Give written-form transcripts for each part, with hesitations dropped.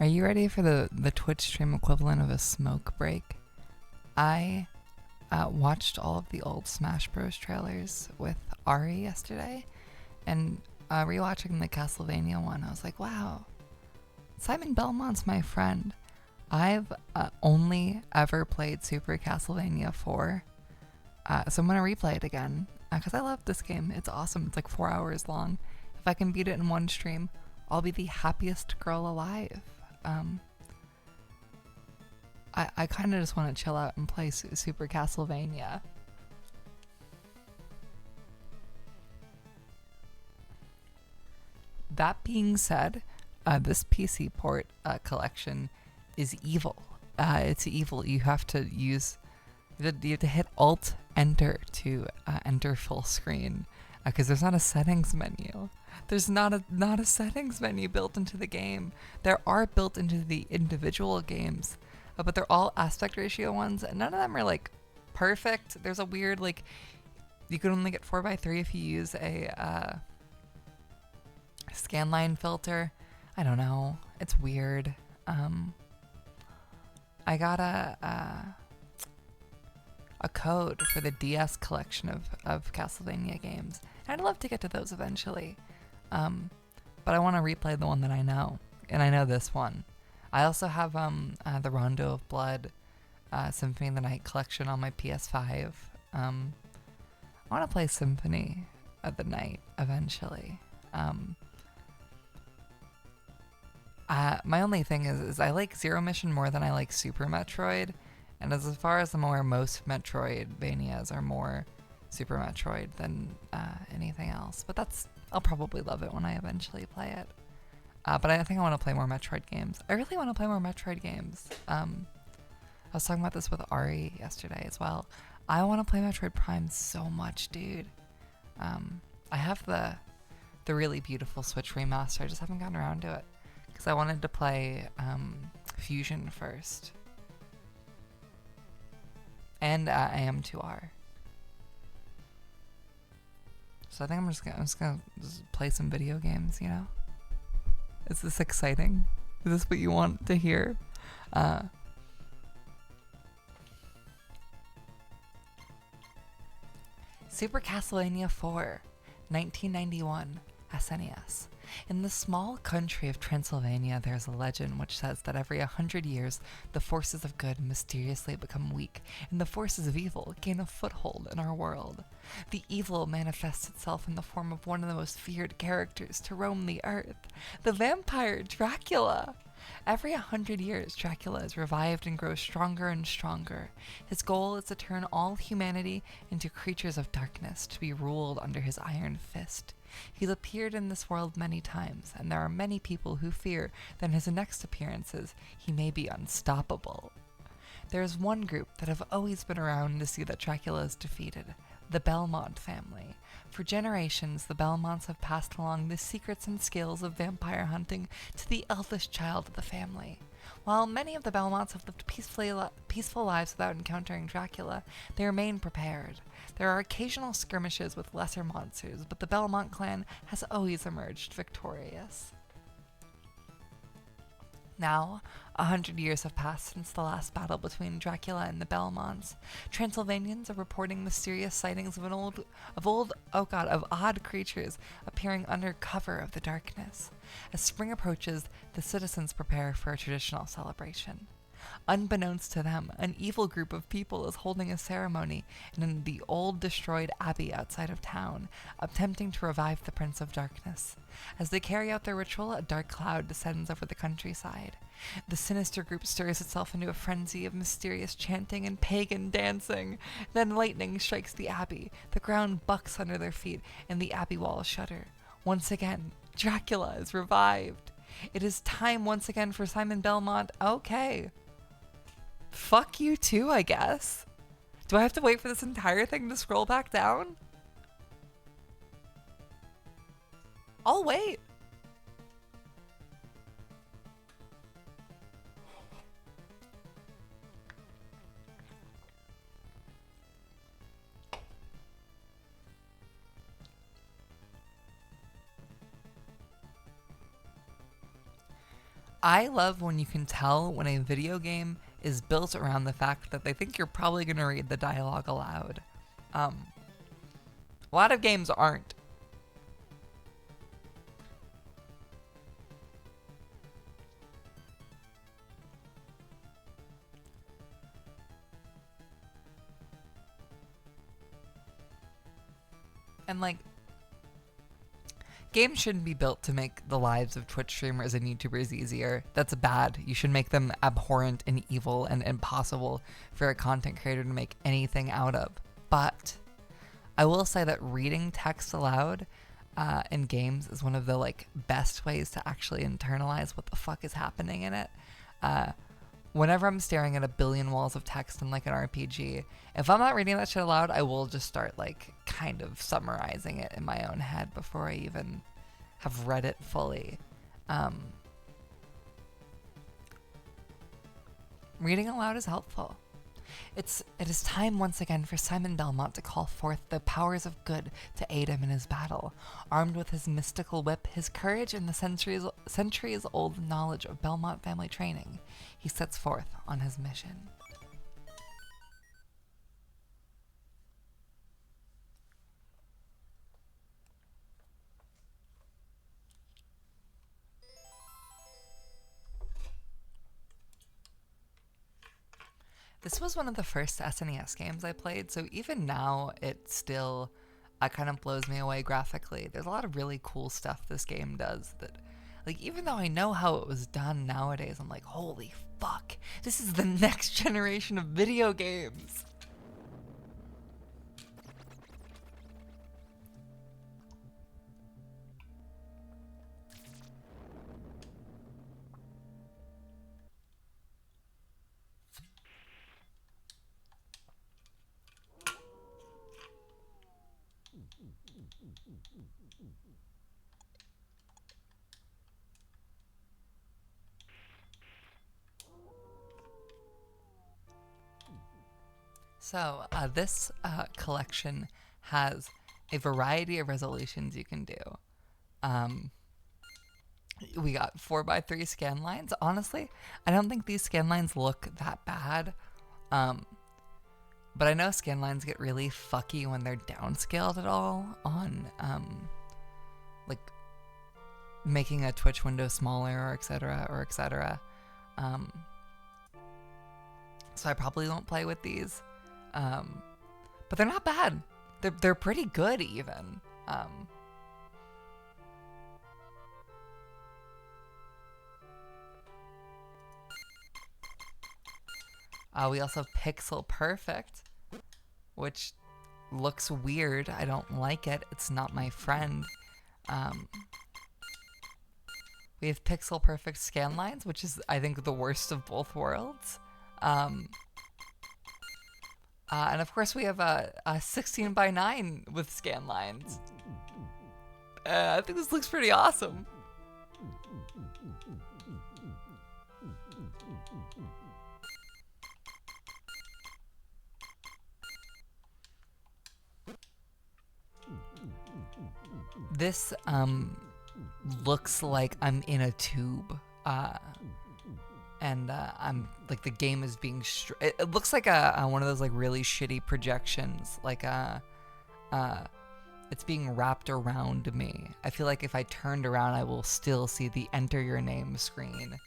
Are you ready for the Twitch stream equivalent of a smoke break? I watched all of the old Smash Bros. Trailers with Ari yesterday, and rewatching the Castlevania one, I was like, wow, Simon Belmont's my friend. I've only ever played Super Castlevania IV, so I'm going to replay it again, because I love this game. It's awesome. It's like 4 hours long. If I can beat it in one stream, I'll be the happiest girl alive. I kind of just want to chill out and play Super Castlevania. That being said, this PC port collection is evil. It's evil. You have to use, you have to hit Alt Enter to enter full screen, because there's not a settings menu. There's not a settings menu built into the game. There are built into the individual games, but they're all aspect ratio ones, and none of them are like perfect. There's a weird, like, you can only get 4:3 if you use a scanline filter. I don't know. It's weird. I got a code for the DS collection of Castlevania games. And I'd love to get to those eventually. But I want to replay the one that I know. And I know this one. I also have the Rondo of Blood Symphony of the Night collection on my PS5. I want to play Symphony of the Night eventually. My only thing is I like Zero Mission more than I like Super Metroid. And as far as I'm aware, most Metroidvanias are more Super Metroid than anything else. But I'll probably love it when I eventually play it. But I think I want to play more Metroid games. I really want to play more Metroid games. I was talking about this with Ari yesterday as well. I want to play Metroid Prime so much, dude. I have the really beautiful Switch remaster. I just haven't gotten around to it because I wanted to play Fusion first. And AM2R. So I think I'm just gonna play some video games, you know? Is this exciting? Is this what you want to hear? Super Castlevania IV, 1991, SNES. In the small country of Transylvania, there is a legend which says that every 100 years, the forces of good mysteriously become weak, and the forces of evil gain a foothold in our world. The evil manifests itself in the form of one of the most feared characters to roam the earth, the vampire Dracula. Every 100 years, Dracula is revived and grows stronger and stronger. His goal is to turn all humanity into creatures of darkness to be ruled under his iron fist. He's appeared in this world many times, and there are many people who fear that in his next appearances he may be unstoppable. There is one group that have always been around to see that Dracula is defeated, the Belmont family. For generations, the Belmonts have passed along the secrets and skills of vampire hunting to the eldest child of the family. While many of the Belmonts have lived peaceful lives without encountering Dracula, they remain prepared. There are occasional skirmishes with lesser monsters, but the Belmont clan has always emerged victorious. Now, 100 years have passed since the last battle between Dracula and the Belmonts. Transylvanians are reporting mysterious sightings of odd creatures appearing under cover of the darkness. As spring approaches, the citizens prepare for a traditional celebration. Unbeknownst to them, an evil group of people is holding a ceremony in the old destroyed abbey outside of town, attempting to revive the Prince of Darkness. As they carry out their ritual, a dark cloud descends over the countryside. The sinister group stirs itself into a frenzy of mysterious chanting and pagan dancing. Then lightning strikes the abbey, the ground bucks under their feet, and the abbey walls shudder. Once again, Dracula is revived. It is time once again for Simon Belmont. Okay. Fuck you too, I guess. Do I have to wait for this entire thing to scroll back down? I'll wait. I love when you can tell when a video game is built around the fact that they think you're probably going to read the dialogue aloud. A lot of games aren't. And like, games shouldn't be built to make the lives of Twitch streamers and YouTubers easier. That's bad. You should make them abhorrent and evil and impossible for a content creator to make anything out of. But I will say that reading text aloud in games is one of the like best ways to actually internalize what the fuck is happening in it. Whenever I'm staring at a billion walls of text in like an RPG, if I'm not reading that shit aloud, I will just start like kind of summarizing it in my own head before I even have read it fully. Reading aloud is helpful. It is time once again for Simon Belmont to call forth the powers of good to aid him in his battle. Armed with his mystical whip, his courage, and the centuries-old knowledge of Belmont family training, he sets forth on his mission. This was one of the first SNES games I played, so even now it still kind of blows me away graphically. There's a lot of really cool stuff this game does that, like, even though I know how it was done nowadays, I'm like, holy fuck, this is the next generation of video games. So this collection has a variety of resolutions you can do. We got 4x3 scan lines. Honestly, I don't think these scan lines look that bad. But I know scan lines get really fucky when they're downscaled at all on like making a Twitch window smaller or etc. So I probably won't play with these. But they're not bad. They're pretty good even. We also have Pixel Perfect, which looks weird. I don't like it. It's not my friend. We have Pixel Perfect Scanlines, which is, I think, the worst of both worlds. And of course, we have a 16:9 with scan lines. I think this looks pretty awesome. This looks like I'm in a tube. And I'm like the game is being it looks like a one of those like really shitty projections, like it's being wrapped around me. I feel like if I turned around I will still see the enter your name screen.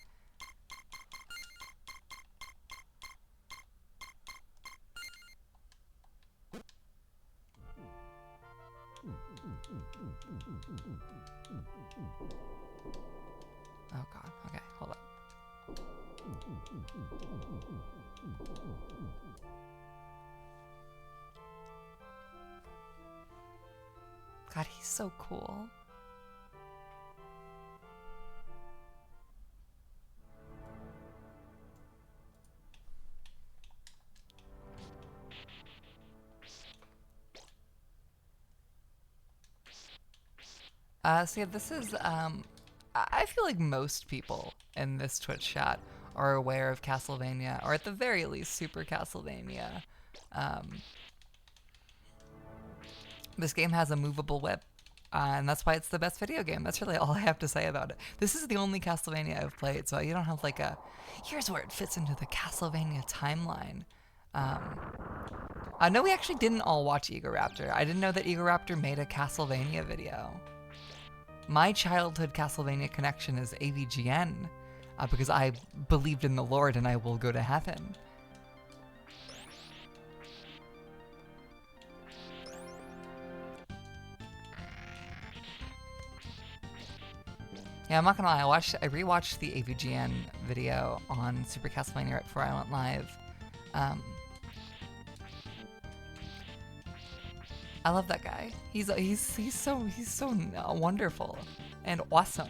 Oh god, okay, hold up. God, he's so cool. So yeah, this is, I feel like most people in this Twitch chat are aware of Castlevania, or at the very least, Super Castlevania. This game has a movable whip. and that's why it's the best video game. That's really all I have to say about it. This is the only Castlevania I've played, so you don't have like a, here's where it fits into the Castlevania timeline. I know we actually didn't all watch Egoraptor. I didn't know that Egoraptor made a Castlevania video. My childhood Castlevania connection is AVGN, because I believed in the Lord and I will go to heaven. Yeah, I'm not gonna lie, I rewatched the AVGN video on Super Castlevania right before I went live. I love that guy. He's so wonderful and awesome.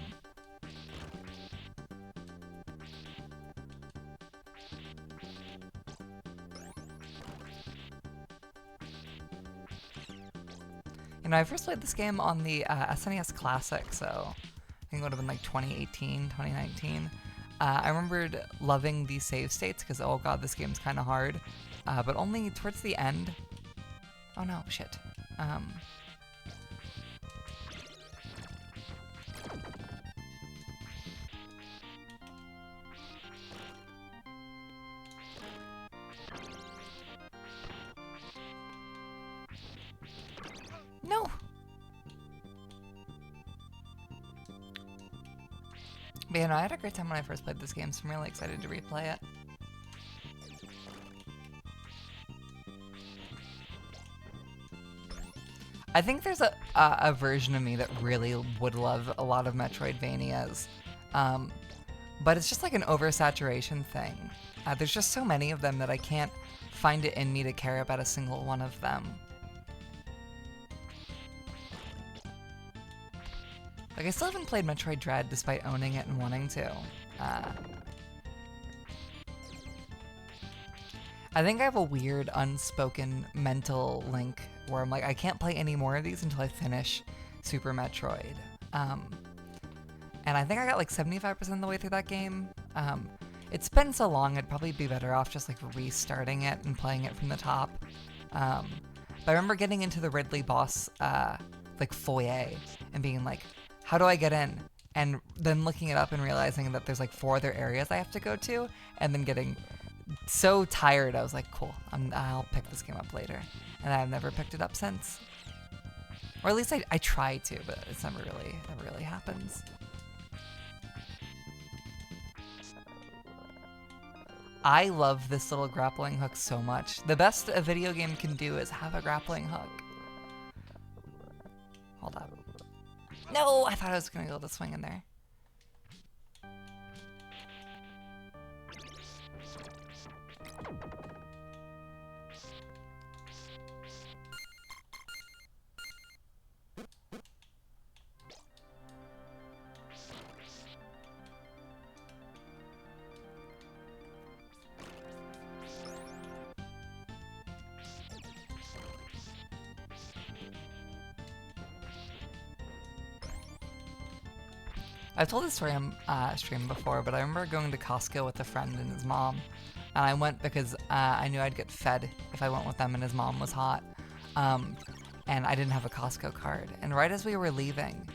You know, I first played this game on the SNES Classic, so I think it would have been like 2018, 2019. I remembered loving the save states because, oh god, this game's kind of hard, but only towards the end. Oh no, shit. No! But yeah, no, I had a great time when I first played this game, so I'm really excited to replay it. I think there's a version of me that really would love a lot of Metroidvanias, but it's just like an oversaturation thing. There's just so many of them that I can't find it in me to care about a single one of them. Like, I still haven't played Metroid Dread despite owning it and wanting to. I think I have a weird, unspoken mental link where I'm like, I can't play any more of these until I finish Super Metroid. And I think I got like 75% of the way through that game. It's been so long, I'd probably be better off just like restarting it and playing it from the top. But I remember getting into the Ridley boss like foyer and being like, how do I get in? And then looking it up and realizing that there's like 4 other areas I have to go to, and then getting so tired, I was like, cool, I'll pick this game up later. And I've never picked it up since. Or at least I try to, but it's never really happens. I love this little grappling hook so much. The best a video game can do is have a grappling hook. Hold up. No, I thought I was gonna be able to swing in there. I've told this story on stream before, but I remember going to Costco with a friend and his mom, and I went because I knew I'd get fed if I went with them, and his mom was hot, and I didn't have a Costco card. And right as we were leaving,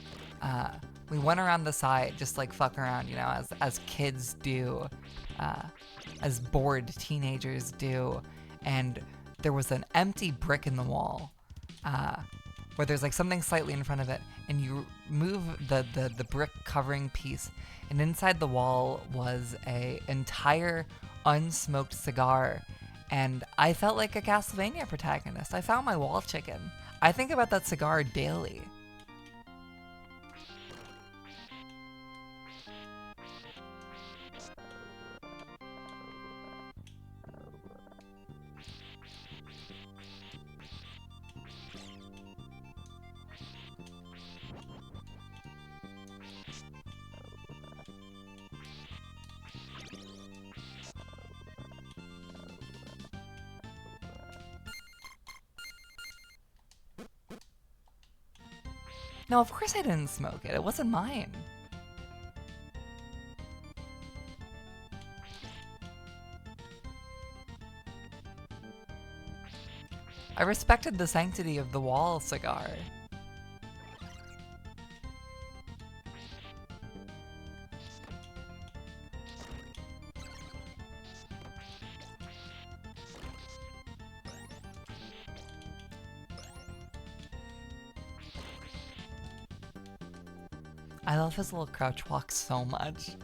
we went around the side, just like fuck around, you know, as kids do, as bored teenagers do, and there was an empty brick in the wall, where there's like something slightly in front of it, and you move the brick covering piece, and inside the wall was a entire unsmoked cigar, and I felt like a Castlevania protagonist. I found my wall chicken. I think about that cigar daily. No, of course I didn't smoke it. It wasn't mine. I respected the sanctity of the wall cigar. I love his little crouch walk so much.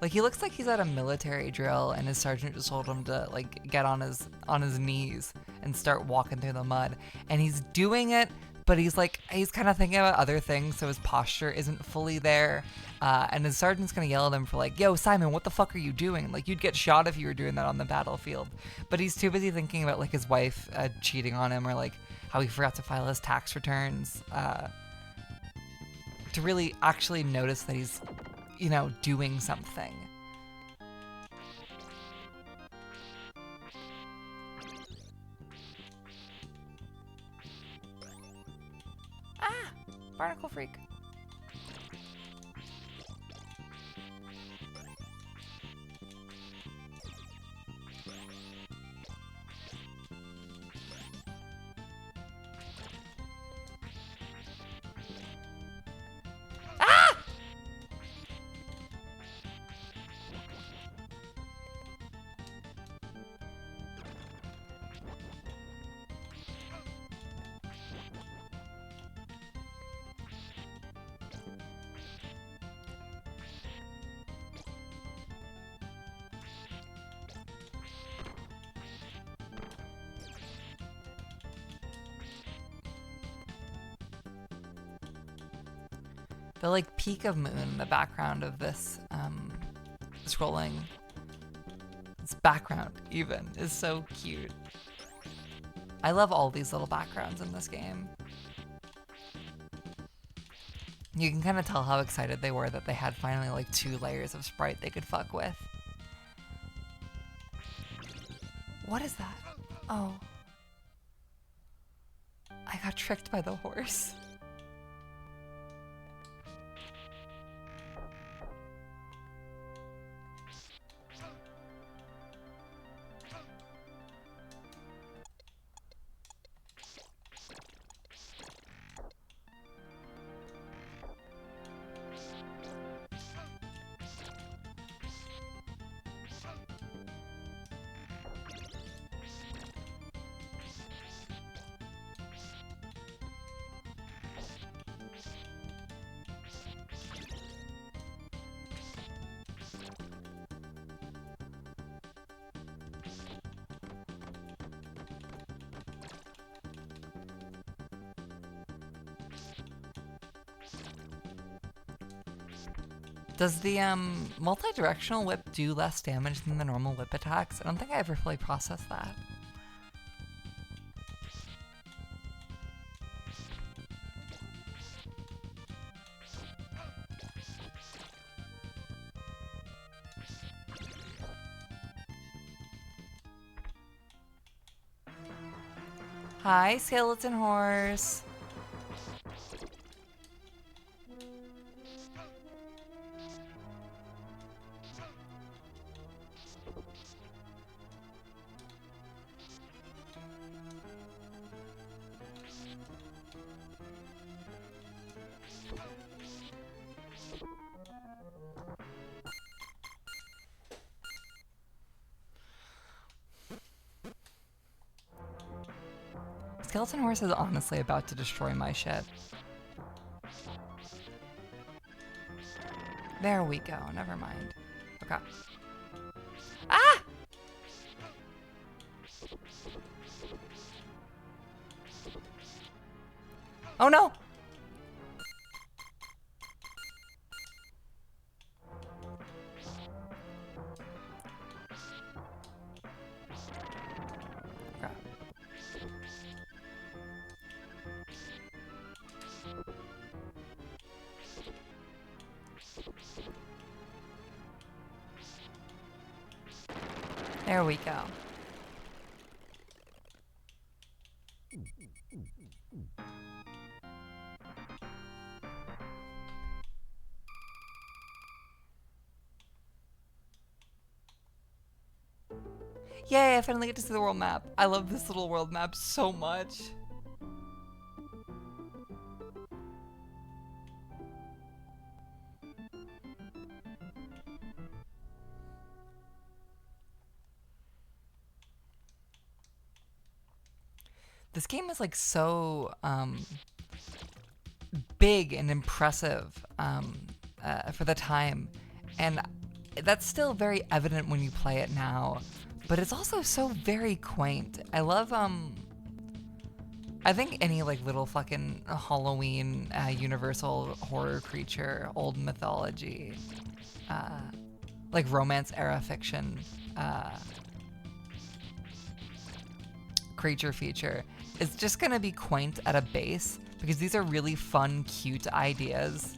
Like, he looks like he's at a military drill and his sergeant just told him to, like, get on his knees and start walking through the mud. And he's doing it, but he's kind of thinking about other things, so his posture isn't fully there. And his sergeant's gonna yell at him for like, yo, Simon, what the fuck are you doing? Like, you'd get shot if you were doing that on the battlefield. But he's too busy thinking about, like, his wife cheating on him, or, like, how he forgot to file his tax returns, to really actually notice that he's, you know, doing something. Ah! Barnacle freak. The like peak of moon in the background of this scrolling, this background even, is so cute. I love all these little backgrounds in this game. You can kind of tell how excited they were that they had finally like 2 layers of sprite they could fuck with. What is that? Oh. I got tricked by the horse. Does the multi-directional whip do less damage than the normal whip attacks? I don't think I ever fully processed that. Hi, skeleton horse. Skeleton horse is honestly about to destroy my shit. There we go, never mind. Okay. Ah! Oh no! Okay. There we go. Yay, I finally get to see the world map. I love this little world map so much. This game is like so big and impressive for the time, and that's still very evident when you play it now, but it's also so very quaint. I love I think any like little fucking Halloween universal horror creature, old mythology, like romance era fiction creature feature is just gonna be quaint at a base, because these are really fun, cute ideas.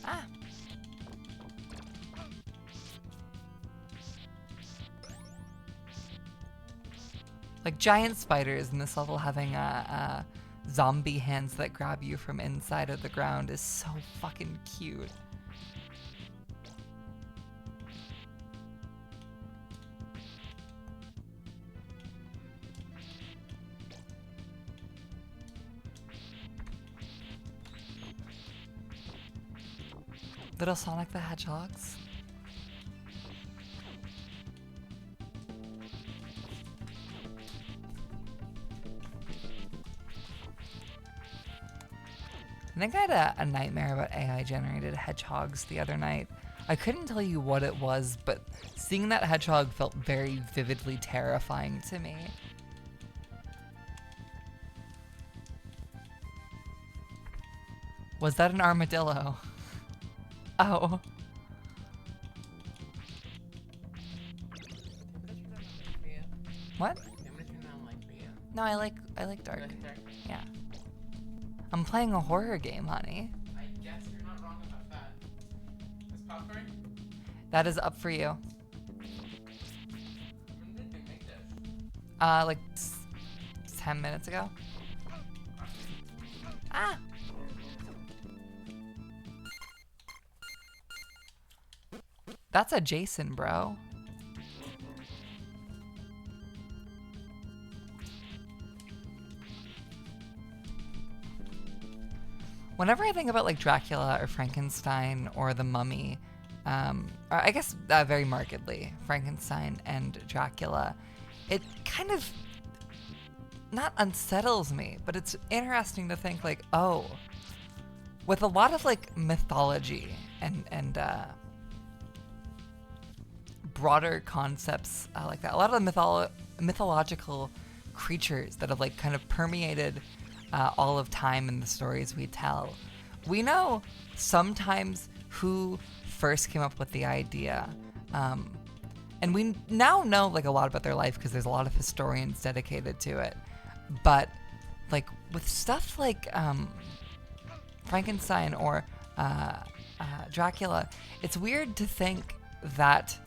Ah. Like giant spiders in this level having zombie hands that grab you from inside of the ground is so fucking cute. Little Sonic the Hedgehogs. I think I had a nightmare about AI-generated hedgehogs the other night. I couldn't tell you what it was, but seeing that hedgehog felt very vividly terrifying to me. Was that an armadillo? Oh. What? No, I like dark. Yeah. I'm playing a horror game, honey. I guess you're not wrong about that. Is popcorn? That is up for you. When did they make this? Like 10 minutes ago. Ah! That's a Jason, bro. Whenever I think about like Dracula or Frankenstein or the Mummy, or I guess very markedly Frankenstein and Dracula, it kind of not unsettles me, but it's interesting to think like, oh, with a lot of like mythology and broader concepts like that, a lot of the mythological creatures that have like kind of permeated all of time in the stories we tell. We know sometimes who first came up with the idea, and we now know like a lot about their life because there's a lot of historians dedicated to it. But like with stuff like Frankenstein or Dracula, it's weird to think that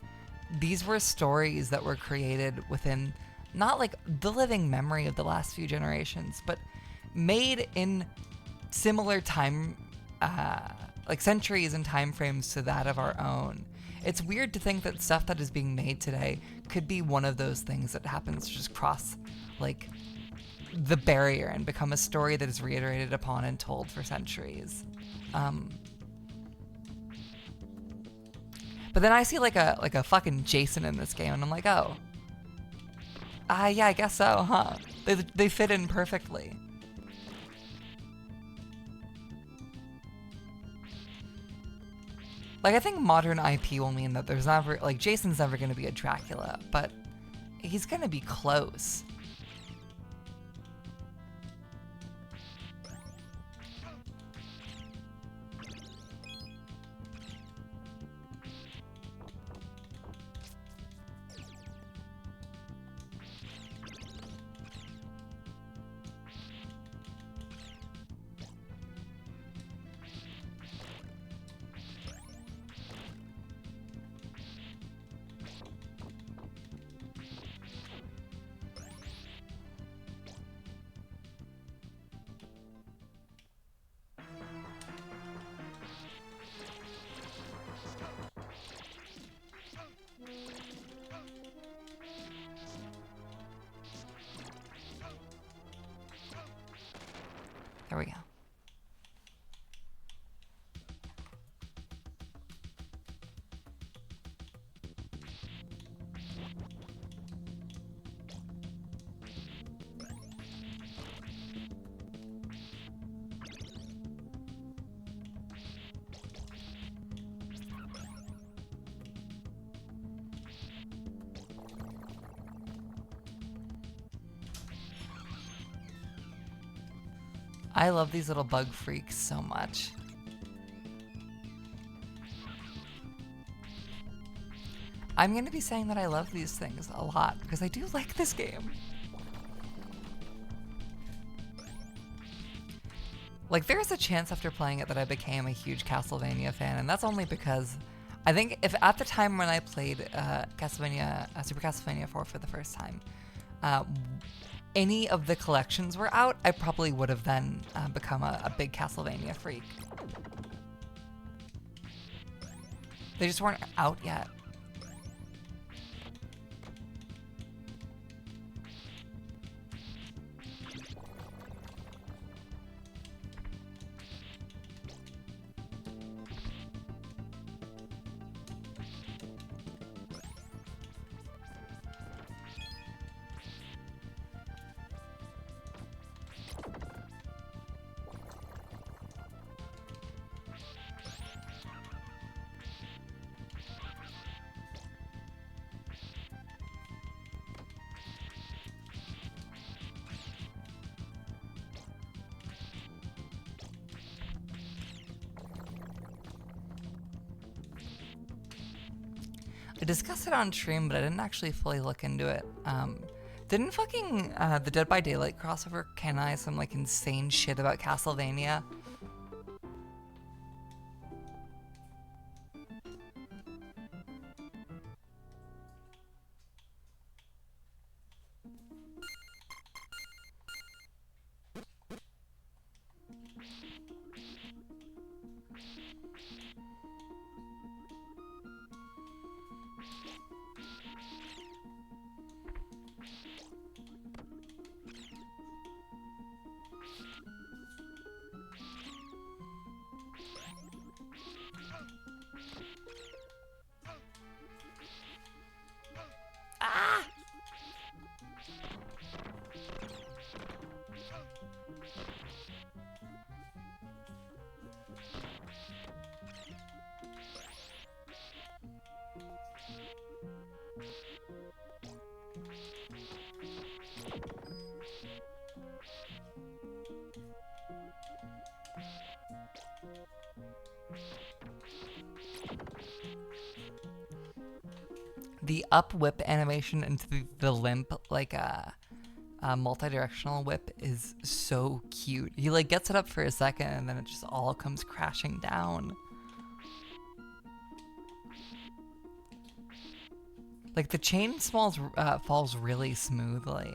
these were stories that were created within not like the living memory of the last few generations, but made in similar time, like centuries and time frames to that of our own. It's weird to think that stuff that is being made today could be one of those things that happens to just cross like the barrier and become a story that is reiterated upon and told for centuries. But then I see like a fucking Jason in this game, and I'm like, oh, yeah, I guess so, huh? They fit in perfectly. Like, I think modern IP will mean that there's never, like, Jason's never going to be a Dracula, but he's going to be close. There we go. I love these little bug freaks so much. I'm gonna be saying that I love these things a lot because I do like this game. Like, there's a chance after playing it that I became a huge Castlevania fan, and that's only because I think if at the time when I played Super Castlevania IV for the first time, any of the collections were out, I probably would have then become a big Castlevania freak. They just weren't out yet. I discussed it on stream, but I didn't actually fully look into it. Didn't fucking the Dead by Daylight crossover canonize some like insane shit about Castlevania? The up whip animation into the limp, like multi-directional whip, is so cute. He like gets it up for a second and then it just all comes crashing down. Like the chain falls really smoothly.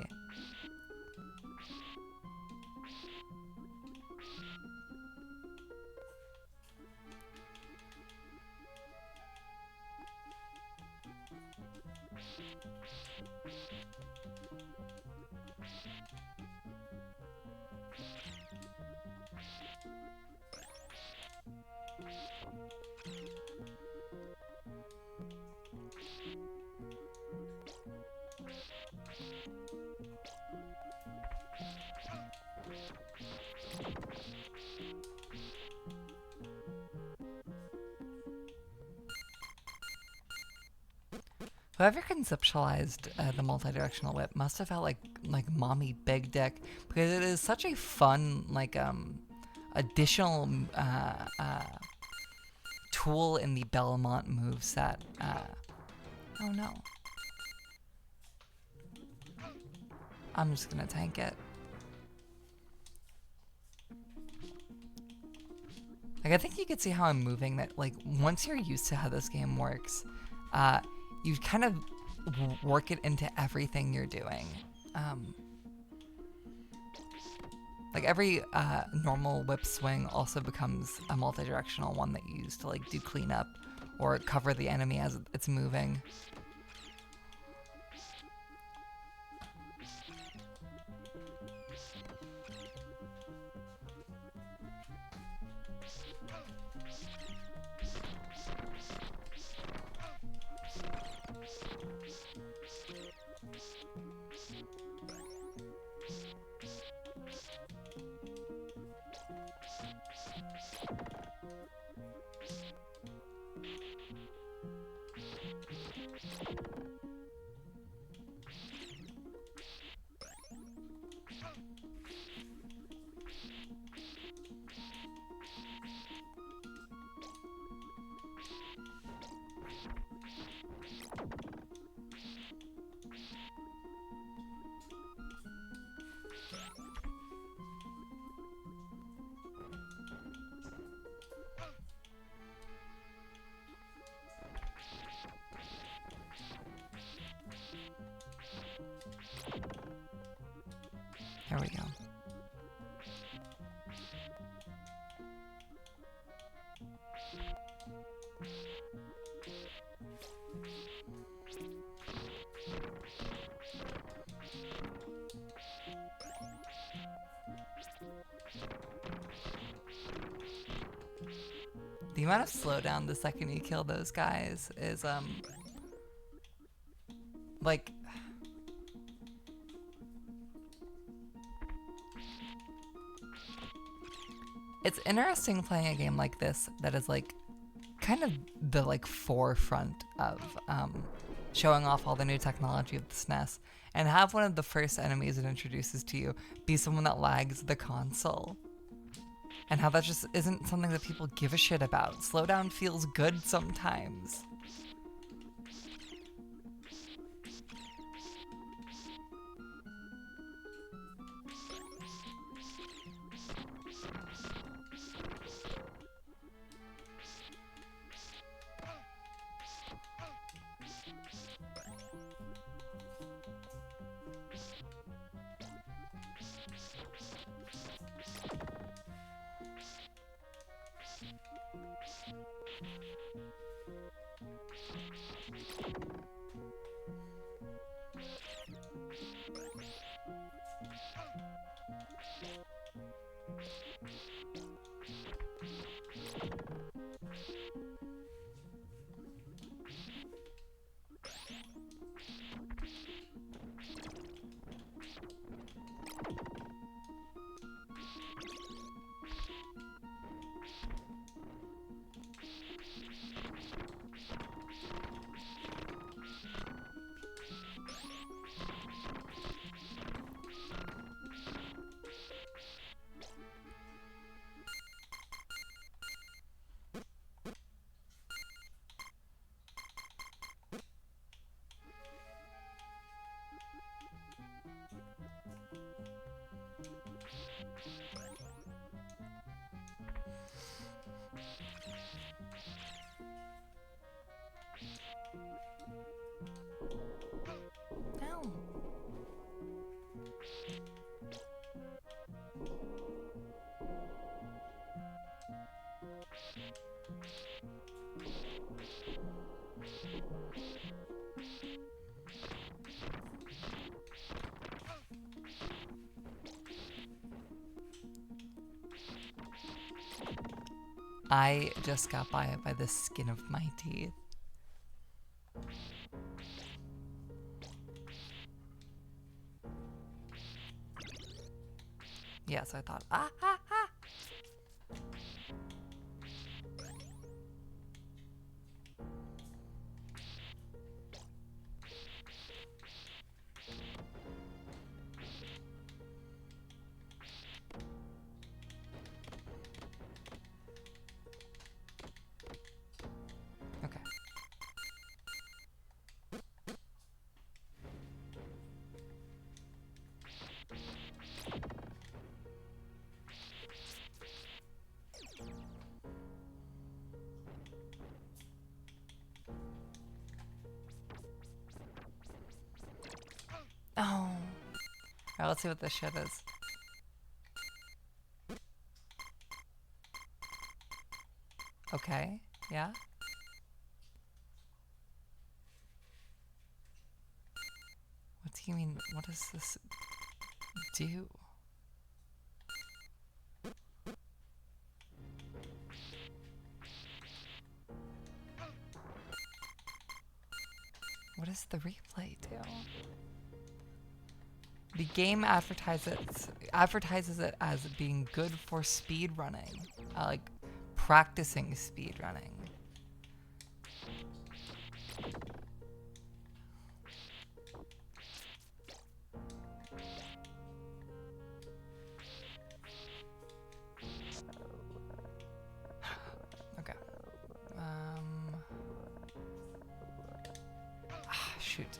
Whoever conceptualized the multi-directional whip must have felt like mommy big dick, because it is such a fun additional tool in the Belmont moveset. Oh no. I'm just gonna tank it. Like, I think you could see how I'm moving, that like once you're used to how this game works, you kind of work it into everything you're doing. Like every normal whip swing also becomes a multi-directional one that you use to like do cleanup or cover the enemy as it's moving. Here we go. The amount of slowdown the second you kill those guys is, like... It's interesting playing a game like this that is, like, kind of the, like, forefront of, showing off all the new technology of the SNES, and have one of the first enemies it introduces to you be someone that lags the console. And how that just isn't something that people give a shit about. Slowdown feels good sometimes. I just got by it by the skin of my teeth. Yeah, so I thought, ah. Okay. Oh. Alright, let's see what this shit is. Okay, yeah. What do you mean? What does this do? What does the replay do? The game advertises it as being good for speed running, like practicing speed running. Okay. Shoot.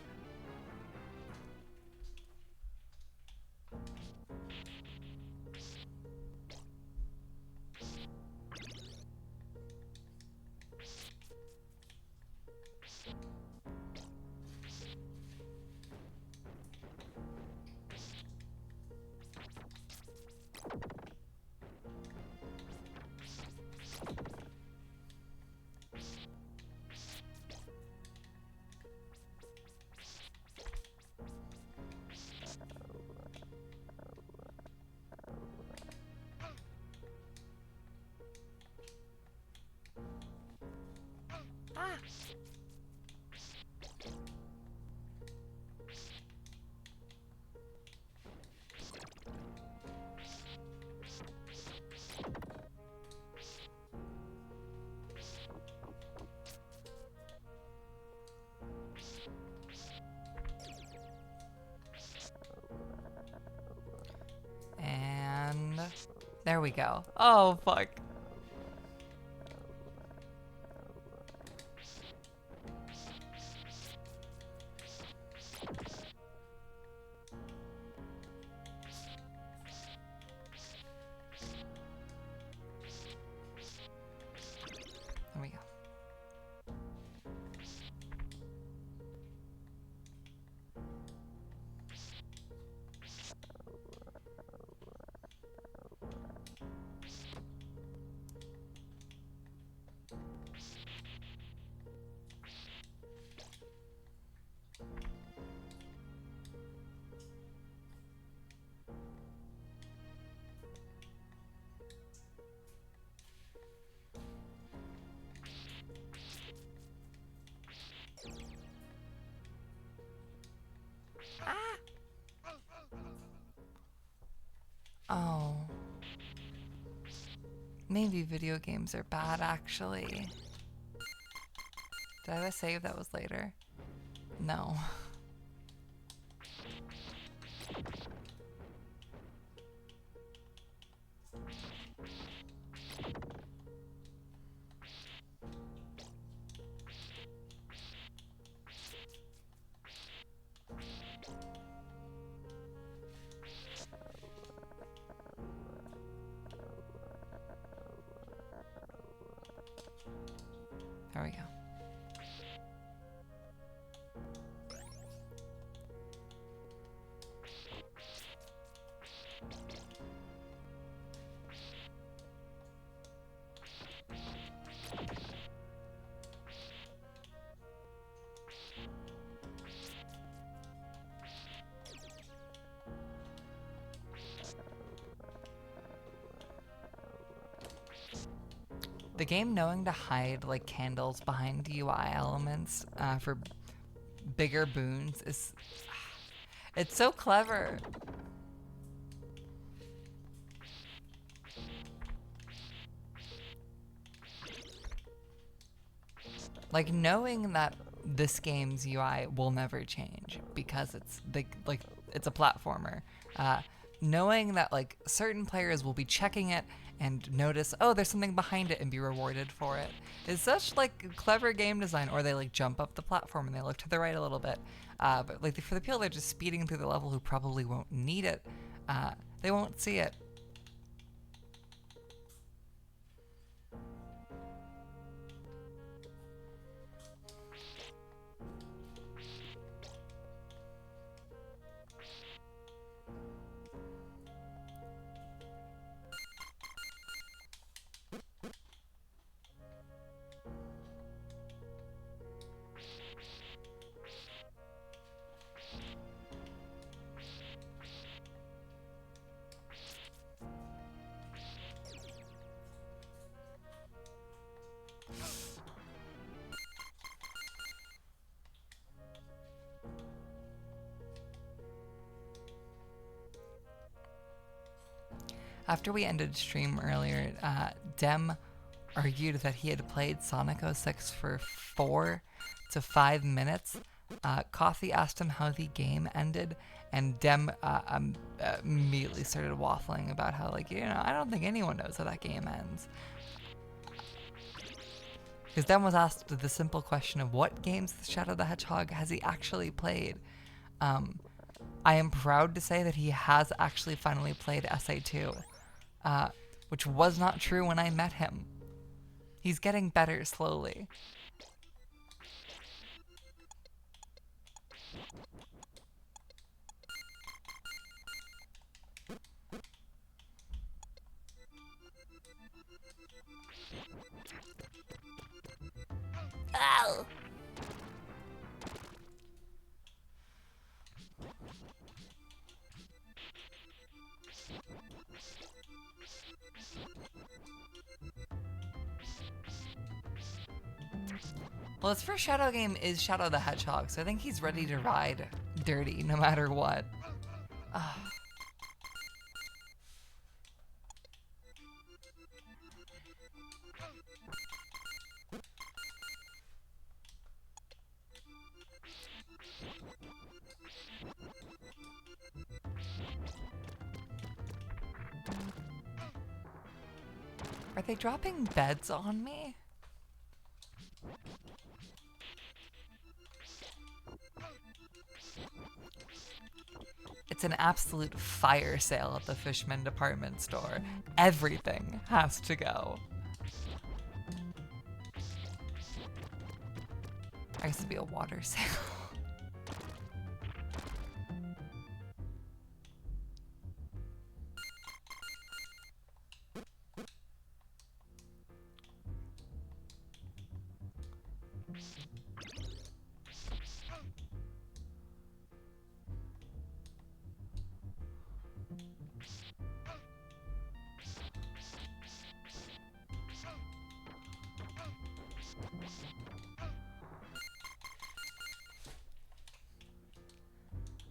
There we go. Oh, fuck. There we go. Oh. Maybe video games are bad, actually. Did I have a save that was later? No. There we go. The game knowing to hide like candles behind UI elements for bigger boons is it's so clever. Like knowing that this game's UI will never change because it's big, like it's a platformer. Knowing that like certain players will be checking it and notice, oh, there's something behind it and be rewarded for it is such like clever game design. Or they like jump up the platform and they look to the right a little bit. But like for the people that are just speeding through the level who probably won't need it, they won't see it. After we ended stream earlier, Dem argued that he had played Sonic 06 for 4 to 5 minutes. Coffee asked him how the game ended, and Dem immediately started waffling about how, like, you know, I don't think anyone knows how that game ends. Because Dem was asked the simple question of what games of Shadow the Hedgehog has he actually played. I am proud to say that he has actually finally played SA2, which was not true when I met him. He's getting better slowly. Ow! Well, his first Shadow game is Shadow the Hedgehog, so I think he's ready to ride dirty no matter what. Are they dropping beds on me? It's an absolute fire sale at the Fishman department store. Everything has to go. I guess it'd be a water sale.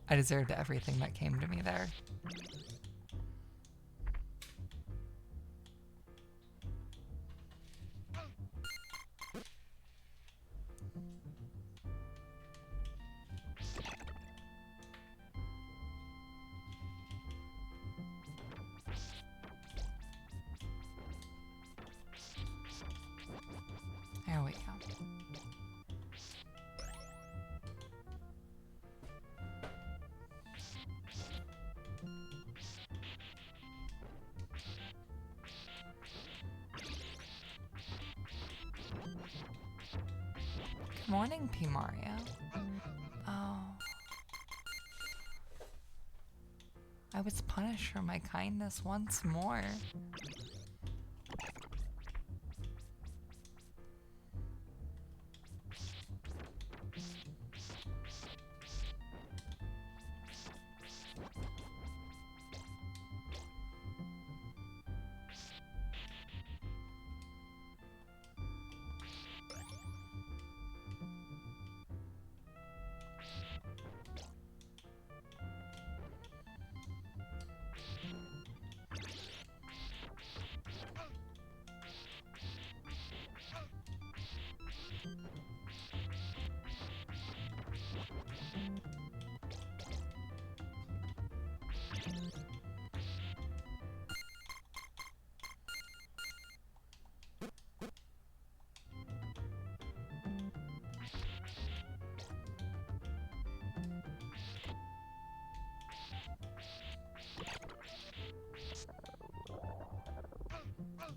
I deserved everything that came to me there. There we go. Good morning, P. Mario. Oh. I was punished for my kindness once more.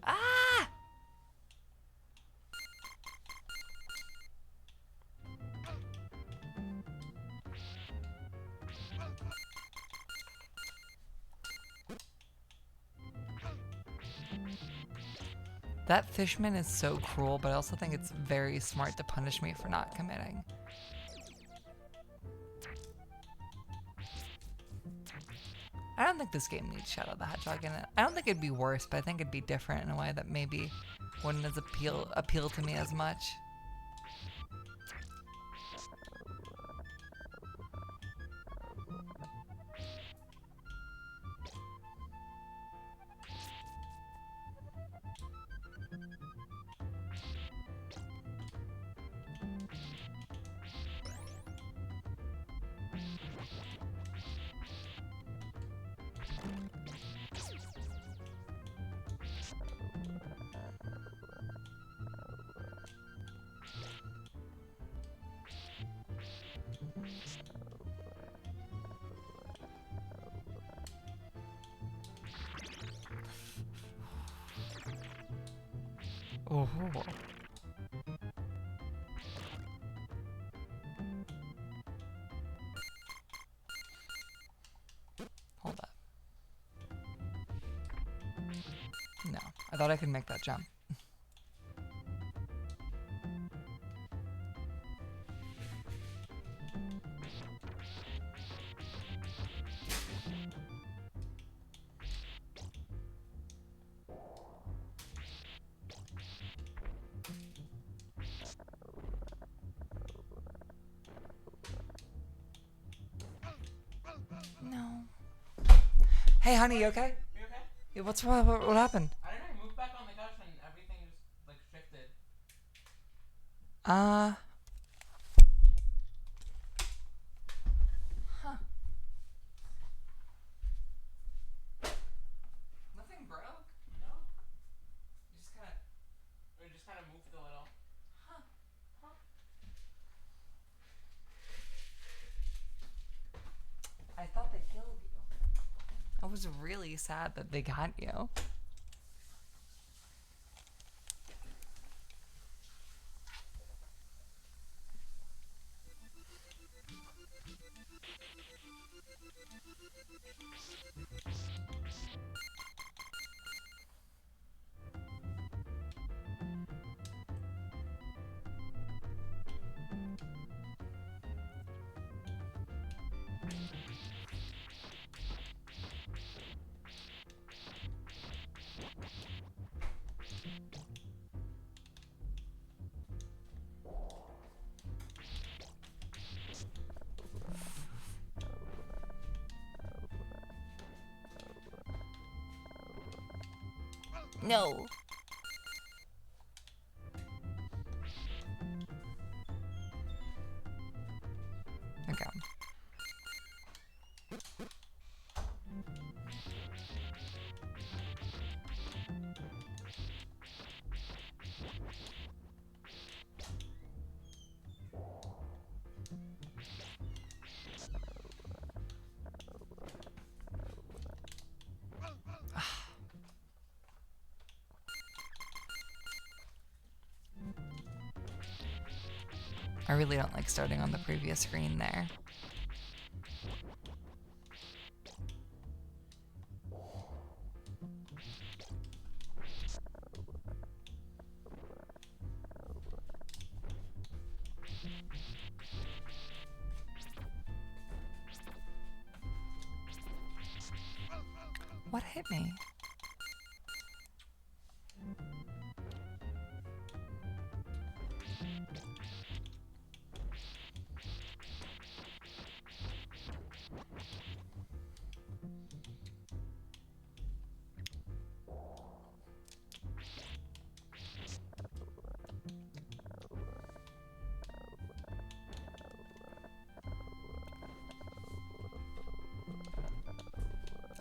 Ah! That fishman is so cruel, but I also think it's very smart to punish me for not committing. I don't think this game needs Shadow the Hedgehog in it. I don't think it'd be worse, but I think it'd be different in a way that maybe wouldn't as appeal to me as much. Oh. Hold up. No, I thought I could make that jump. No. Hey, honey, you okay? You okay? Yeah, what happened? I don't know. I moved back on the couch and everything just like shifted. Huh. Nothing broke? No. just kind of moved a little. I thought they killed you. I was really sad that they got you. No. Okay. I really don't like starting on the previous screen there. What hit me?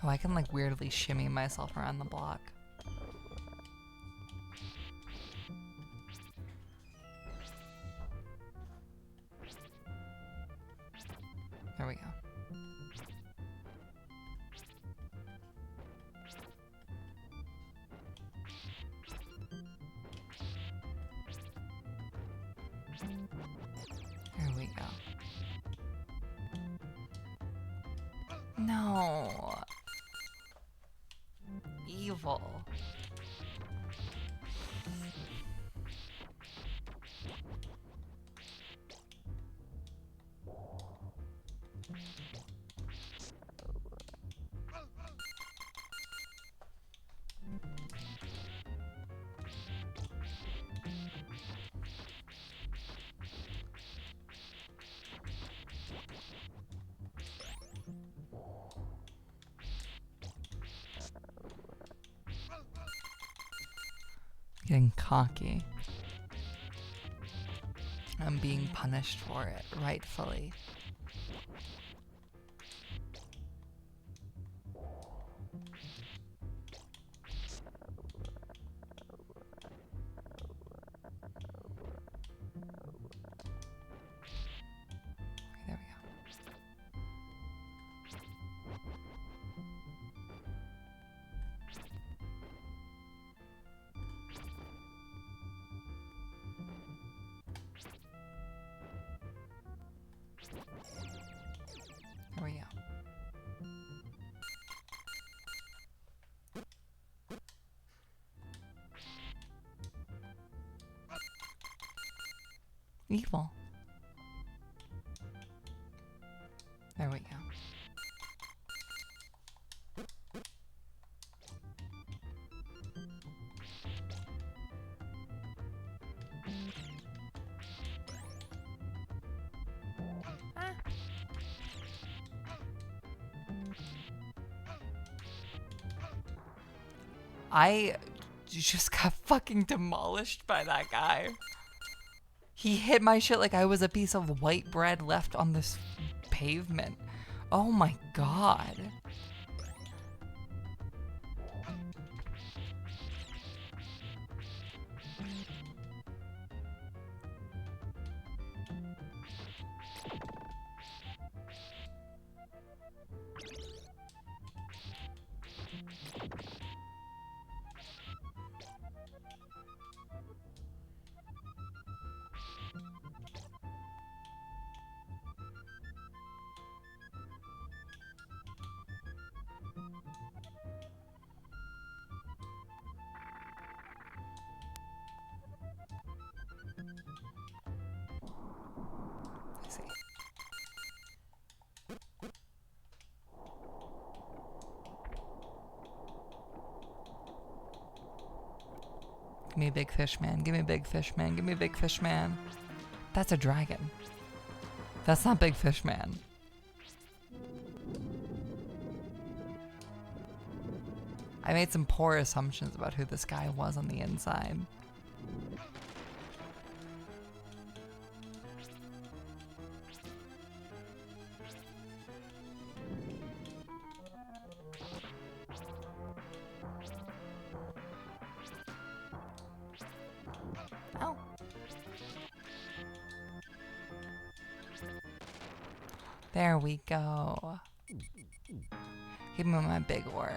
Oh, I can like weirdly shimmy myself around the block. There we go. There we go. No. Evil. Getting cocky. I'm being punished for it, rightfully. There we go. There we go. Evil. There we go. I just got fucking demolished by that guy. He hit my shit like I was a piece of white bread left on this pavement. Oh my god. Give me a big fish man. Give me a big fish man. Give me a big fish man. That's a dragon. That's not big fish man. I made some poor assumptions about who this guy was on the inside. Oh. There we go. Give me my big orb.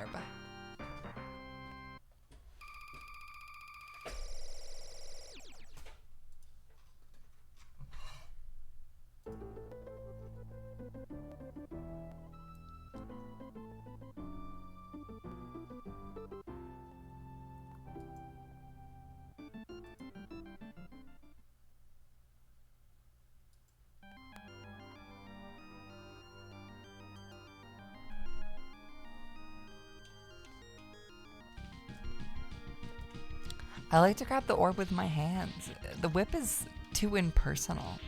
I like to grab the orb with my hands. The whip is too impersonal.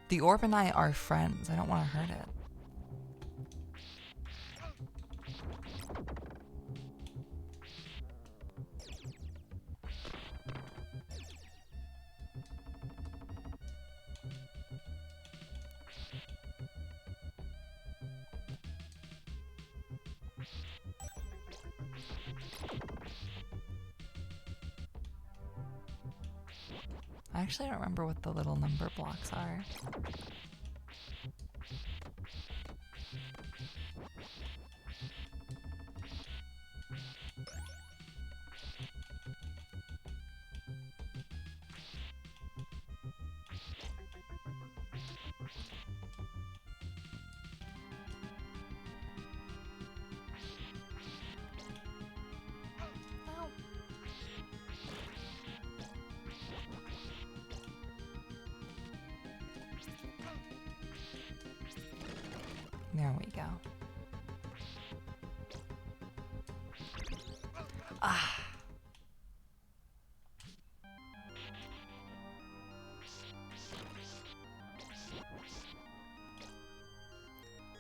The orb and I are friends. I don't want to hurt it. I actually don't remember what the little number blocks are. There we go. Ah.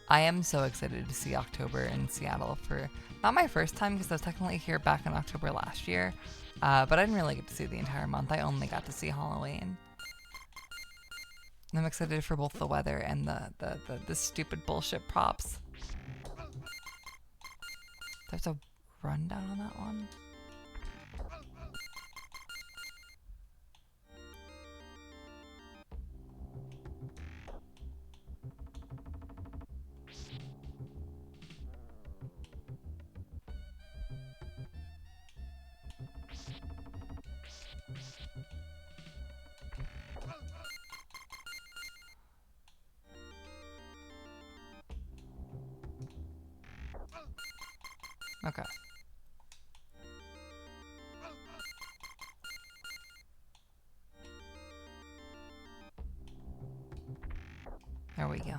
I am so excited to see October in Seattle for not my first time because I was technically here back in October last year, but I didn't really get to see the entire month. I only got to see Halloween. I'm excited for both the weather and the stupid bullshit props. There's a rundown on that one. Okay. There we go.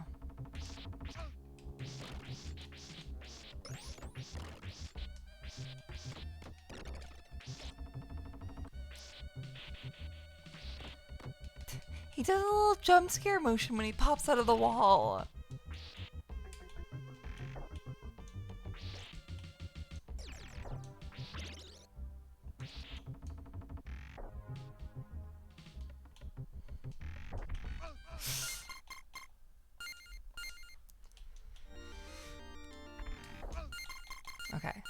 He does a little jump scare motion when he pops out of the wall. Okay. I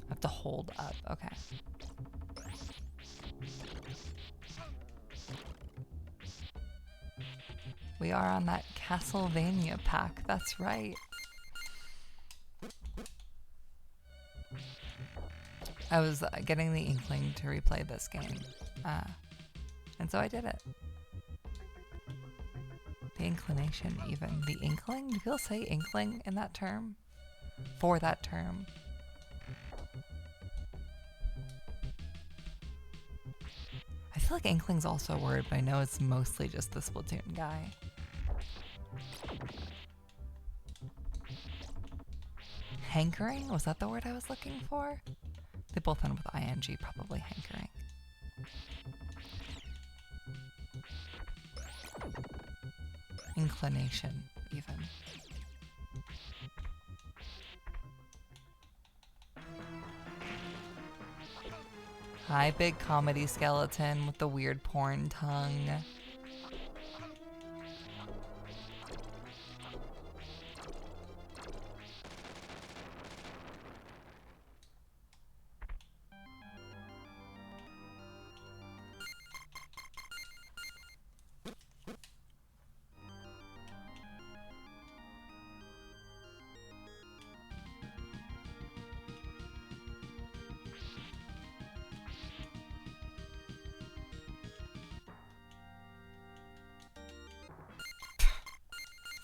have to hold up. Okay. We are on that Castlevania pack. That's right. I was getting the inkling to replay this game. And so I did it. The inclination, even. The inkling? Do people say inkling in that term? For that term? I feel like inkling's also a word, but I know it's mostly just the Splatoon guy. Hankering? Was that the word I was looking for? They both end with ing, probably hankering. Inclination, even. Hi, big comedy skeleton with the weird porn tongue.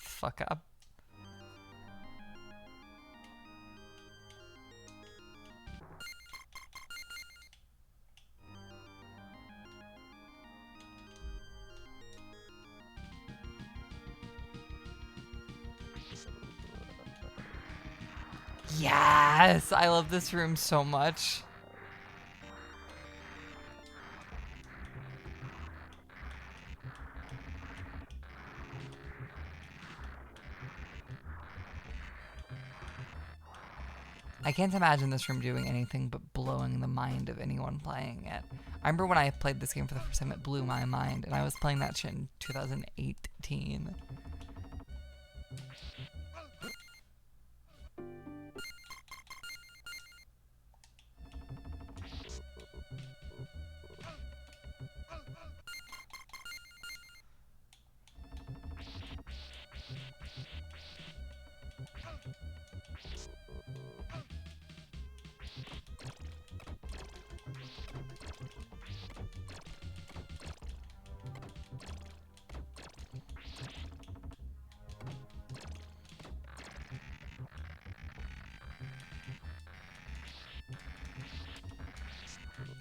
Fuck up. Yes! I love this room so much. I can't imagine this room doing anything but blowing the mind of anyone playing it. I remember when I played this game for the first time, it blew my mind, and I was playing that shit in 2018.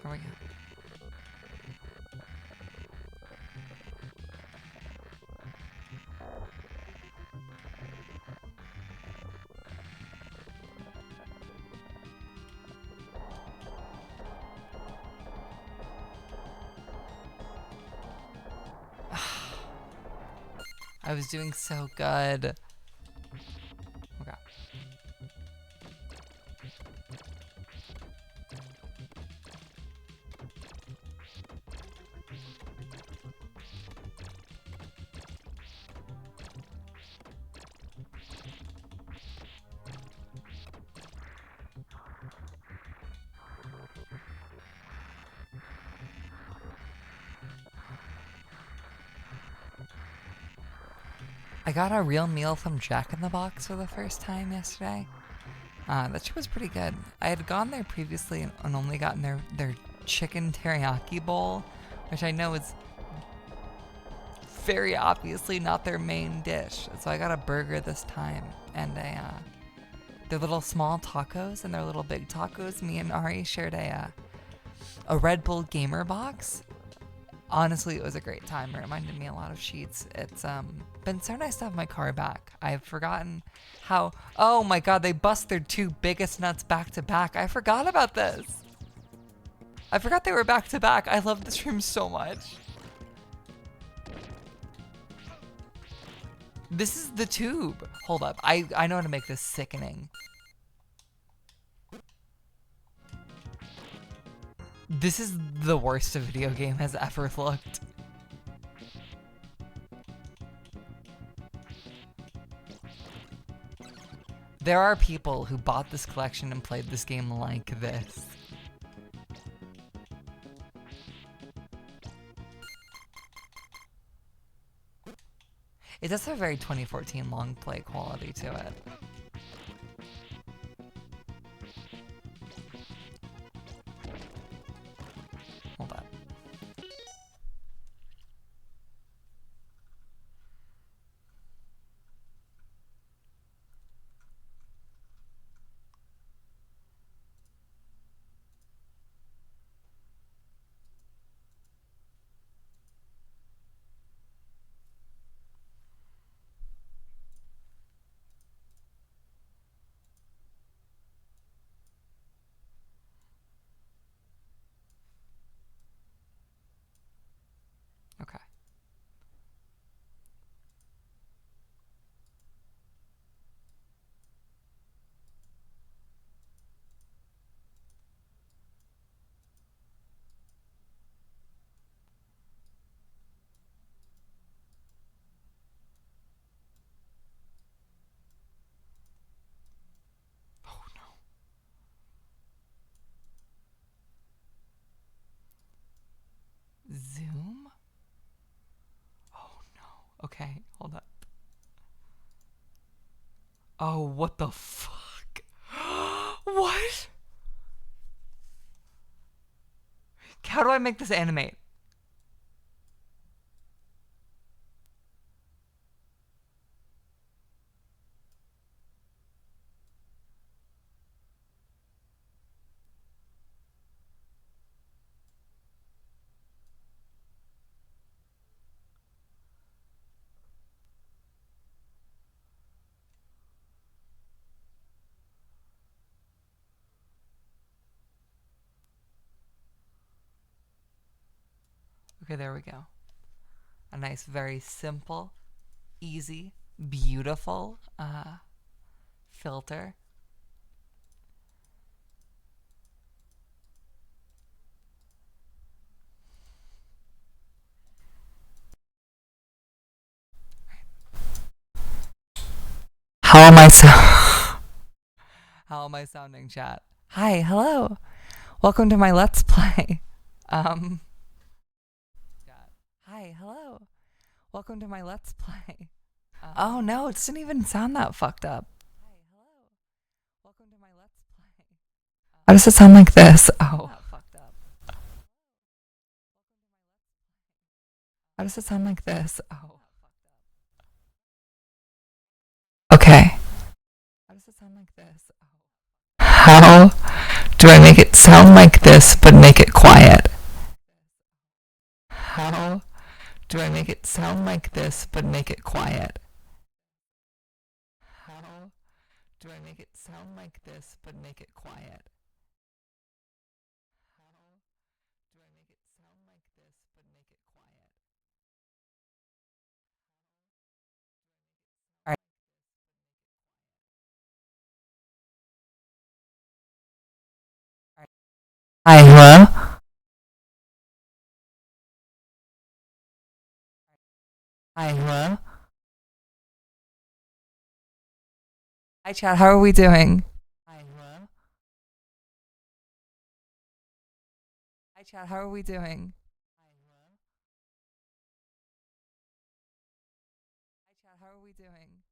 There we go. I was doing so good. Okay. I got a real meal from Jack in the Box for the first time yesterday. That shit was pretty good. I had gone there previously and only gotten their chicken teriyaki bowl, which I know is very obviously not their main dish. So I got a burger this time and their little small tacos and their little big tacos. Me and Ari shared a Red Bull gamer box. Honestly, it was a great time. It reminded me a lot of Sheets. It's been so nice to have my car back. I've forgotten how, oh my god, they bust their two biggest nuts back to back. I forgot about this. I forgot they were back to back. I love this room so much. This is the tube. Hold up. I know how to make this sickening. This is the worst a video game has ever looked. There are people who bought this collection and played this game like this. It does have a very 2014 long play quality to it. Hold up. Okay, hold up. Oh, what the fuck? What? How do I make this animate? Okay, there we go. A nice, very simple, easy, beautiful filter. How am I How am I sounding, chat? Hi, hello. Welcome to my Let's Play. Um, chat. Hi, hello. Welcome to my Let's Play. Oh no, it doesn't even sound that fucked up. Hi, hello. Welcome to my Let's Play. How does it sound like this? Oh. How does it sound like this? Oh. Okay. How does it sound like this? Oh. How do I make it sound like this but make it quiet? How do I make it sound like this but make it quiet? How do I make it sound like this but make it quiet? How do I make it sound like this but make it quiet? All right. All right. Hi, hello? Hi, hello? Hi, chat. How are we doing? Hi, hello? Hi, chat. How are we doing? Hi, hello? Hi, chat. How are we doing?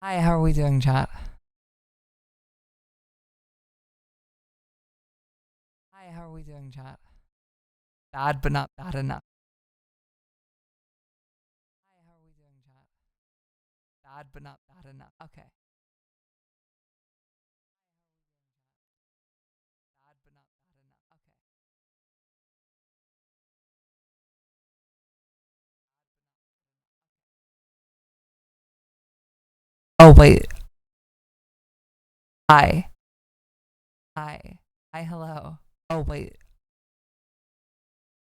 Hi, how are we doing, chat? Hi, how are we doing, chat? Bad, but not bad enough. Hi, how are we doing, chat? Bad, but not bad enough. Okay. Bad, but not bad enough. Okay. Oh, wait. Hi. Hi. Hi, hello. Oh, wait.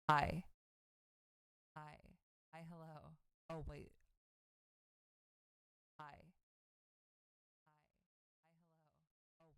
Hi. Hi. Hi, hello. Oh, wait. Hi. Hi. Hi, hello. Oh, wait. Hi. Hi.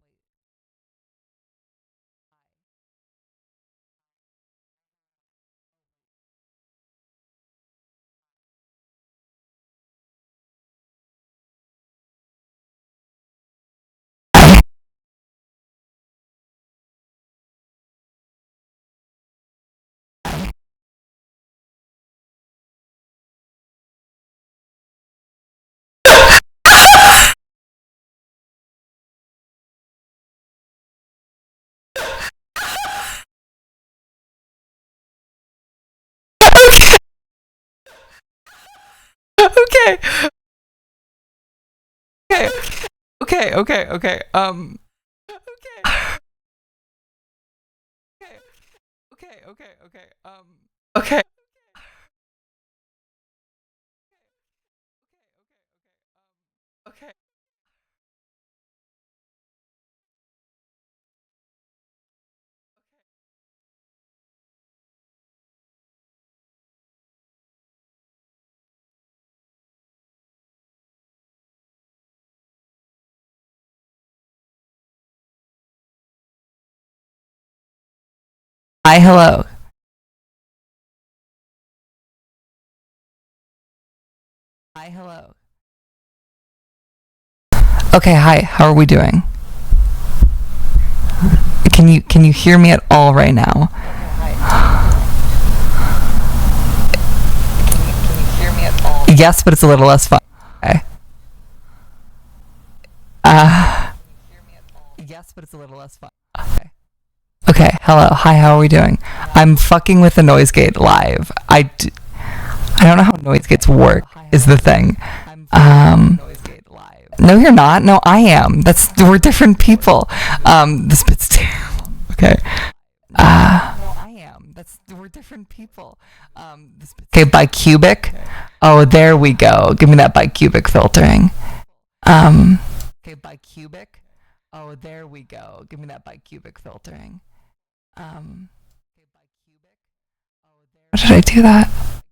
Okay. Okay. Okay. Okay. Okay. Okay. Okay. Okay. Okay. Okay. Okay. Okay. Hi, hello. Hi, hello. Okay, hi. How are we doing? Can you hear me at all right now? Can you hear me at all? Yes, but it's a little less fun. Okay. Yes, but it's a little less fun. Okay. Okay, hello. Hi, how are we doing? I'm fucking with the noise gate live. I don't know how noise gates work, is the thing. No, you're not. No, I am. We're different people. This bit's terrible. Okay. No, I am. We're different people. Okay, bicubic. Oh, there we go. Give me that bicubic filtering. Okay, bicubic. Oh, there we go. Give me that bicubic filtering. How did I do that?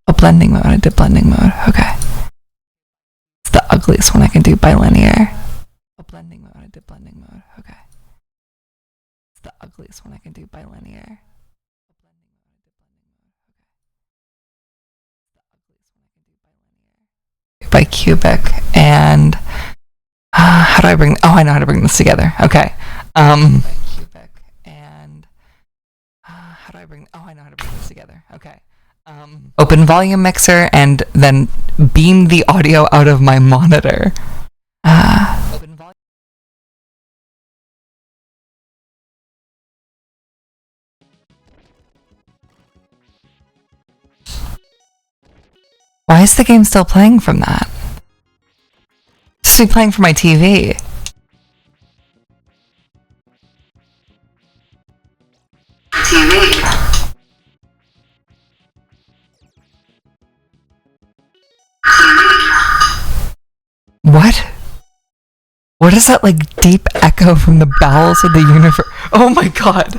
Oh, blending mode. I did blending mode. Okay. It's the ugliest one I can do bilinear. Oh, blending mode. I did blending mode. Okay. It's the ugliest one I can do bilinear. Bicubic and how do I bring? Oh, I know how to bring this together. Okay. Bicubic and how do I bring? Oh, I know how to bring this together. Okay. Open volume mixer and then beam the audio out of my monitor. Open volume. Why is the game still playing from that? It's still playing from my TV. What? What is that like deep echo from the bowels of the universe? Oh my god.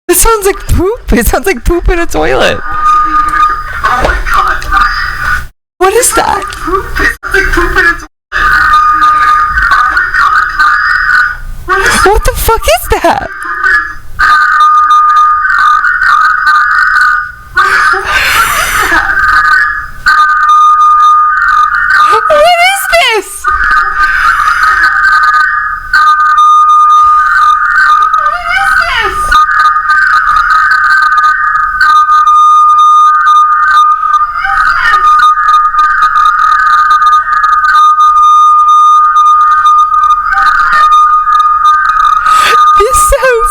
This sounds like poop. It sounds like poop in a toilet. Oh my god. What is that? What the fuck is that? What is this?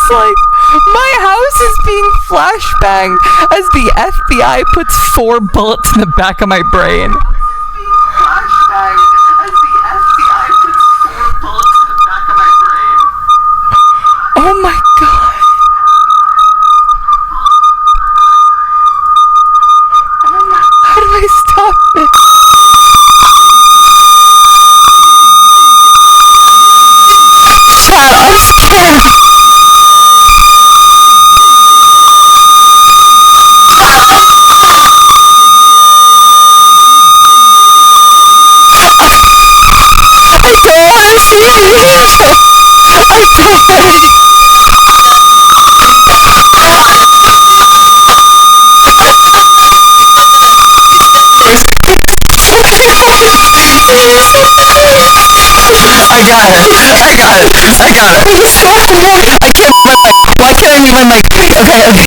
Like my house is being flashbanged as the FBI puts 4 bullets in the back of my brain. Oh my god. How do I stop this? Chat, I'm scared. I don't want to see it. I got it. It was so annoying. I can't move my mic. Why can't I move my mic? Okay.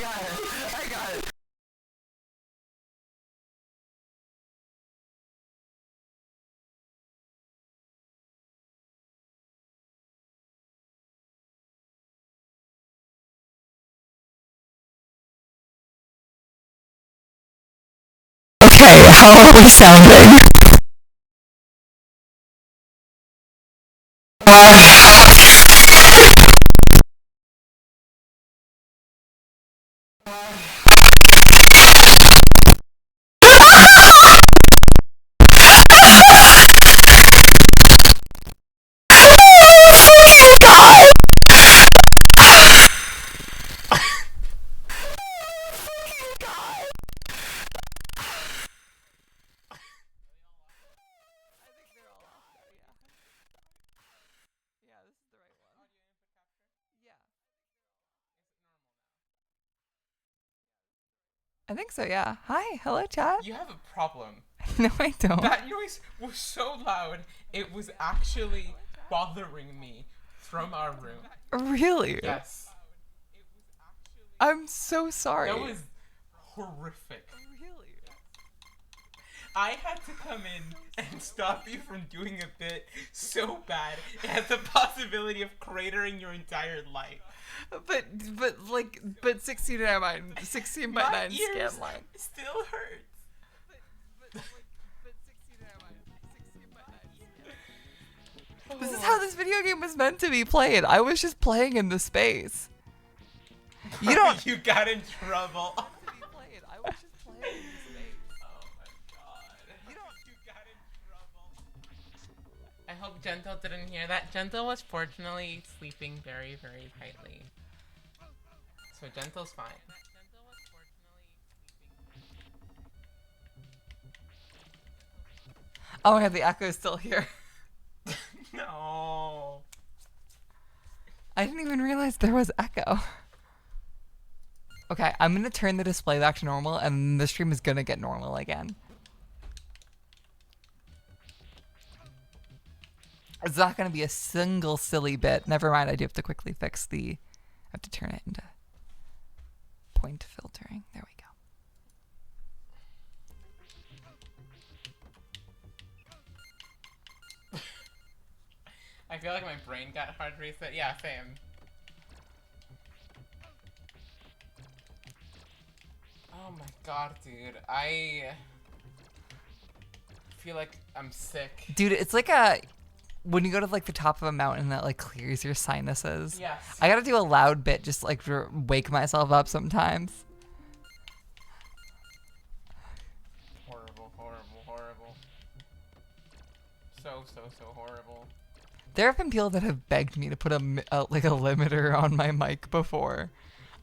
Okay, how are we sounding? I think so, yeah. Hi, hello, chat. You have a problem. No, I don't. That noise was so loud, it was actually bothering me from our room. Really? Yes. I'm so sorry. That was horrific. Really? I had to come in and stop you from doing a bit so bad it has the possibility of cratering your entire life. But 16 by 9, 16 by My 9 ears scan line. still hurt. This is how this video game was meant to be played. I was just playing in the space. You don't. You got in trouble. I was just playing in the space. Oh my god. You got in trouble. I hope Gentle didn't hear that. Gentle was fortunately sleeping very, very tightly. So Gentle's fine. Oh my god, the echo is still here. No. I didn't even realize there was echo. Okay, I'm gonna turn the display back to normal and the stream is gonna get normal again. It's not gonna be a single silly bit. Never mind, I do have to quickly fix the... I have to turn it into point filtering. There we go. I feel like my brain got hard reset. Yeah, same. Oh my god, dude. I feel like I'm sick. Dude, it's like a... When you go to like the top of a mountain that like clears your sinuses. Yes. I gotta do a loud bit just like to wake myself up sometimes. Horrible, horrible, horrible. So horrible. There have been people that have begged me to put like a limiter on my mic before.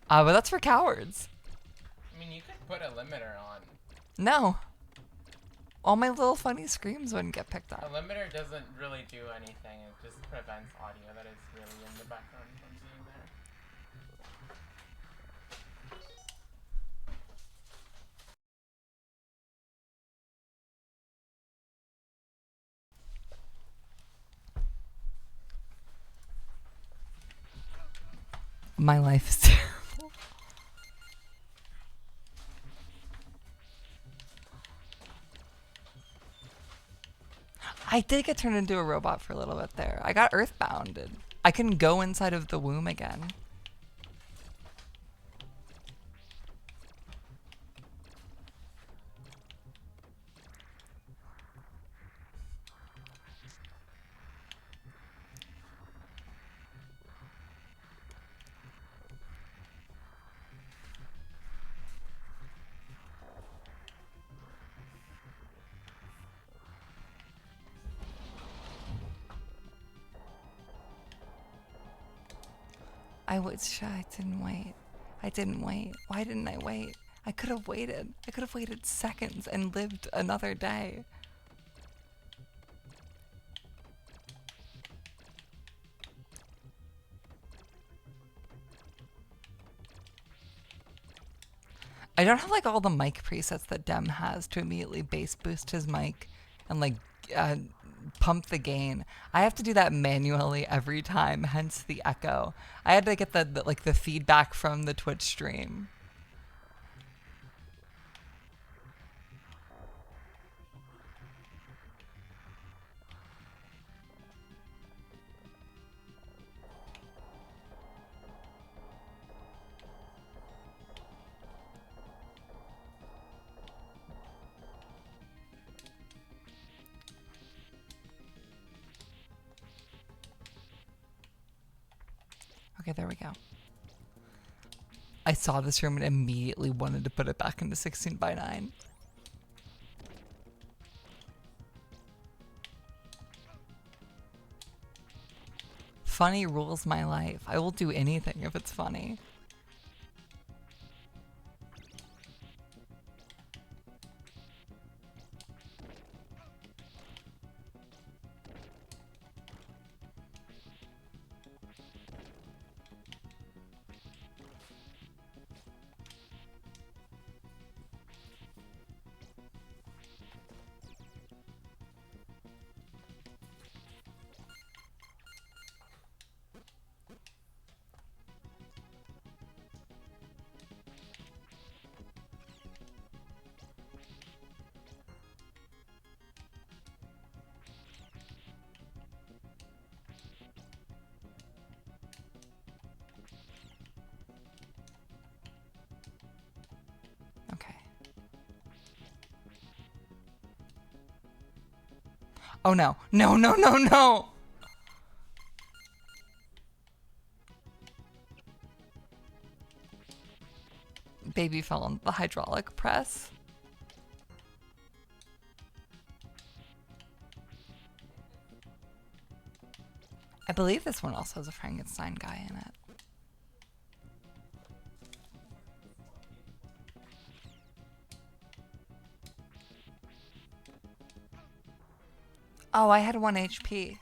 But that's for cowards. I mean, you could put a limiter on. No. All my little funny screams wouldn't get picked A up. limiter doesn't really do anything. It just prevents audio that is really in the background from being there. My life is terrible. I did get turned into a robot for a little bit there. I got earthbounded. I can go inside of the womb again. I was shy. I didn't wait. I didn't wait. Why didn't I wait? I could have waited. I could have waited seconds and lived another day. I don't have like all the mic presets that Dem has to immediately bass boost his mic and like pump the gain. I have to do that manually every time, hence the echo. I had to get the feedback from the Twitch stream. Okay, there we go. I saw this room and immediately wanted to put it back into 16 by 9. Funny rules my life. I will do anything if it's funny. Oh no. No, no, no, no! Baby fell on the hydraulic press. I believe this one also has a Frankenstein guy in it. Oh, I had 1 HP.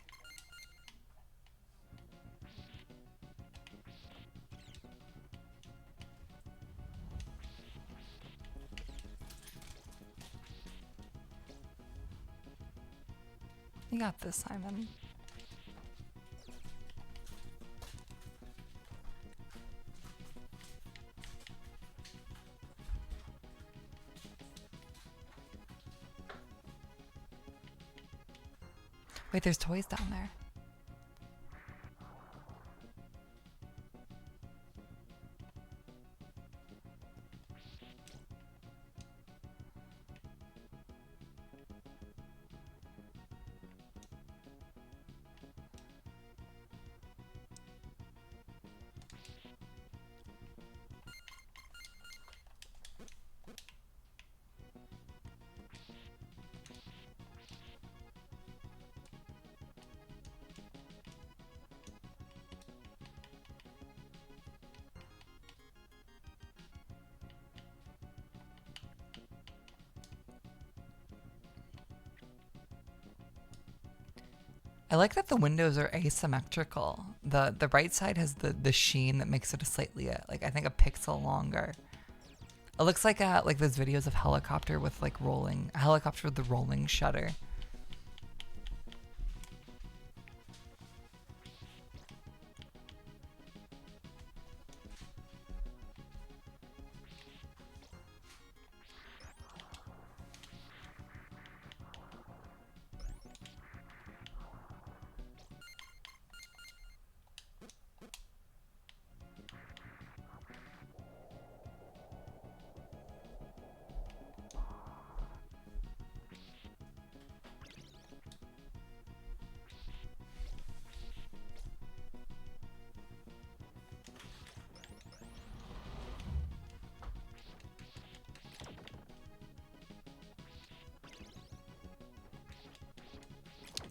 You got this, Simon. Wait, there's toys down there. I like that the windows are asymmetrical. The right side has the sheen that makes it a slightly like I think a pixel longer. It looks like those videos of helicopter with like helicopter with the rolling shutter.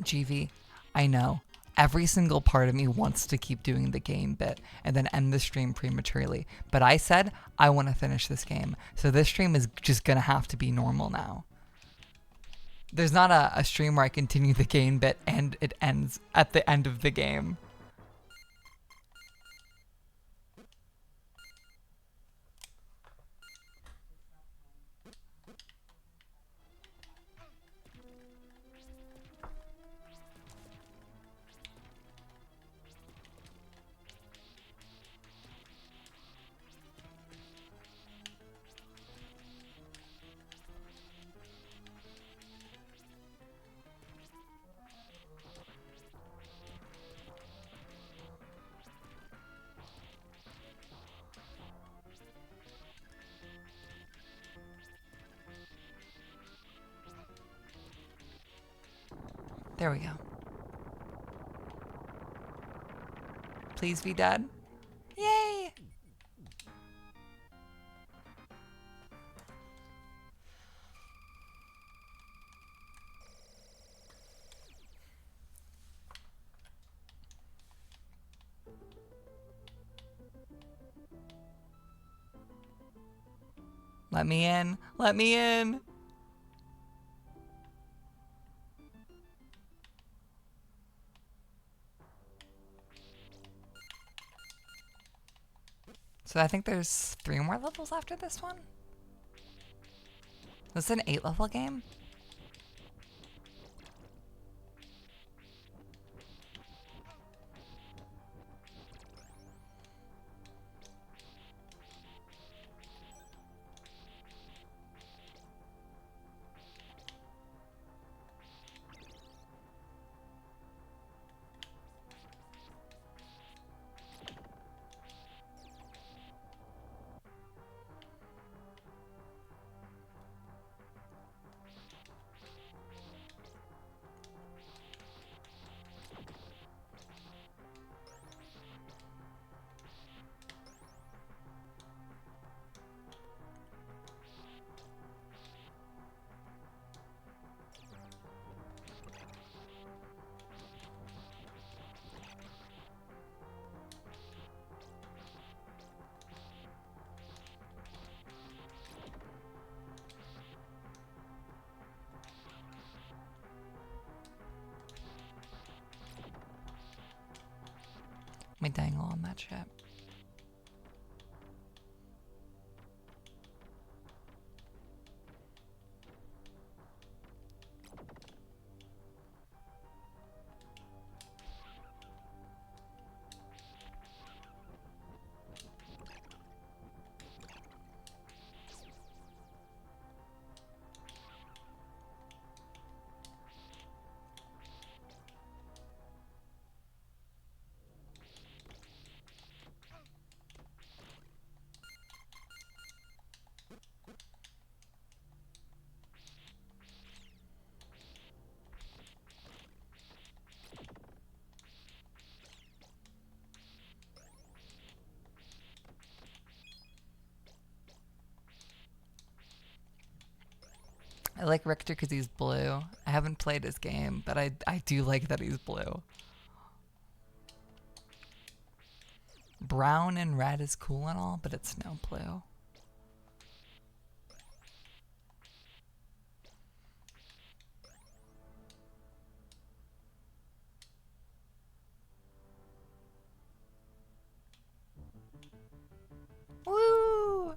GV, I know. Every single part of me wants to keep doing the game bit and then end the stream prematurely. But I said I want to finish this game. So this stream is just going to have to be normal now. There's not a stream where I continue the game bit and it ends at the end of the game. There we go. Please be dead. Yay! Let me in. Let me in. So I think there's 3 more levels after this one? This is an 8-level game? me dangle on that shit. I like Richter because he's blue. I haven't played his game, but I do like that he's blue. Brown and red is cool and all, but it's no blue. Woo!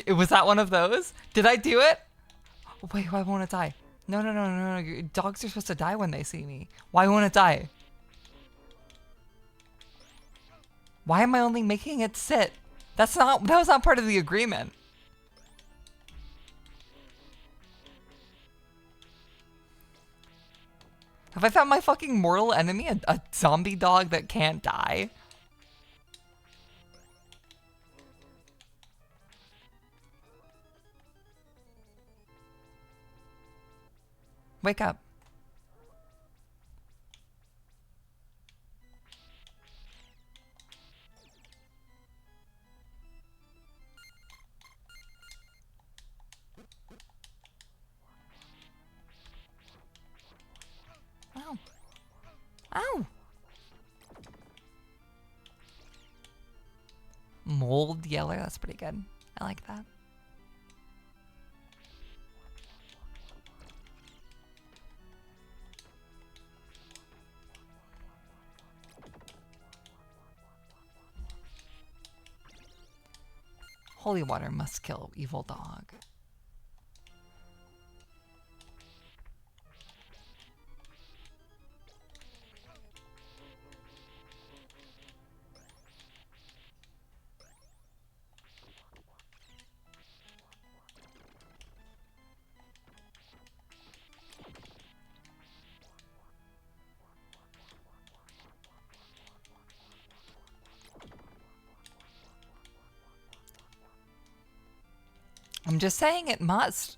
Was that one of those? Did I do it? Wait, why won't it die? No, no, no, no, no. Dogs are supposed to die when they see me. Why won't it die? Why am I only making it sit? That was not part of the agreement. Have I found my fucking mortal enemy? A zombie dog that can't die? Wake up. Ow. Ow. Mold yeller, that's pretty good. I like that. Holy water must kill evil dog. I'm just saying it must.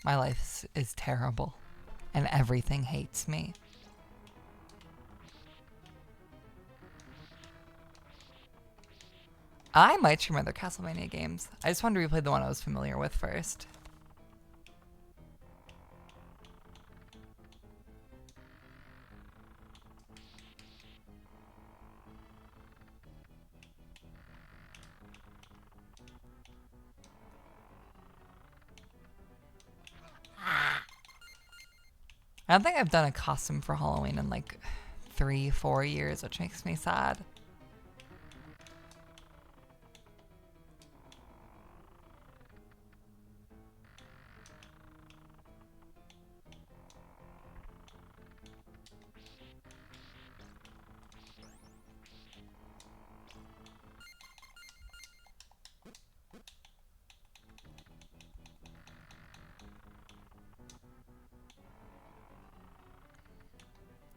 My life is terrible, and everything hates me. I might stream other Castlevania games. I just wanted to replay the one I was familiar with first. I don't think I've done a costume for Halloween in like 3-4 years, which makes me sad.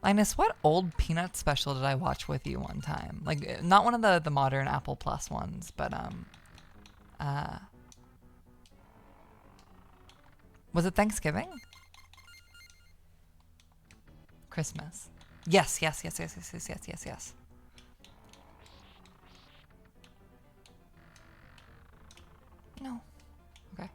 Linus, what old Peanut special did I watch with you one time? Like, not one of the modern Apple Plus ones, but was it Thanksgiving? Christmas. Yes, yes, yes, yes, yes, yes, yes, yes, yes. No. Okay.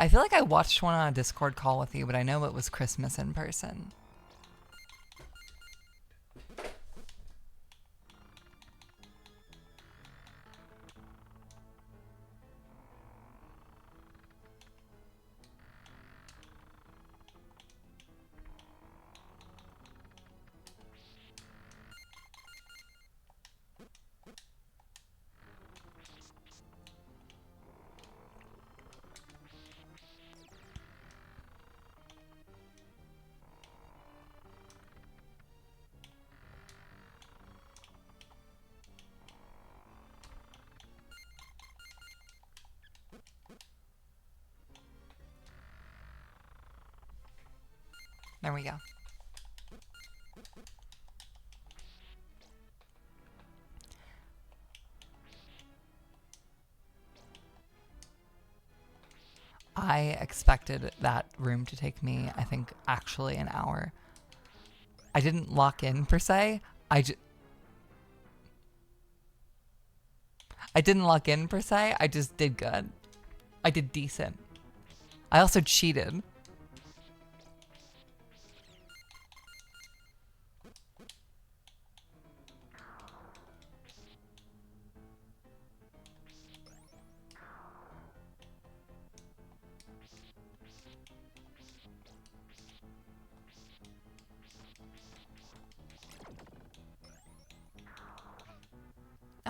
I feel like I watched one on a Discord call with you, but I know it was Christmas in person. There we go. I expected that room to take me, I think, actually an hour. I didn't lock in per se. I didn't lock in per se. I just did good. I did decent. I also cheated.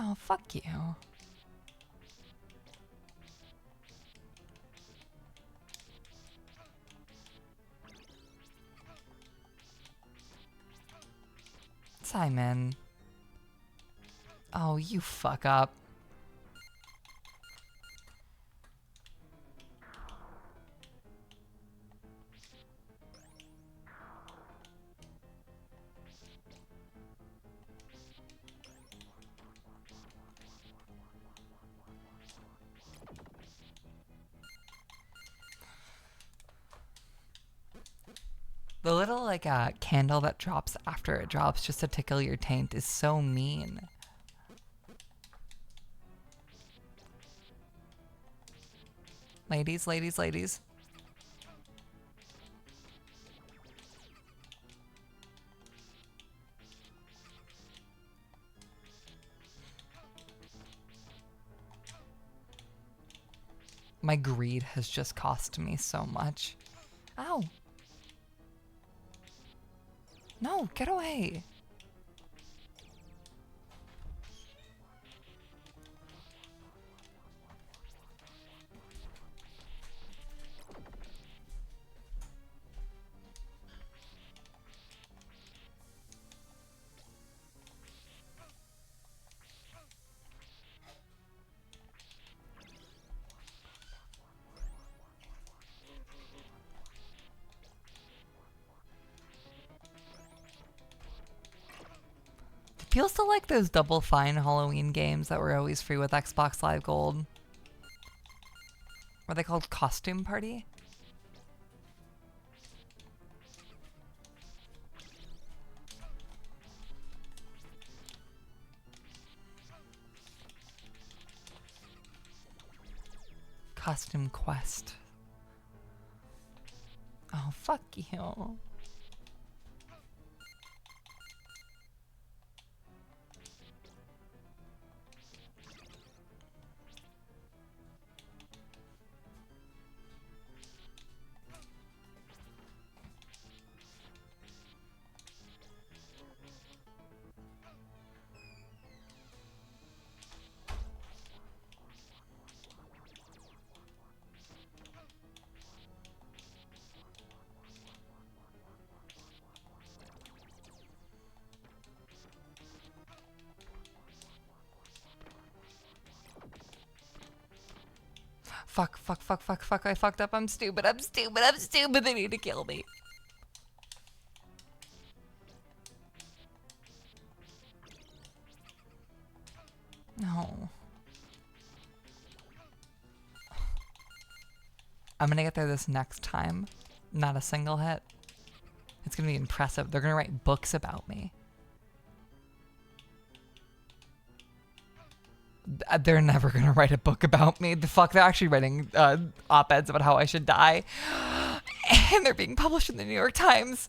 Oh, fuck you. Simon. Oh, you fuck up. The little, like, candle that drops after it drops just to tickle your taint is so mean. Ladies, ladies, ladies. My greed has just cost me so much. Ow. No, get away. Feels still like those Double Fine Halloween games that were always free with Xbox Live Gold. Were they called Costume Party? Costume Quest. Oh, fuck you. Fuck, fuck, fuck, fuck, fuck. I fucked up. I'm stupid. I'm stupid. I'm stupid. They need to kill me. No. I'm gonna get there this next time. Not a single hit. It's gonna be impressive. They're gonna write books about me. They're never gonna write a book about me. The fuck, they're actually writing op-eds about how I should die. And they're being published in the New York Times.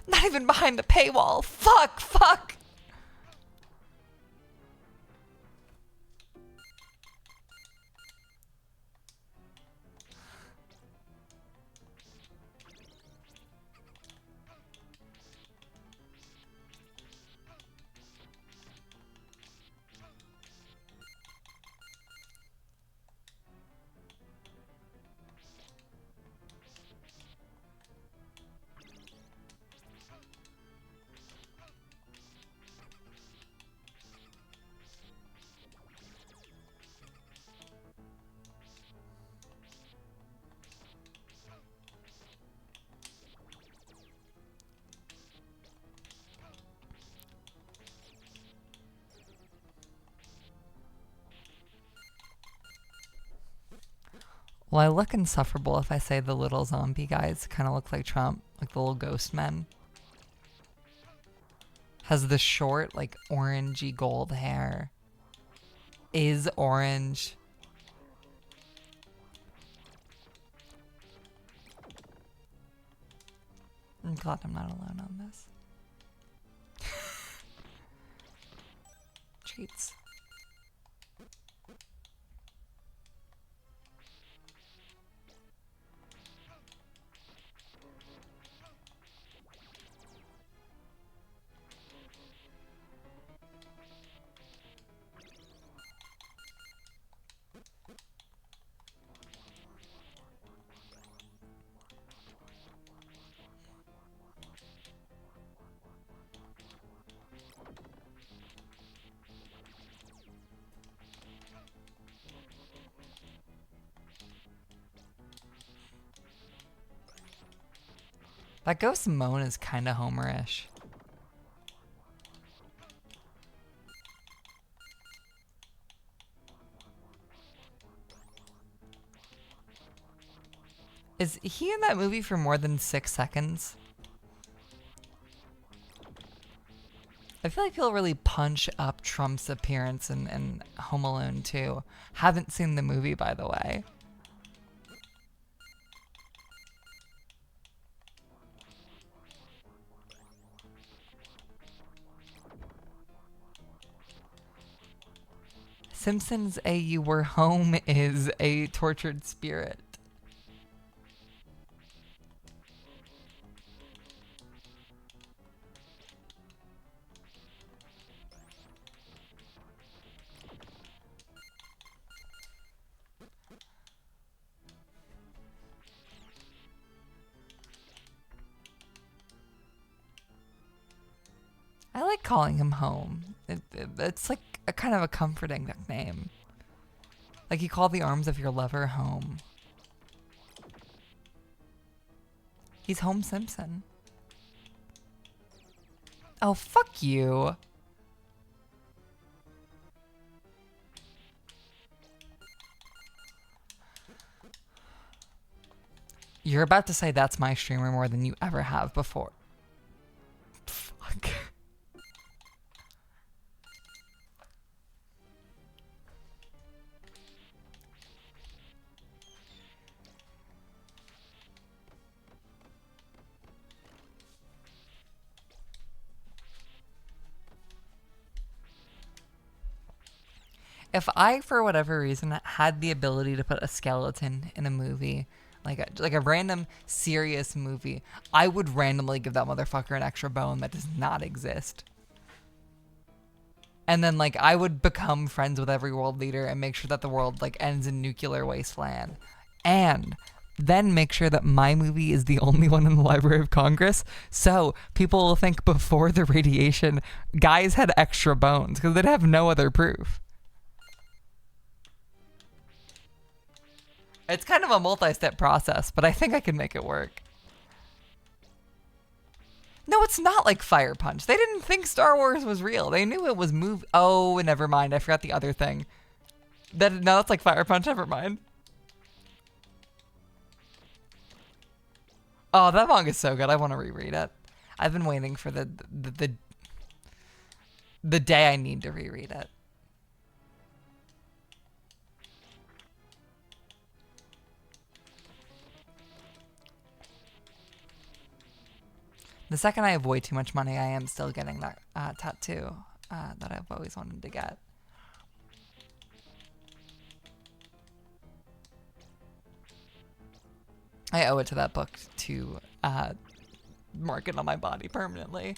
Not even behind the paywall. Fuck, fuck. Well, I look insufferable if I say the little zombie guys kind of look like Trump, like the little ghost men. Has the short, like, orangey gold hair. Is orange. I'm glad I'm not alone on this. Treats. That ghost moan is kind of Homerish. Is he in that movie for more than 6 seconds? I feel like he'll really punch up Trump's appearance in Home Alone 2. Haven't seen the movie, by the way. Simpsons A You Were Home is a tortured spirit. I like calling him home. It's like a kind of a comforting nickname. Like you call the arms of your lover home. He's Home Simpson. Oh, fuck you. You're about to say that's my streamer more than you ever have before. Fuck. If I, for whatever reason, had the ability to put a skeleton in a movie, like a random serious movie, I would randomly give that motherfucker an extra bone that does not exist. And then, like, I would become friends with every world leader and make sure that the world, like, ends in nuclear wasteland. And then make sure that my movie is the only one in the Library of Congress. So people will think before the radiation, guys had extra bones because they'd have no other proof. It's kind of a multi-step process, but I think I can make it work. No, it's not like Fire Punch. They didn't think Star Wars was real. They knew it was Oh, never mind. I forgot the other thing. No, that's like Fire Punch. Never mind. Oh, that manga's so good. I want to reread it. I've been waiting for the day I need to reread it. The second I have way too much money, I am still getting that tattoo that I've always wanted to get. I owe it to that book to mark it on my body permanently.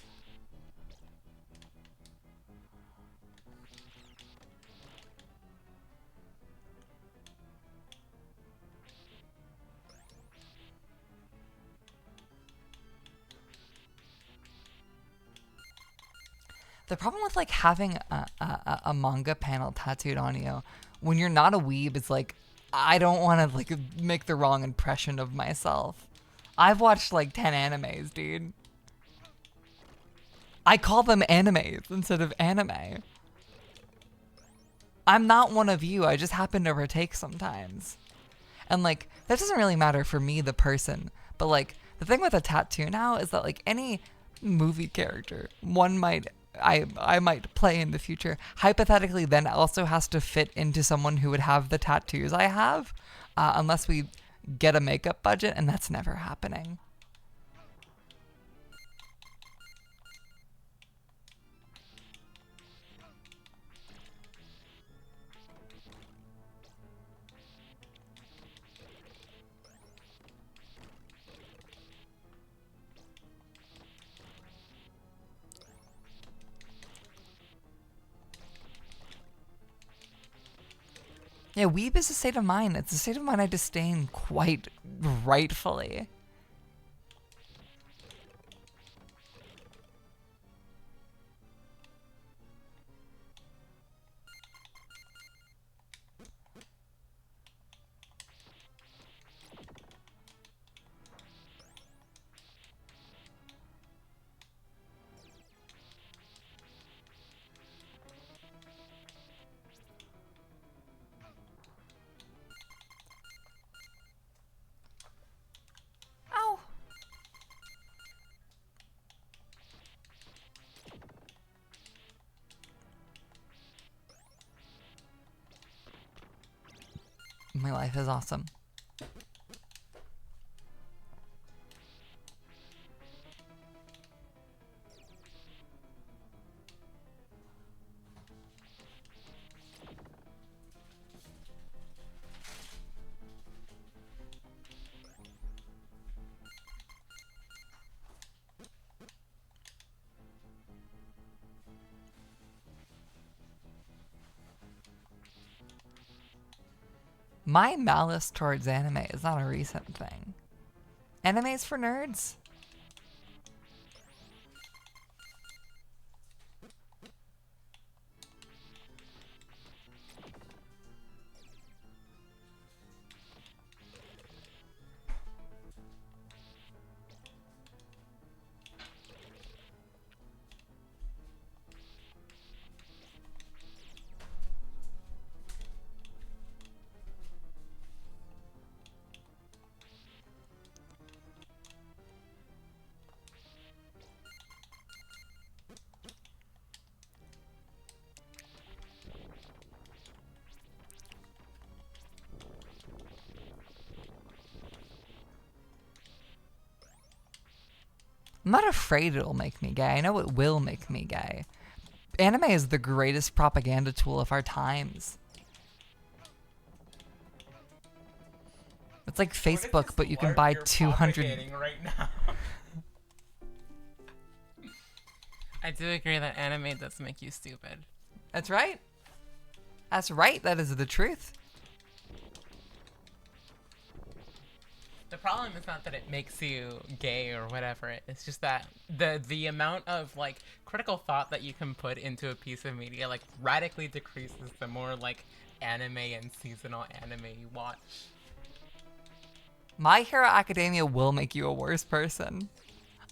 The problem with like having a manga panel tattooed on you when you're not a weeb is like, I don't want to like make the wrong impression of myself. I've watched like 10 animes, dude. I call them animes instead of anime. I'm not one of you. I just happen to partake sometimes. And like, that doesn't really matter for me, the person. But like, the thing with a tattoo now is that like any movie character, I might play in the future, hypothetically then also has to fit into someone who would have the tattoos I have, unless we get a makeup budget, and that's never happening. Yeah, weeb is a state of mind. It's a state of mind I disdain quite rightfully. My life is awesome. My malice towards anime is not a recent thing. Anime's for nerds. I'm not afraid it'll make me gay. I know it will make me gay. Anime is the greatest propaganda tool of our times. It's like Facebook, but you can buy 200. Right now? I do agree that anime does make you stupid. That's right. That's right. That is the truth. The problem is not that it makes you gay or whatever. It's just that the amount of like critical thought that you can put into a piece of media like radically decreases the more like anime and seasonal anime you watch. My Hero Academia will make you a worse person.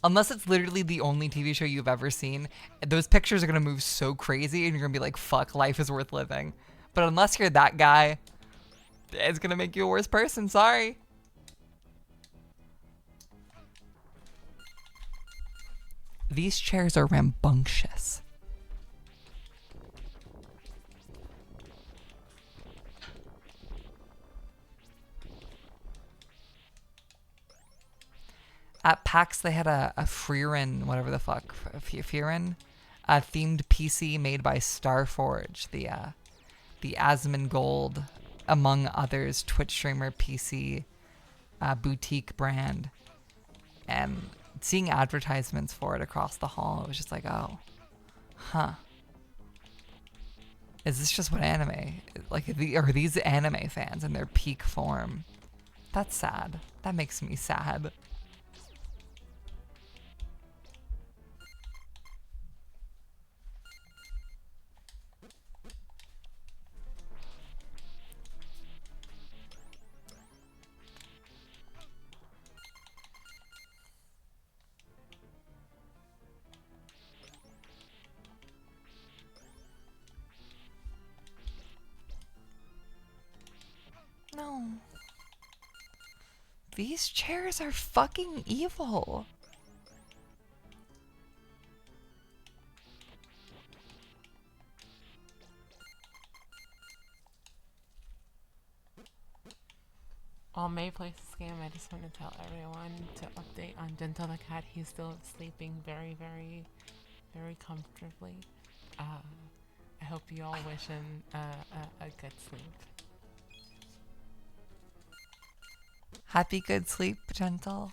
Unless it's literally the only TV show you've ever seen, those pictures are gonna move so crazy and you're gonna be like, fuck, life is worth living. But unless you're that guy, it's gonna make you a worse person, sorry. These chairs are rambunctious. At PAX, they had a Freerin, whatever the fuck, Freerin, a themed PC made by Starforge, the Asmongold, among others, Twitch streamer PC boutique brand. And seeing advertisements for it across the hall, it was just like, oh, huh. Is this just what anime, like, are these anime fans in their peak form? That's sad. That makes me sad. No. These chairs are fucking evil. While May plays this game, I just want to tell everyone to update on Gentle the cat. He's still sleeping very, very, very comfortably. I hope you all wish him a good sleep. Happy good sleep, Gentle.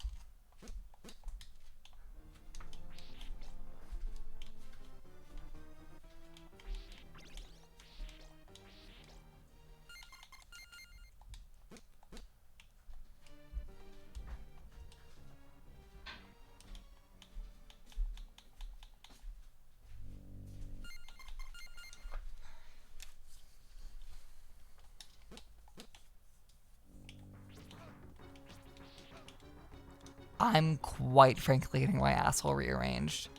I'm quite frankly getting my asshole rearranged.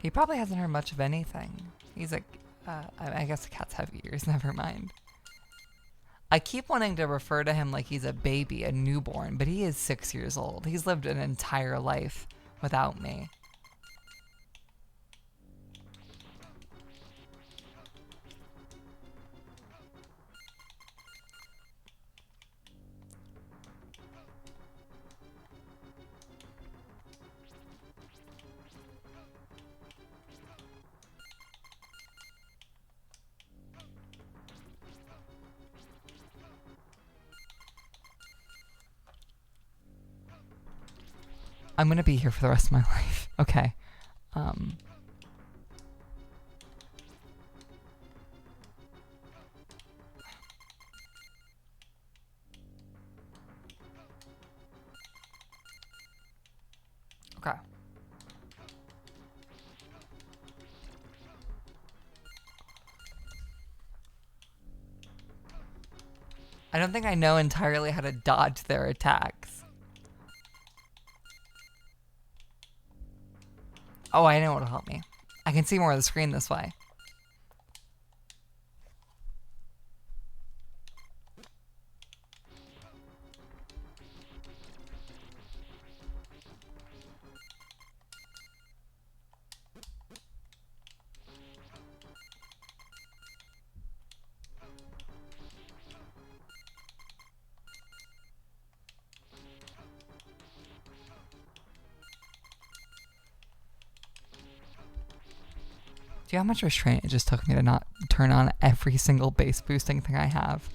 He probably hasn't heard much of anything. He's like, I guess cats have ears, never mind. I keep wanting to refer to him like he's a baby, a newborn, but he is 6 years old. He's lived an entire life without me. I'm gonna be here for the rest of my life. Okay. Okay. I don't think I know entirely how to dodge their attacks. Oh, I know what'll help me. I can see more of the screen this way. Do you know how much restraint it just took me to not turn on every single bass boosting thing I have?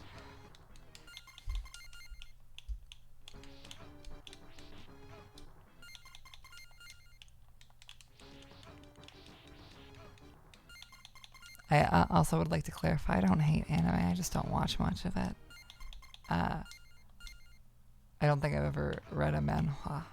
I also would like to clarify, I don't hate anime, I just don't watch much of it. I don't think I've ever read a manhwa.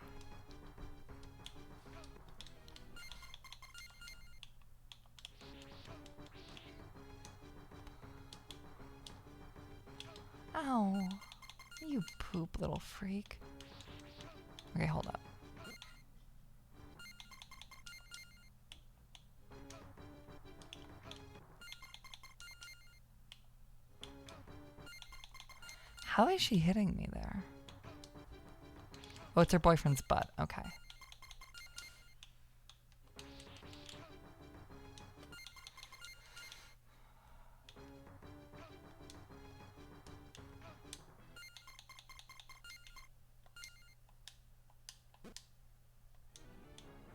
Ow. You poop little freak. Okay, hold up. How is she hitting me there? Oh, it's her boyfriend's butt. Okay.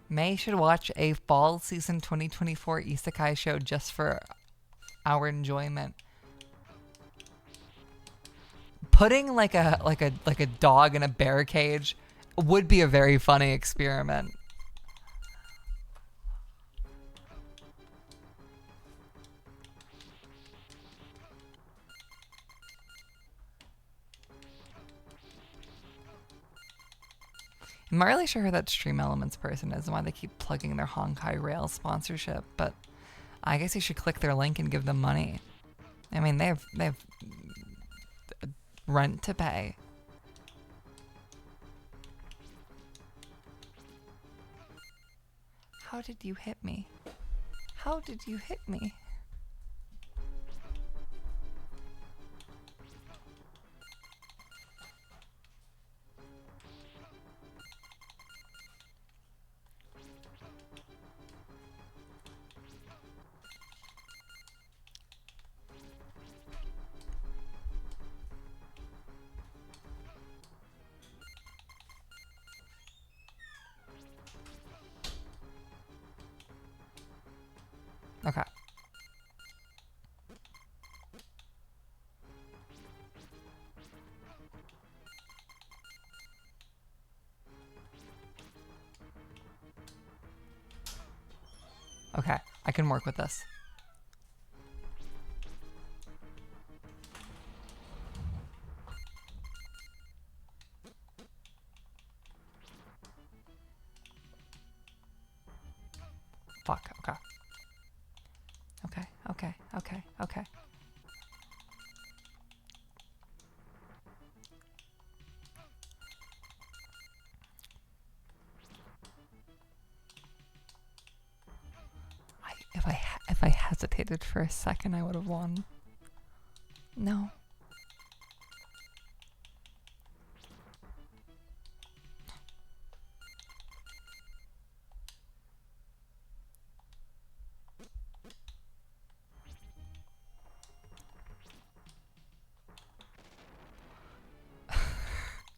May should watch a fall season 2024 isekai show just for our enjoyment. Putting like a dog in a bear cage would be a very funny experiment. I'm not really sure who that Stream Elements person is and why they keep plugging their Honkai Rail sponsorship, but I guess you should click their link and give them money. I mean, they have rent to pay. How did you hit me? How did you hit me? Okay. Okay, I can work with this. Fuck, okay. Okay. If I hesitated for a second, I would have won. No.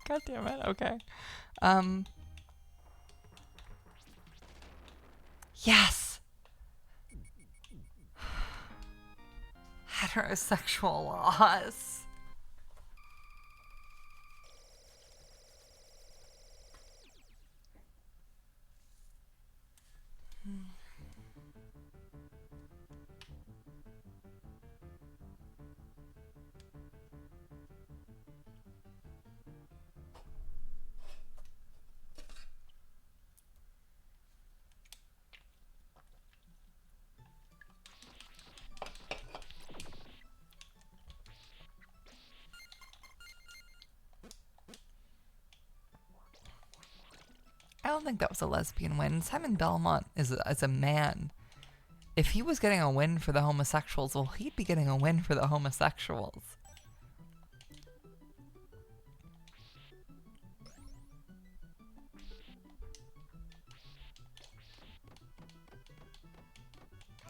God damn it. Okay. Yes. Heterosexual laws. I don't think that was a lesbian win. Simon Belmont is a man. If he was getting a win for the homosexuals, well, he'd be getting a win for the homosexuals.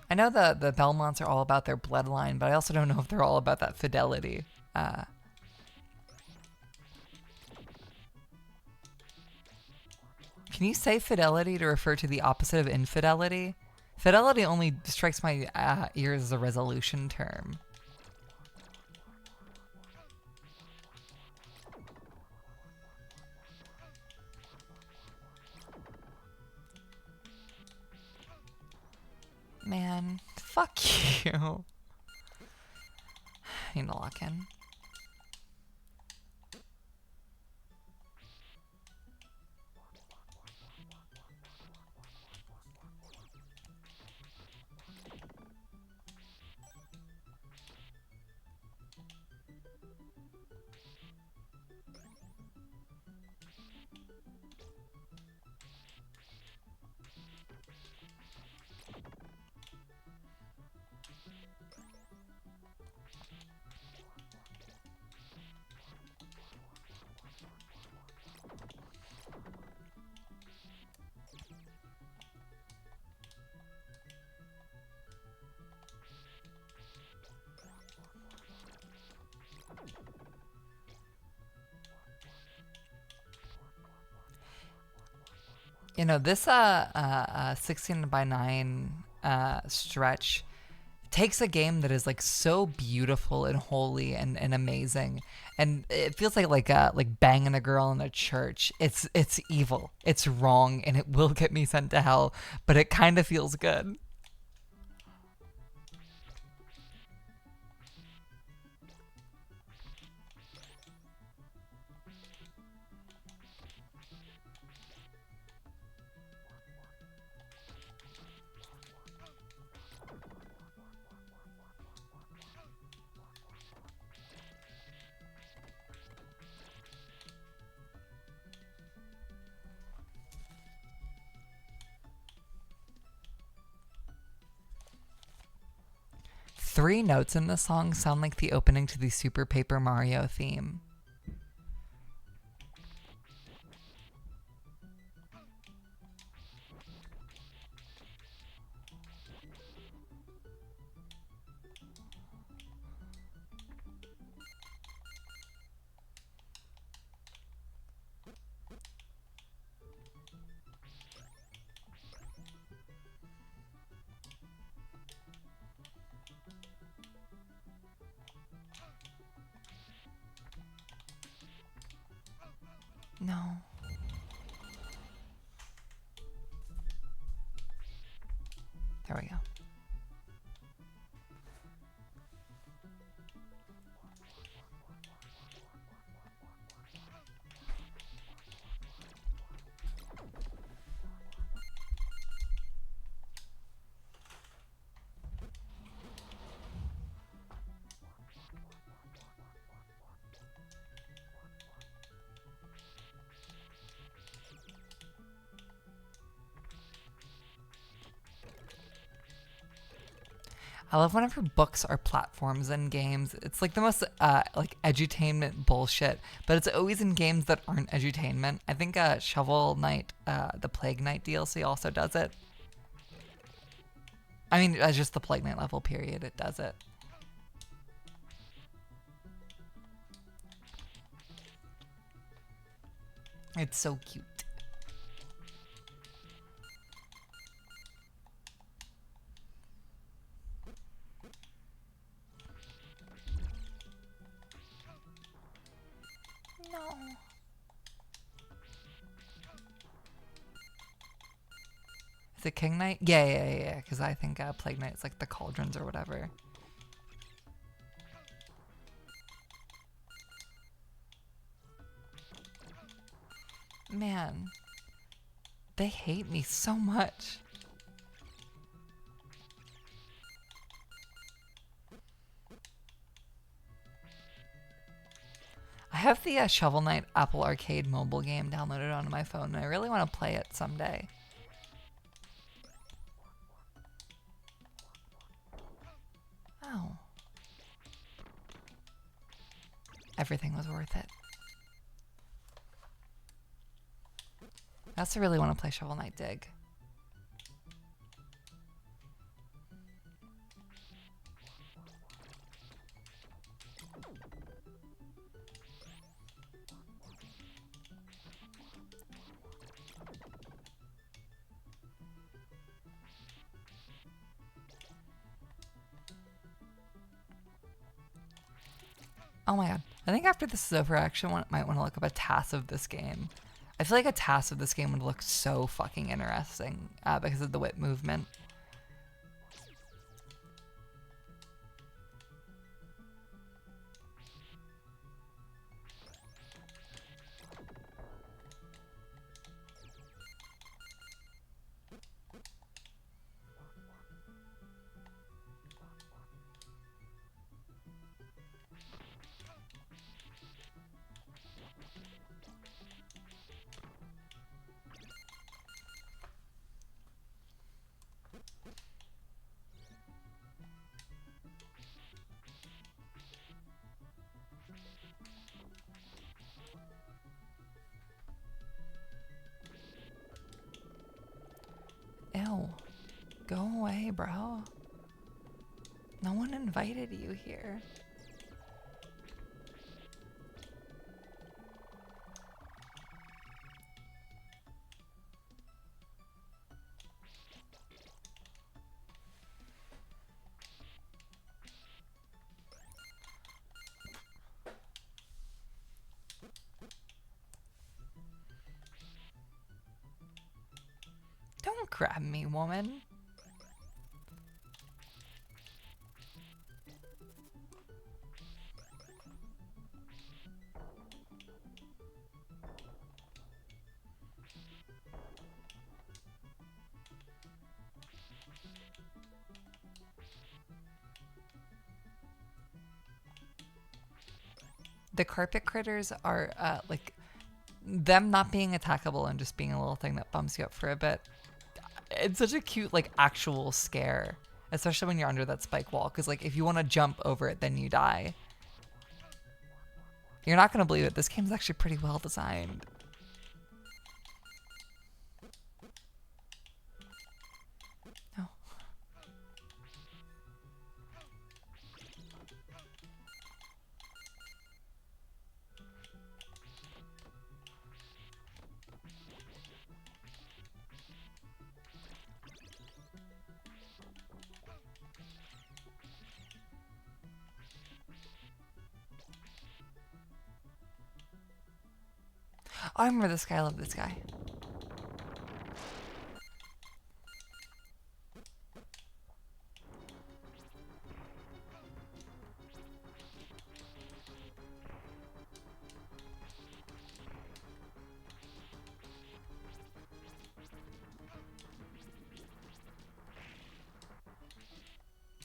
I know the Belmonts are all about their bloodline, but I also don't know if they're all about that fidelity. Can you say fidelity to refer to the opposite of infidelity? Fidelity only strikes my ears as a resolution term. Man, fuck you. I need to lock in. You know, this 16 by 9 stretch takes a game that is like so beautiful and holy and amazing, and it feels like banging a girl in a church. It's evil, it's wrong, and it will get me sent to hell, but it kind of feels good. Three notes in the song sound like the opening to the Super Paper Mario theme. No. There we go. I love whenever books are platforms in games. It's like the most like edutainment bullshit, but it's always in games that aren't edutainment. I think Shovel Knight, the Plague Knight DLC also does it. I mean, just the Plague Knight level period, it does it. It's so cute. No. Is it King Knight? Yeah. Because I think Plague Knight is like the cauldrons or whatever. Man, they hate me so much. I have the Shovel Knight Apple Arcade mobile game downloaded onto my phone, and I really want to play it someday. Oh. Everything was worth it. I also really want to play Shovel Knight Dig. Oh my god. I think after this is over, I actually might want to look up a task of this game. I feel like a task of this game would look so fucking interesting because of the whip movement. Ew. Go away, bro. No one invited you here. Don't grab me, woman. The carpet critters are like them not being attackable and just being a little thing that bumps you up for a bit. It's such a cute like actual scare, especially when you're under that spike wall, because like if you want to jump over it, then you die. You're not gonna believe it. This game's actually pretty well designed. Oh. I remember this guy. I love this guy.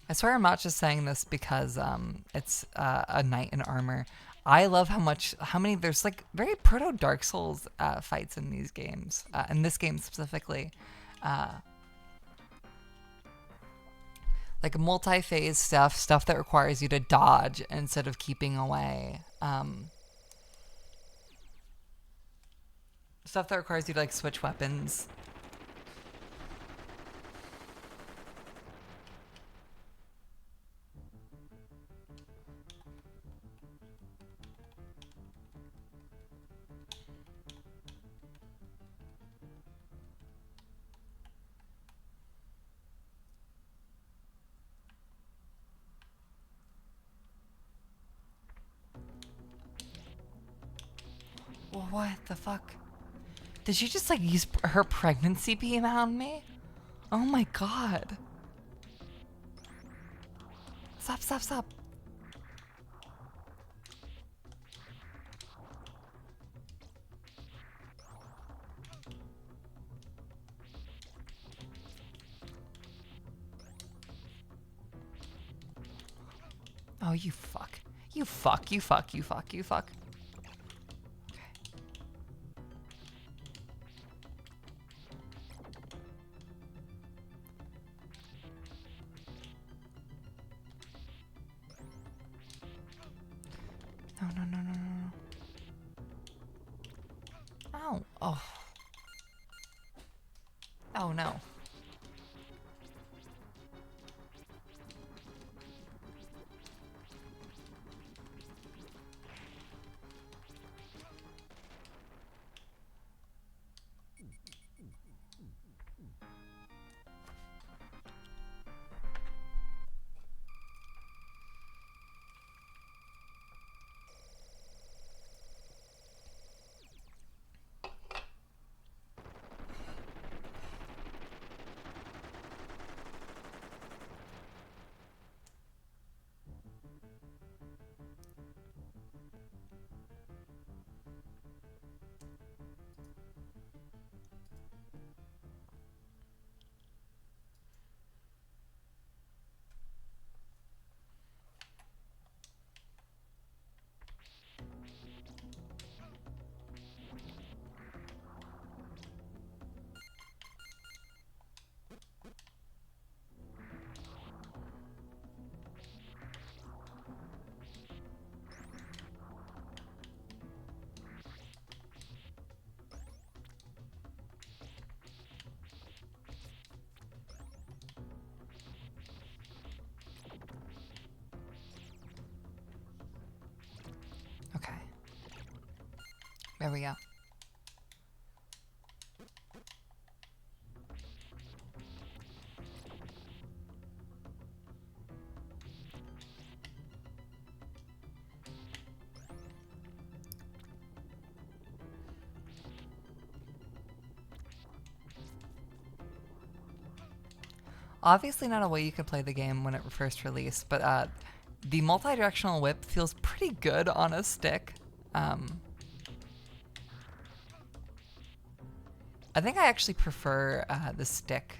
I swear I'm not just saying this because it's a knight in armor. I love how many there's like very proto Dark Souls fights in these games, in this game specifically. Like multi-phase stuff that requires you to dodge instead of keeping away. Stuff that requires you to like switch weapons. What the fuck? Did she just like use her pregnancy beam on me? Oh my god. Stop, stop, stop. Oh, you fuck. You fuck, you fuck, you fuck, you fuck. Okay. No, no, no, no, no. Ow. Oh. Oh, no. There we go. Obviously not a way you could play the game when it first released, but the multi-directional whip feels pretty good on a stick. I think I actually prefer the stick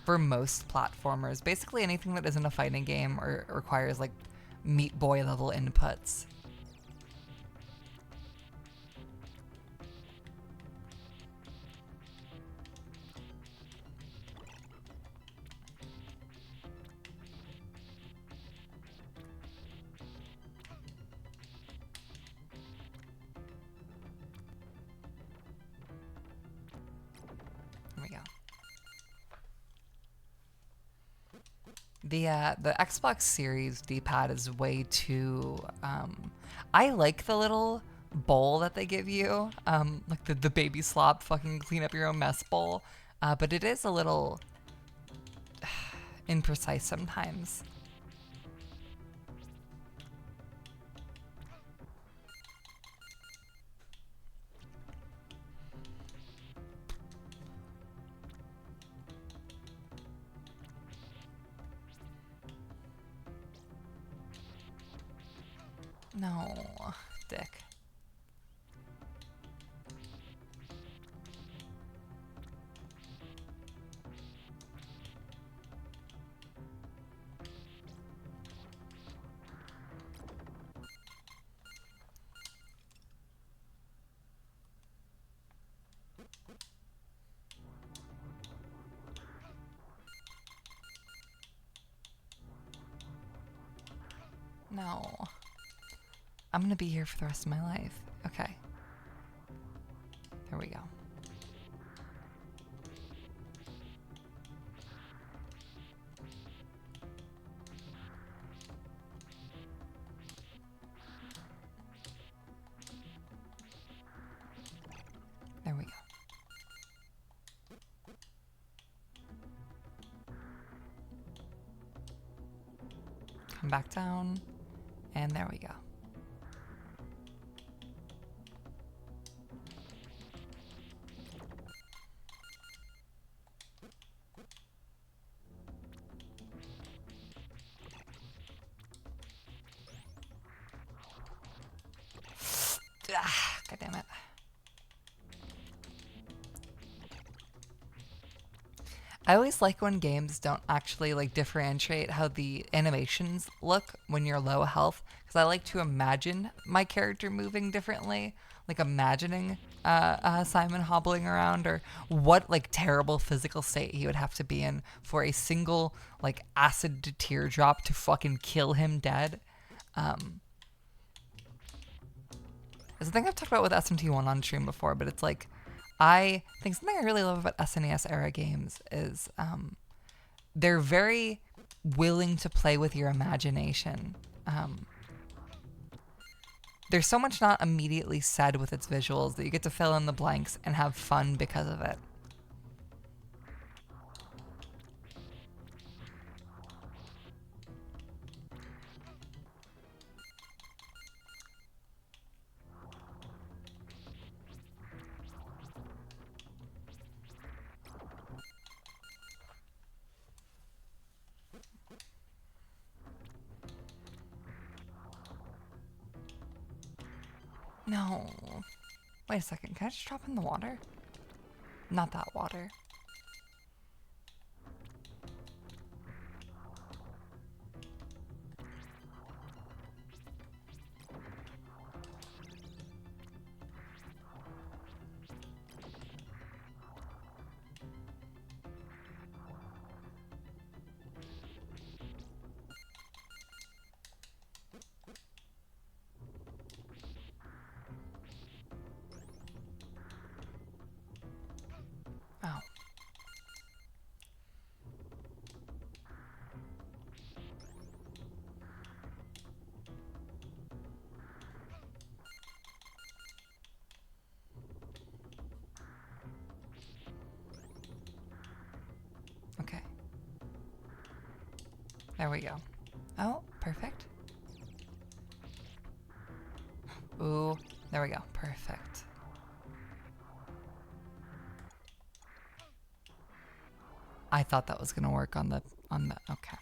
for most platformers. Basically anything that isn't a fighting game or requires like Meat Boy level inputs. There we go. The Xbox Series D-pad is way too. I like the little bowl that they give you, like the baby slop, fucking clean up your own mess bowl. But it is a little imprecise sometimes. No, dick. No. I'm gonna be here for the rest of my life. Okay. There we go. There we go. Come back down, and there we go. Ah, God damn it. I always like when games don't actually like differentiate how the animations look when you're low health, because I like to imagine my character moving differently, like imagining Simon hobbling around, or what like terrible physical state he would have to be in for a single like acid teardrop to fucking kill him dead. It's a thing I've talked about with SMT1 on stream before, but it's like, I think something I really love about SNES era games is they're very willing to play with your imagination. There's so much not immediately said with its visuals that you get to fill in the blanks and have fun because of it. No. Wait a second, can I just drop in the water? Not that water. Oh. There we go. Oh, perfect. Ooh, there we go. Perfect. I thought that was gonna work on the okay.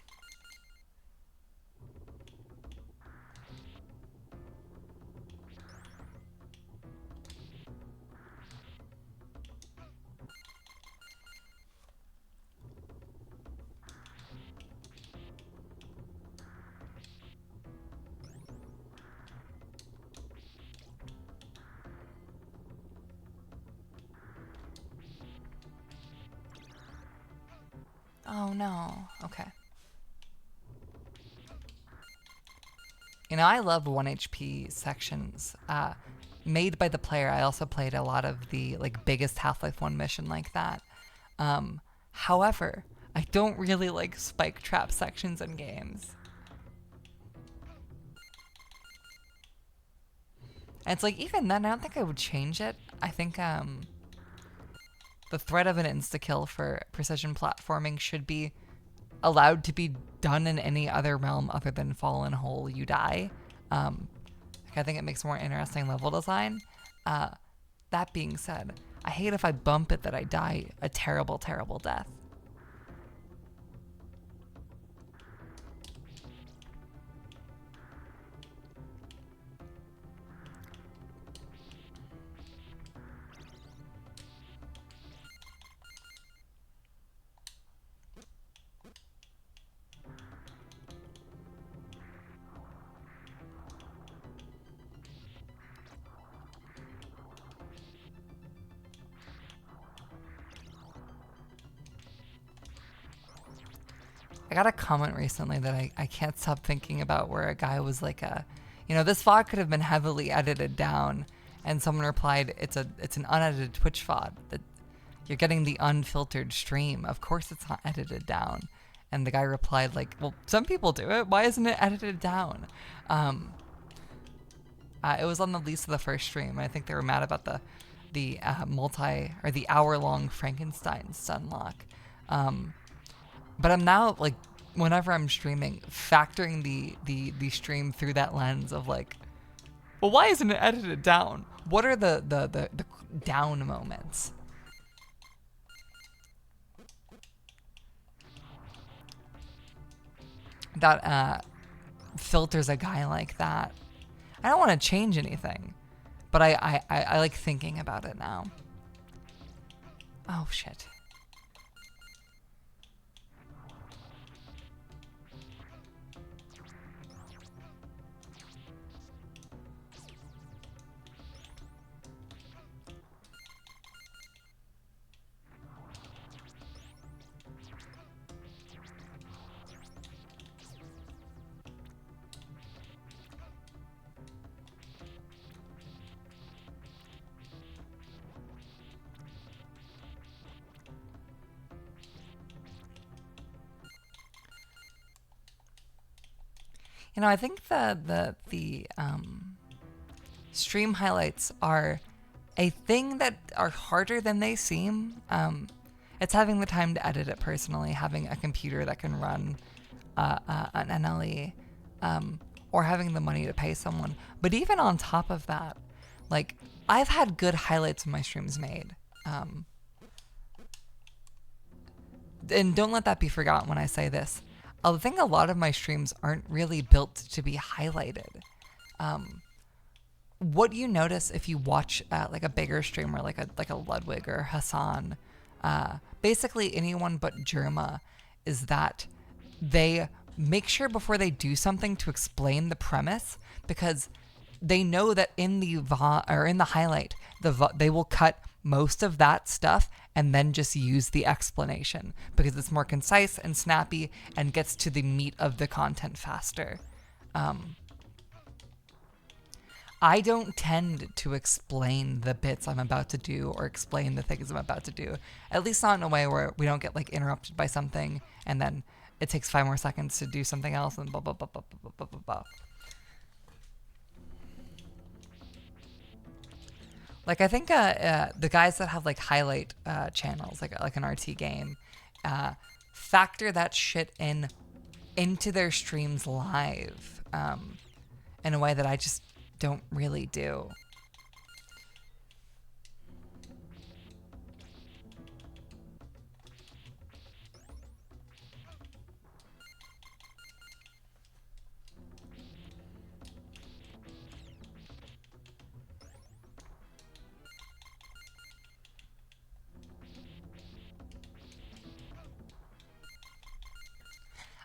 Oh no. Okay. You know, I love 1 HP sections made by the player. I also played a lot of the like biggest Half-Life 1 mission like that. However, I don't really like spike trap sections in games. And it's like, even then, I don't think I would change it. I think the threat of an insta-kill for precision platforming should be allowed to be done in any other realm other than Fallen Hole You Die. I think it makes more interesting level design. That being said, I hate if I bump it that I die a terrible, terrible death. I got a comment recently that I can't stop thinking about, where a guy was like, this VOD could have been heavily edited down, and someone replied, it's an unedited Twitch VOD, that you're getting the unfiltered stream. Of course it's not edited down. And the guy replied like, well, some people do it. Why isn't it edited down? It was on the least of the first stream. I think they were mad about the hour-long Frankenstein stunlock. But I'm now, like, whenever I'm streaming, factoring the stream through that lens of like, well, why isn't it edited down? What are the down moments? That filters a guy like that. I don't want to change anything, but I like thinking about it now. Oh shit. You know, I think the stream highlights are a thing that are harder than they seem. It's having the time to edit it personally, having a computer that can run an NLE, or having the money to pay someone. But even on top of that, like, I've had good highlights of my streams made. And don't let that be forgotten when I say this. I think a lot of my streams aren't really built to be highlighted. What you notice if you watch like a bigger streamer, like a Ludwig or Hassan, basically anyone but Jerma, is that they make sure before they do something to explain the premise, because they know that in the highlight, they will cut most of that stuff and then just use the explanation, because it's more concise and snappy and gets to the meat of the content faster. I don't tend to explain the bits I'm about to do or explain the things I'm about to do, at least not in a way where we don't get like interrupted by something and then it takes 5 more seconds to do something else and blah blah blah blah blah blah blah blah. Like, I think the guys that have like highlight channels, like an RT game, factor that shit in into their streams live in a way that I just don't really do.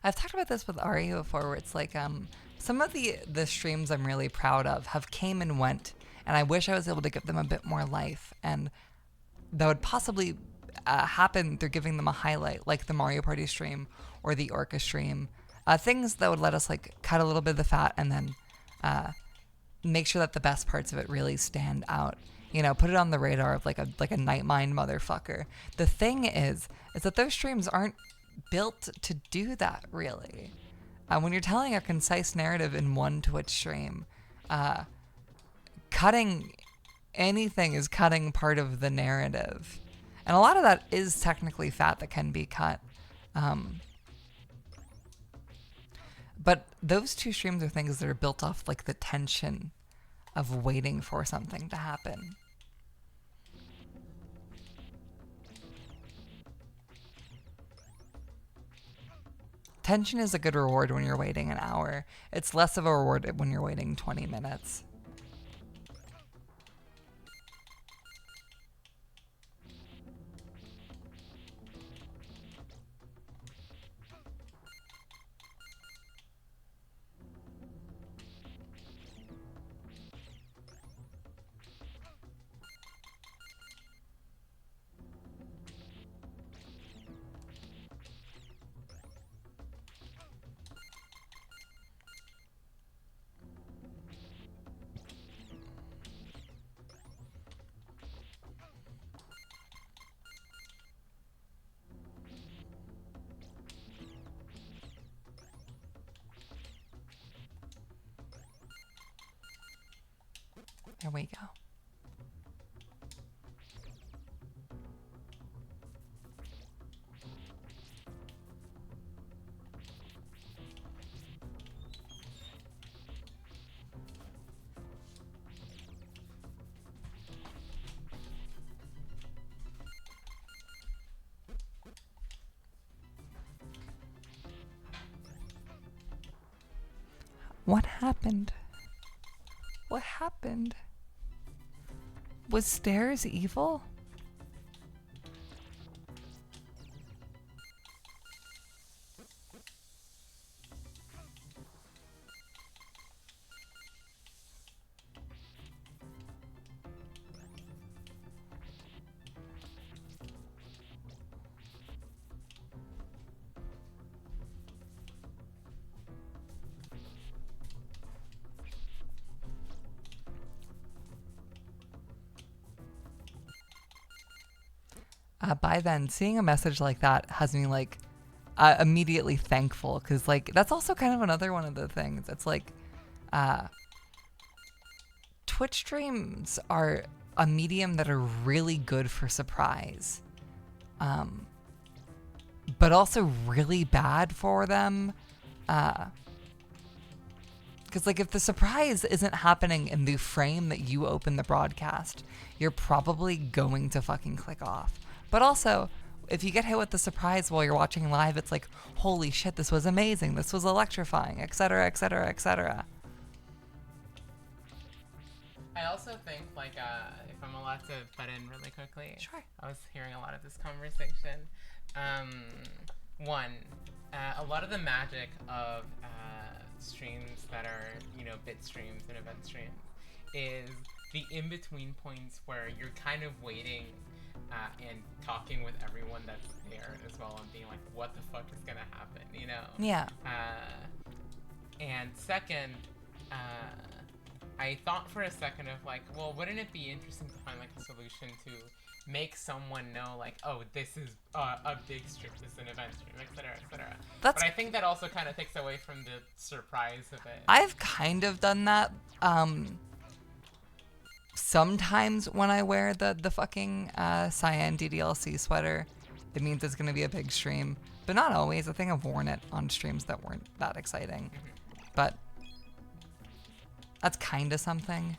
I've talked about this with Ari before, where it's like some of the streams I'm really proud of have came and went, and I wish I was able to give them a bit more life, and that would possibly happen through giving them a highlight, like the Mario Party stream or the Orca stream, things that would let us like cut a little bit of the fat and then make sure that the best parts of it really stand out. You know, put it on the radar of like a Nightmind motherfucker. The thing is that those streams aren't built to do that, really. When you're telling a concise narrative in one Twitch stream, cutting anything is cutting part of the narrative. And a lot of that is technically fat that can be cut. But those two streams are things that are built off like the tension of waiting for something to happen. Tension is a good reward when you're waiting an hour. It's less of a reward when you're waiting 20 minutes. There we go. What happened? What happened? Was Stairs evil? By then, seeing a message like that has me like immediately thankful, because like that's also kind of another one of the things. It's like Twitch streams are a medium that are really good for surprise, but also really bad for them. Because like if the surprise isn't happening in the frame that you open the broadcast, you're probably going to fucking click off. But also, if you get hit with the surprise while you're watching live, it's like, holy shit, this was amazing, this was electrifying, etc., etc., etc. I also think, like, if I'm allowed to butt in really quickly. Sure. I was hearing a lot of this conversation. One, a lot of the magic of streams that are, you know, bit streams and event streams is the in-between points where you're kind of waiting and talking with everyone that's there as well and being like, what the fuck is gonna happen, you know? Yeah. And second, I thought for a second of like, well, wouldn't it be interesting to find like a solution to make someone know like, oh, this is a big stream, this is an event stream, etc., etc. But I think that also kind of takes away from the surprise of it. I've kind of done that. Sometimes when I wear the fucking cyan DDLC sweater, it means it's going to be a big stream. But not always. I think I've worn it on streams that weren't that exciting. But that's kind of something.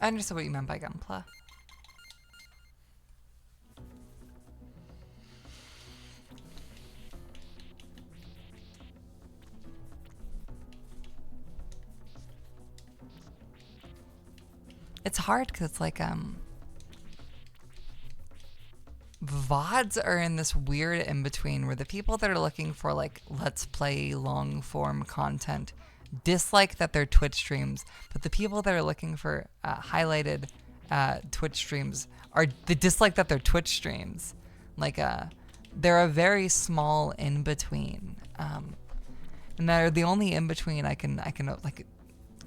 I understood what you meant by Gunpla. It's hard because it's like VODs are in this weird in between where the people that are looking for like let's play long form content dislike that they're Twitch streams, but the people that are looking for highlighted Twitch streams are the dislike that they're Twitch streams. Like they're a very small in between, and they're the only in between I can like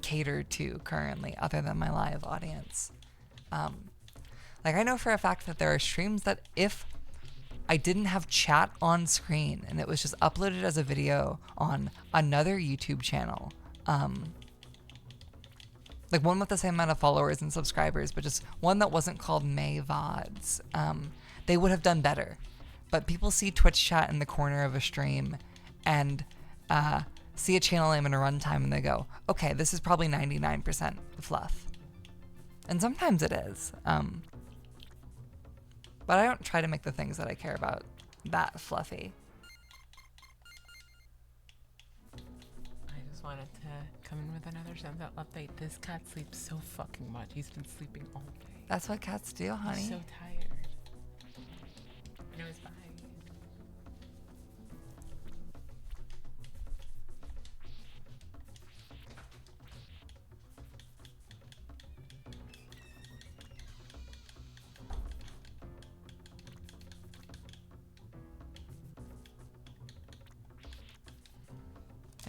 cater to currently, other than my live audience. Like I know for a fact that there are streams that if I didn't have chat on screen and it was just uploaded as a video on another YouTube channel, like one with the same amount of followers and subscribers, but just one that wasn't called May VODs, they would have done better. But people see Twitch chat in the corner of a stream and see a channel name and a runtime and they go, okay, this is probably 99% fluff. And sometimes it is. But I don't try to make the things that I care about that fluffy. I just wanted to come in with another Zenzel update. This cat sleeps so fucking much. He's been sleeping all day. That's what cats do, honey. He's so tired. And it was fine.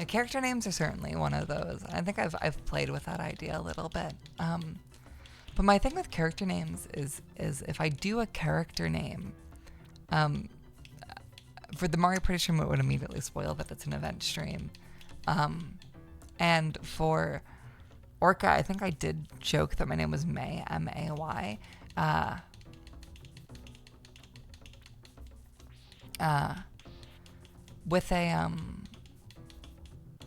Character names are certainly one of those. I think I've played with that idea a little bit. But my thing with character names is if I do a character name, for the Mario Party stream, it would immediately spoil that it's an event stream. And for Orca, I think I did joke that my name was May, M-A-Y. With a,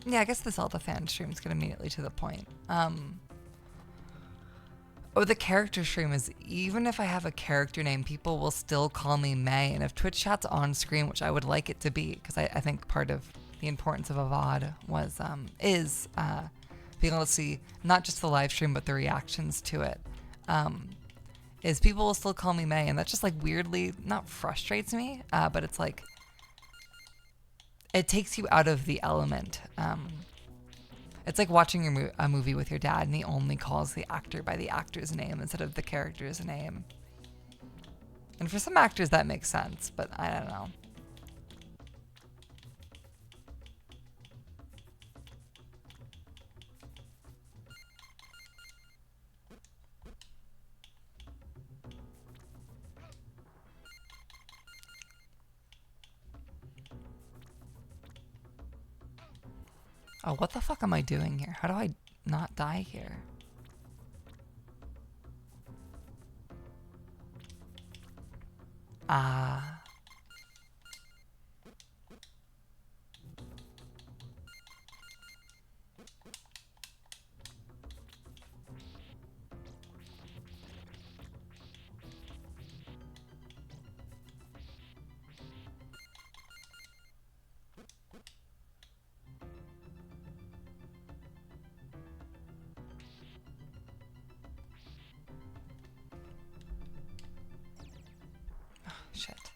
yeah, I guess the Zelda fan streams get immediately to the point. The character stream is, even if I have a character name, people will still call me May. And if Twitch chat's on screen, which I would like it to be, because I think part of the importance of a VOD was, is being able to see not just the live stream, but the reactions to it, is people will still call me May. And that just like weirdly, not frustrates me, but it's like, it takes you out of the element. It's like watching a movie with your dad and he only calls the actor by the actor's name instead of the character's name. And for some actors that makes sense, but I don't know. Oh, what the fuck am I doing here? How do I not die here? Ah. Shit.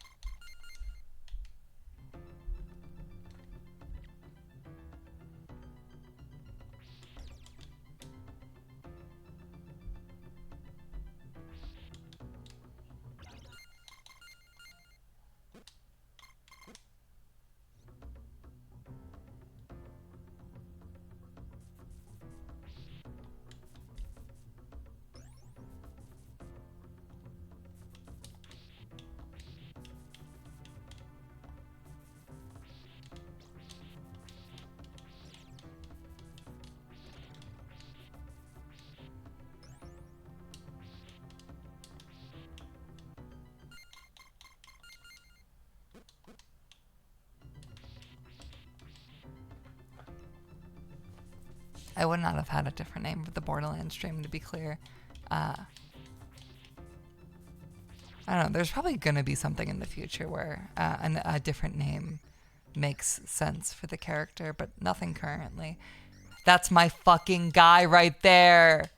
I would not have had a different name for the Borderlands stream, to be clear. I don't know. There's probably going to be something in the future where a different name makes sense for the character, but nothing currently. That's my fucking guy right there.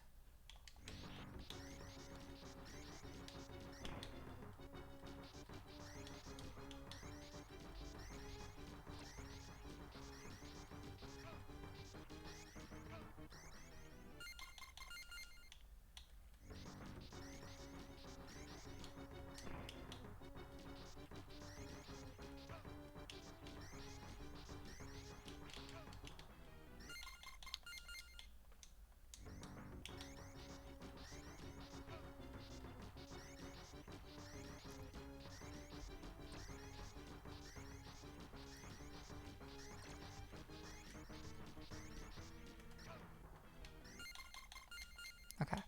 Okay.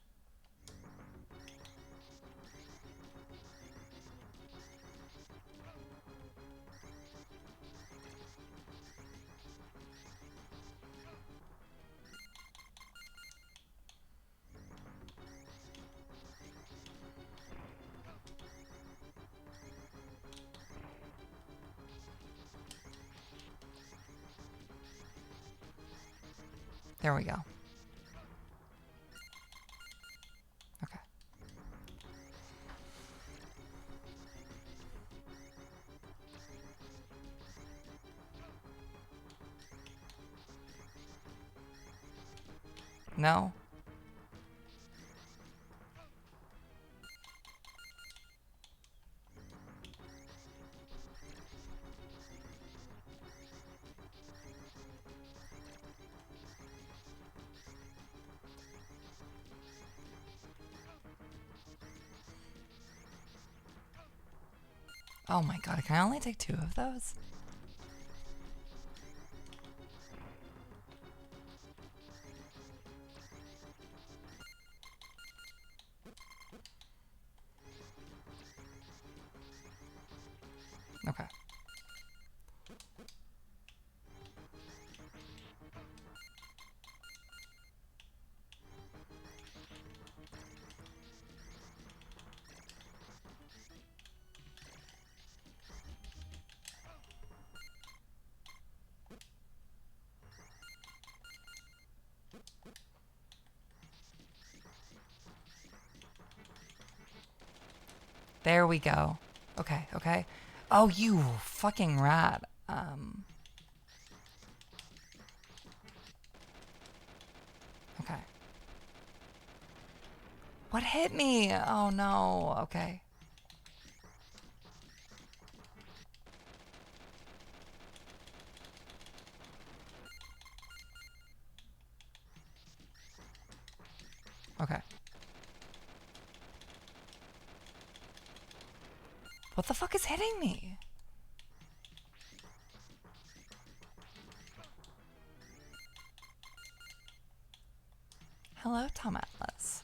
There we go. Okay. No? Oh my god, can I only take 2 of those? Okay. There we go. Okay, okay. Oh, you fucking rat. Okay. What hit me? Oh no. Okay. Okay. What the fuck is hitting me? Hello, Tom Atlas.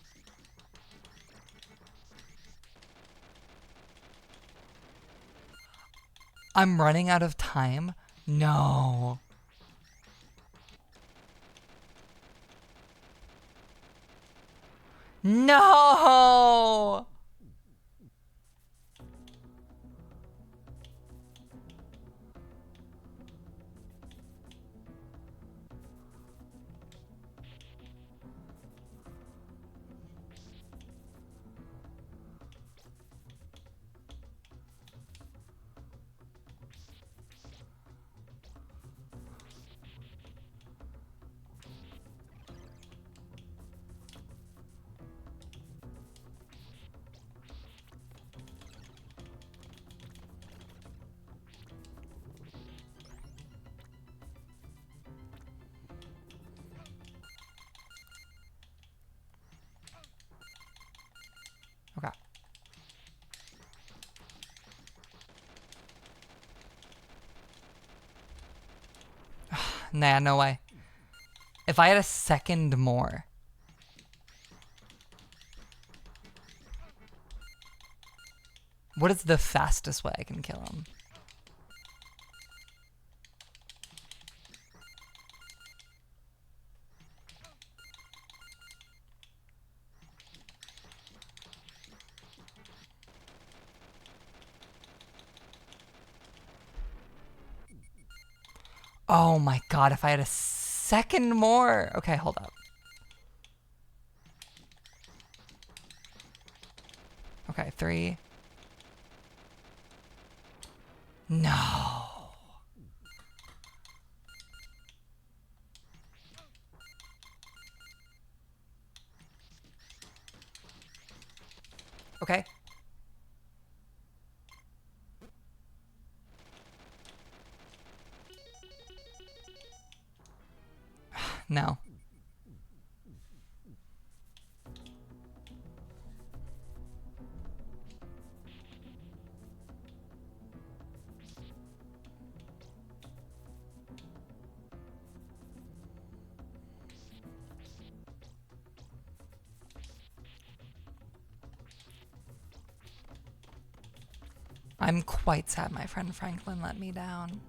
I'm running out of time? No. No! Okay. Nah, no way. If I had a second more. What is the fastest way I can kill him? Oh my god, if I had a second more. Okay, hold up. Okay, 3. No. Okay. No. I'm quite sad my friend Franklin let me down.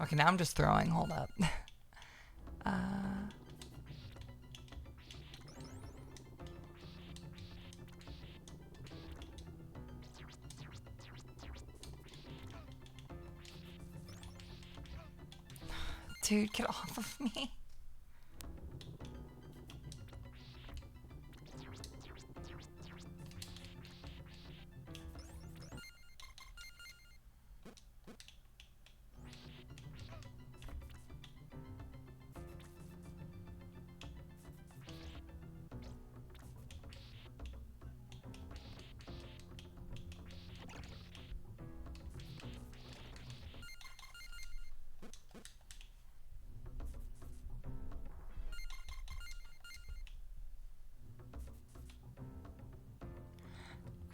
Okay, now I'm just throwing. Hold up. Dude, get off of me.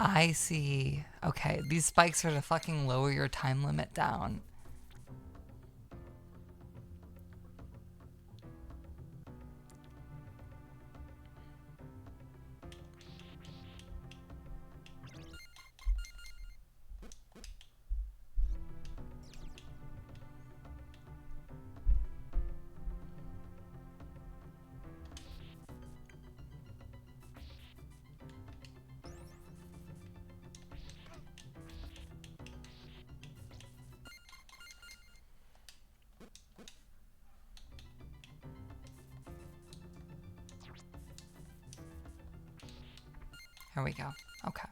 I see. Okay, these spikes are to fucking lower your time limit down. Here we go. Okay.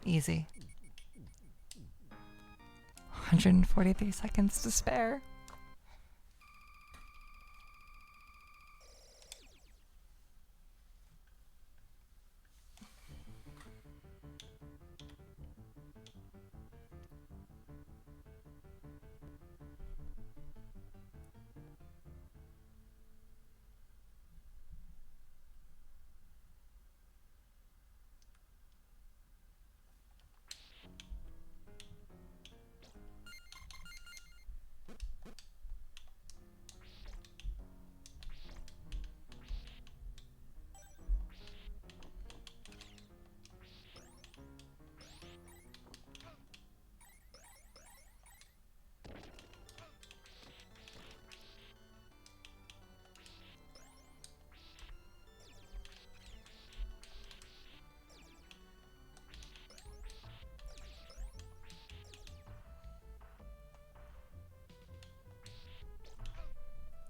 Easy. 143 seconds to spare.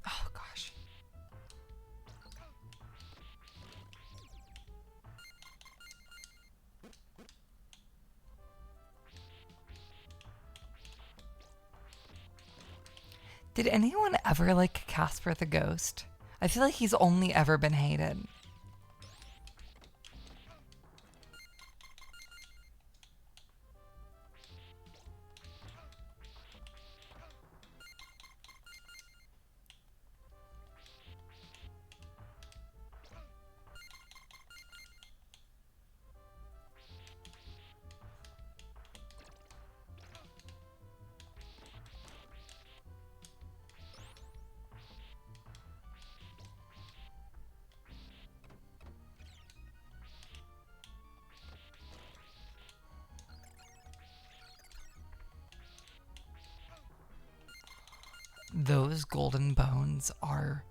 Oh gosh. Did anyone ever like Casper the Ghost? I feel like he's only ever been hated. Those golden bones are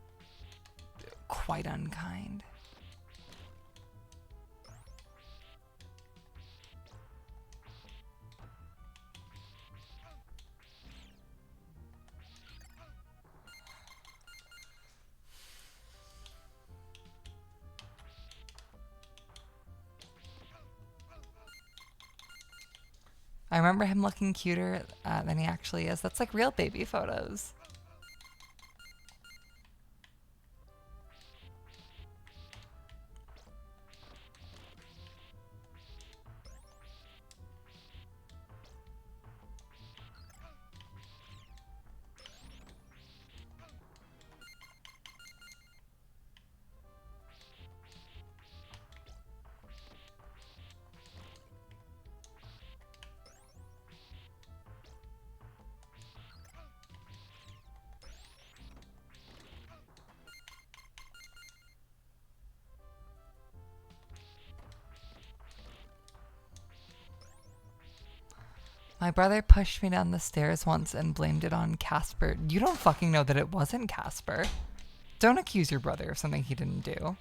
quite unkind. I remember him looking cuter than he actually is. That's like real baby photos. My brother pushed me down the stairs once and blamed it on Casper. You don't fucking know that it wasn't Casper. Don't accuse your brother of something he didn't do.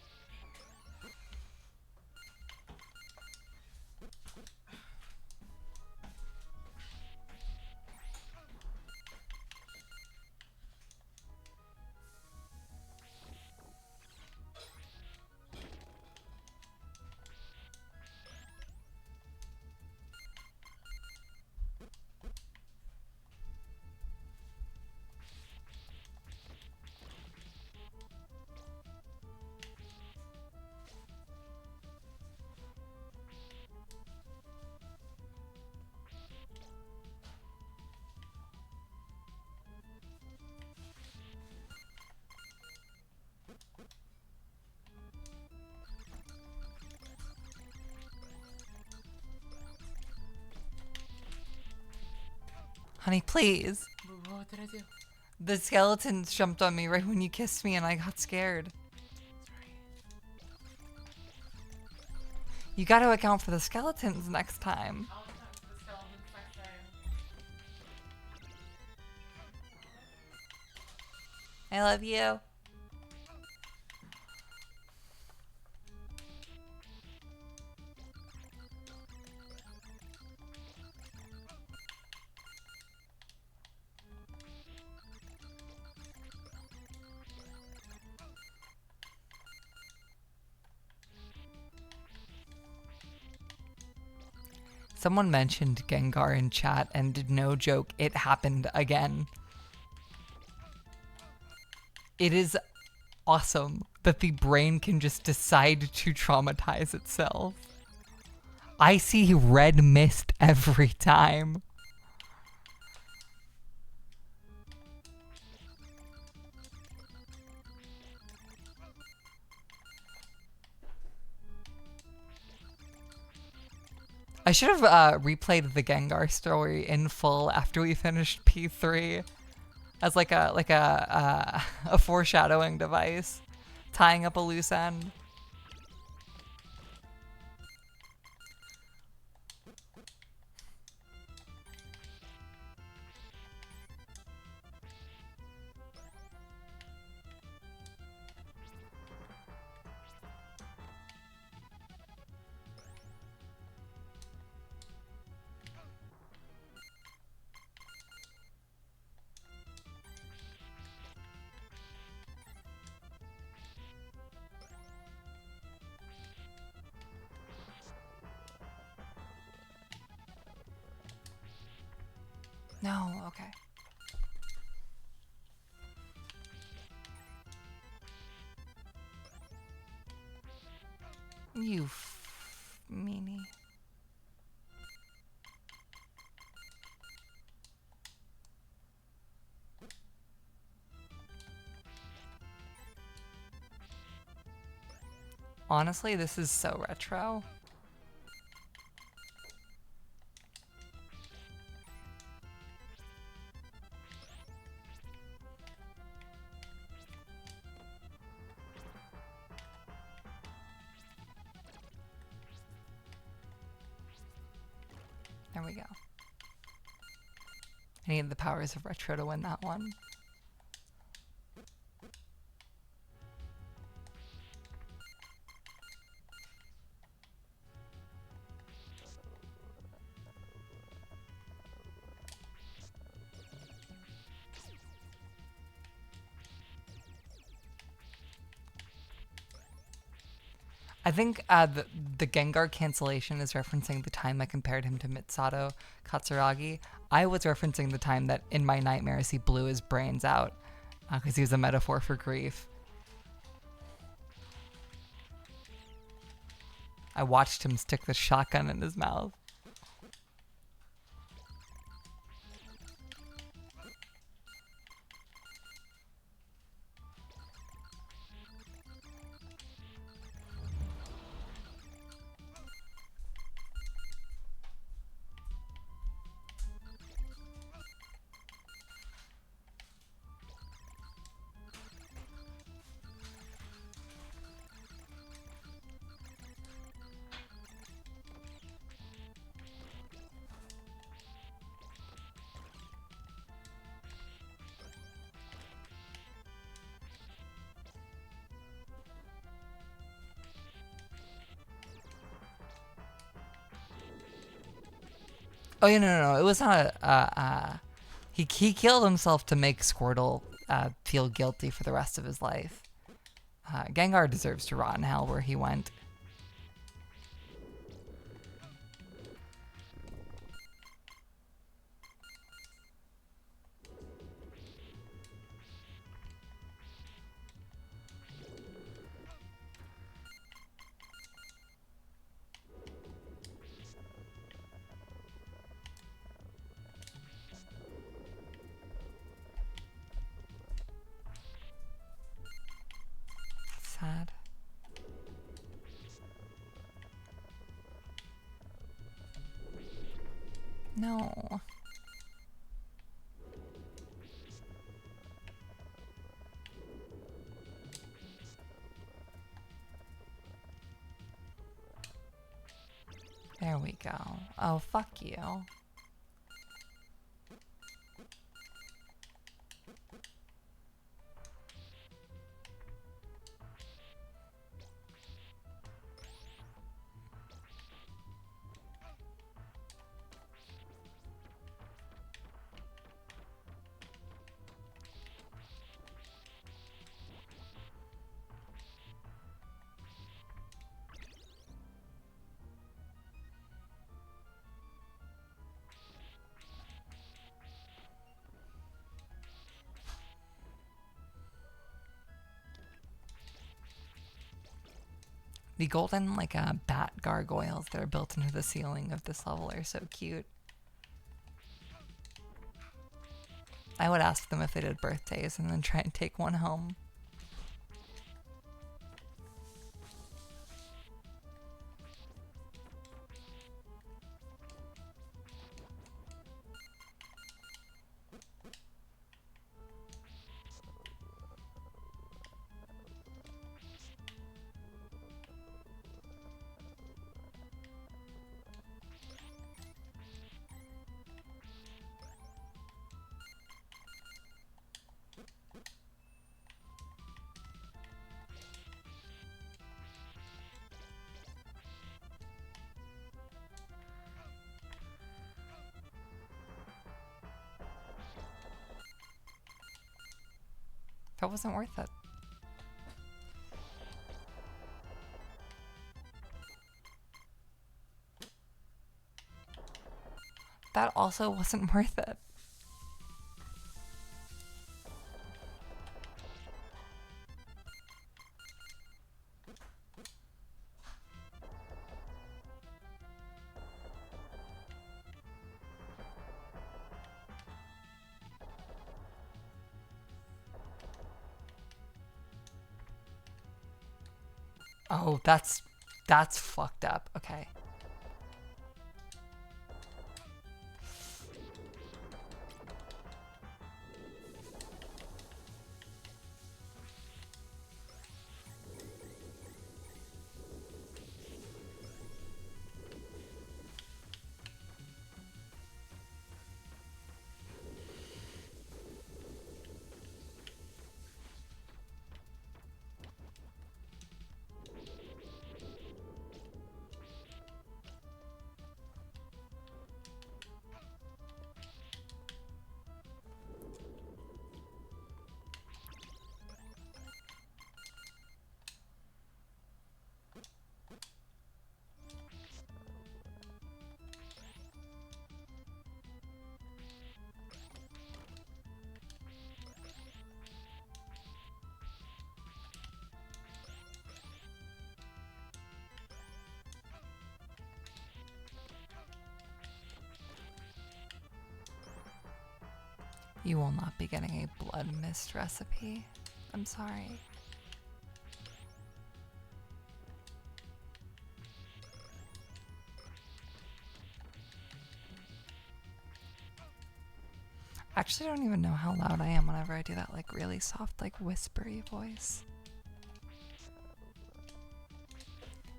Honey, please. What did I do? The skeletons jumped on me right when you kissed me and I got scared. Sorry. You gotta account for the skeletons next time. I'll account for the skeletons next time. I love you. Someone mentioned Gengar in chat, and no joke, it happened again. It is awesome that the brain can just decide to traumatize itself. I see red mist every time. I should have replayed the Gengar story in full after we finished P3 as like a foreshadowing device, tying up a loose end. No, okay. You meanie. Honestly, this is so retro. There we go. I need the powers of retro to win that one. I think the Gengar cancellation is referencing the time I compared him to Mitsuto Katsuragi. I was referencing the time that in my nightmares he blew his brains out because he was a metaphor for grief. I watched him stick the shotgun in his mouth. Oh yeah, no. It was not a. He killed himself to make Squirtle feel guilty for the rest of his life. Gengar deserves to rot in hell where he went. Sad. No. There we go. Oh, fuck you. The golden, like, bat gargoyles that are built into the ceiling of this level are so cute. I would ask them if they did birthdays and then try and take one home. That wasn't worth it. That also wasn't worth it. Oh, that's fucked up. Okay. You will not be getting a blood mist recipe. I'm sorry. Actually, I don't even know how loud I am whenever I do that, like, really soft, like, whispery voice.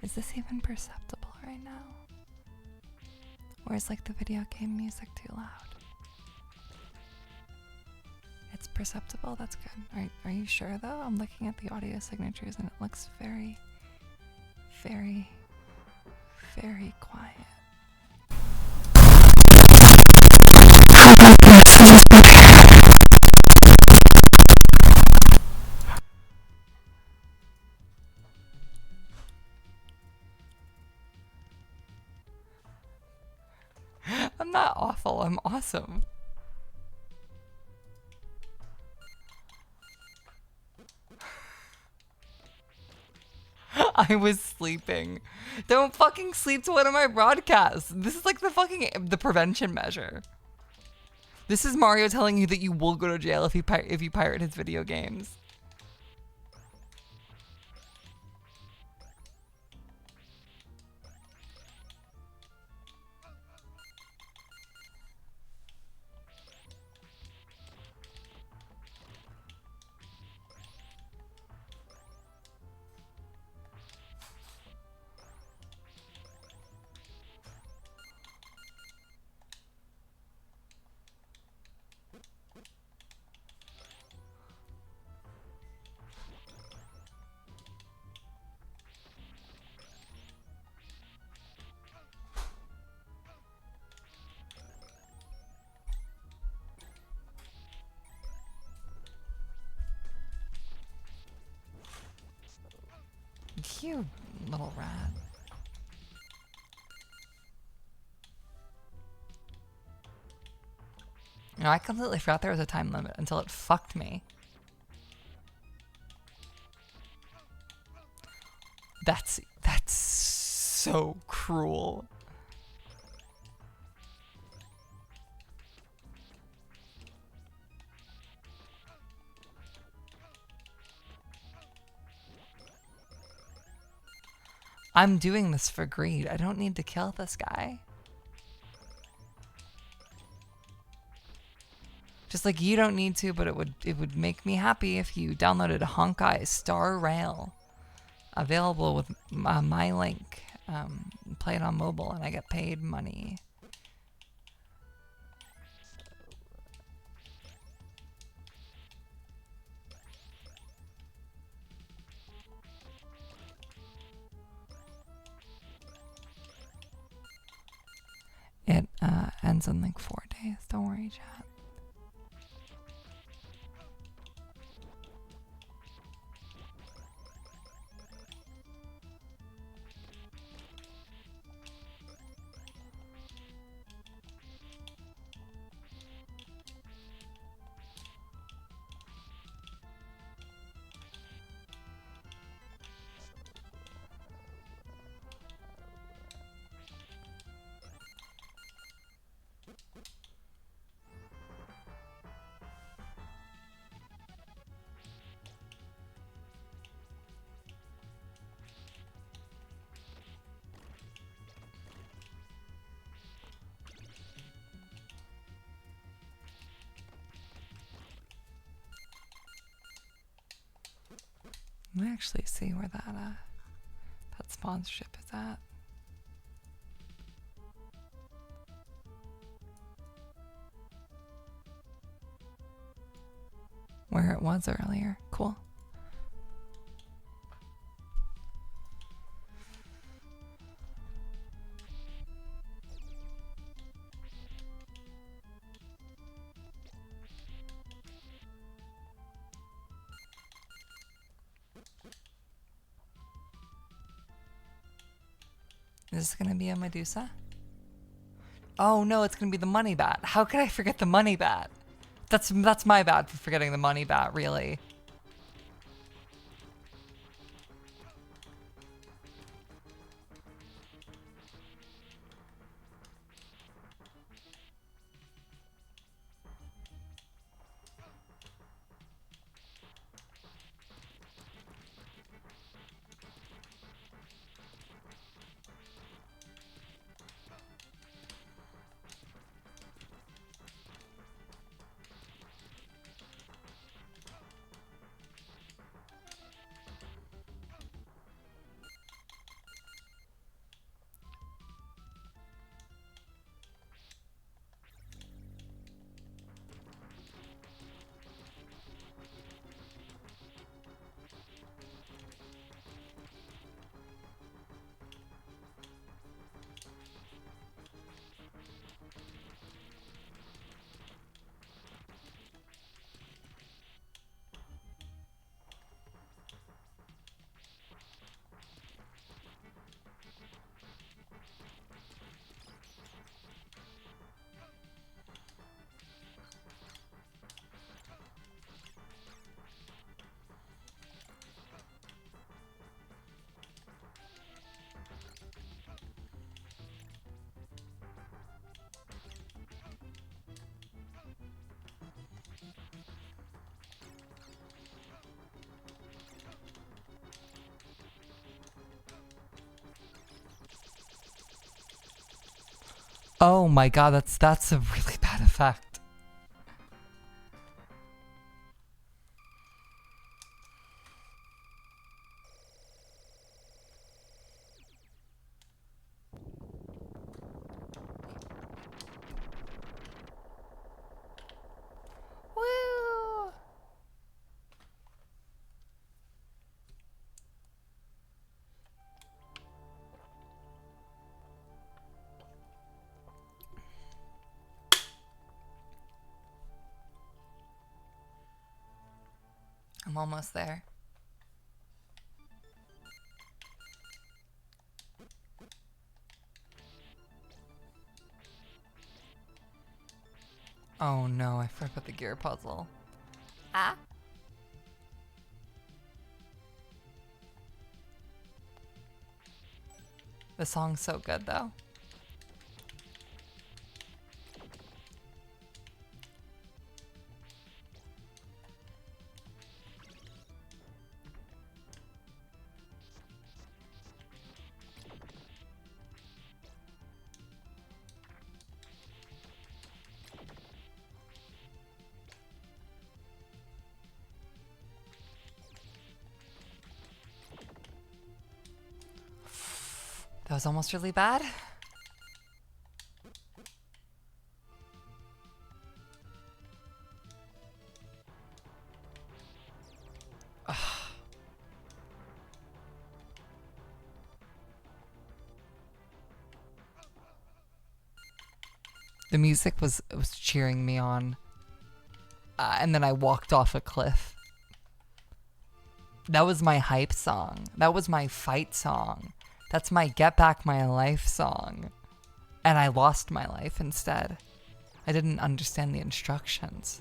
Is this even perceptible right now? Or is, like, the video game music too loud? It's perceptible? That's good. Are you sure, though? I'm looking at the audio signatures and it looks very, very, very quiet. I'm not awful, I'm awesome. I was sleeping. Don't fucking sleep to one of my broadcasts. This is like the prevention measure. This is Mario telling you that you will go to jail if you pirate his video games. You little rat. You know, I completely forgot there was a time limit until it fucked me. That's so cruel. I'm doing this for greed. I don't need to kill this guy. Just like you don't need to, but it would make me happy if you downloaded Honkai Star Rail. Available with my link. Play it on mobile and I get paid money. It ends in like 4 days. Don't worry, chat. Let me actually see where that sponsorship is at. Where it was earlier. Cool. Is this gonna be a Medusa? Oh no, it's gonna be the money bat. How could I forget the money bat? That's my bad for forgetting the money bat, really. Oh my god, that's a really bad effect. Woo! I'm almost there. Oh no, I forgot about the gear puzzle. Ah. The song's so good though. That was almost really bad. The music was cheering me on. And then I walked off a cliff. That was my hype song. That was my fight song. That's my get back my life song. And I lost my life instead. I didn't understand the instructions.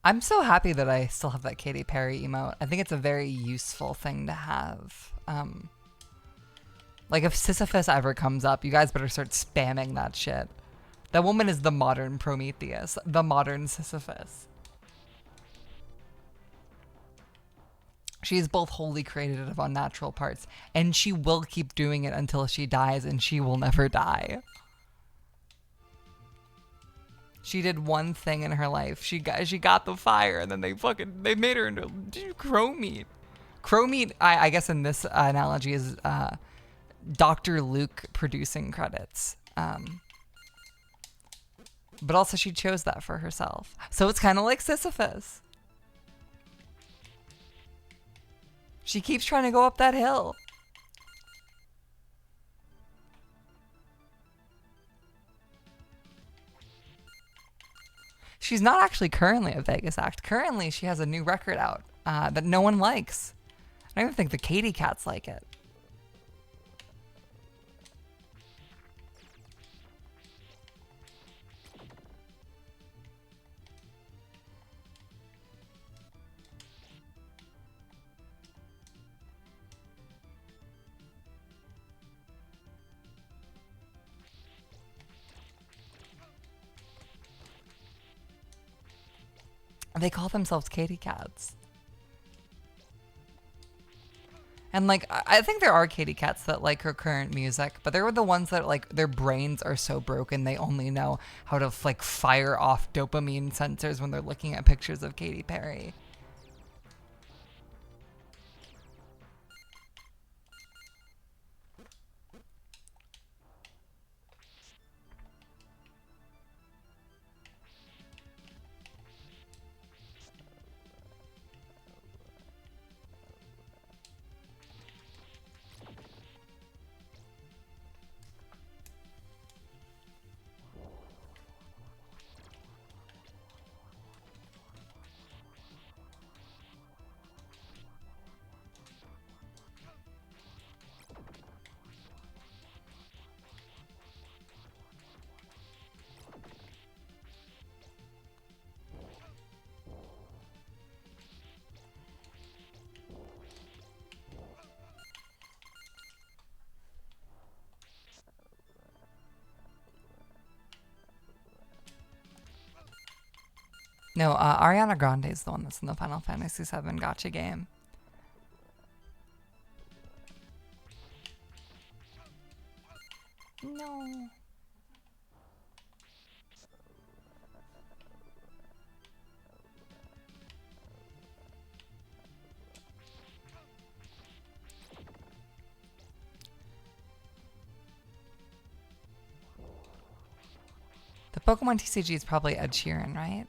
I'm so happy that I still have that Katy Perry emote. I think it's a very useful thing to have. Like if Sisyphus ever comes up, you guys better start spamming that shit. That woman is the modern Prometheus, the modern Sisyphus. She is both wholly created out of unnatural parts, and she will keep doing it until she dies, and she will never die. She did one thing in her life. She got the fire, and then they made her into Chromite. Chromite, I guess in this analogy, is Dr. Luke producing credits. But also she chose that for herself. So it's kind of like Sisyphus. She keeps trying to go up that hill. She's not actually currently a Vegas act. Currently, she has a new record out that no one likes. I don't even think the Katy Cats like it. They call themselves Katy Cats. And like, I think there are Katy Cats that like her current music, but they're the ones that like their brains are so broken they only know how to like fire off dopamine sensors when they're looking at pictures of Katy Perry. No, Ariana Grande is the one that's in the Final Fantasy VII Gacha game. No. The Pokemon TCG is probably Ed Sheeran, right?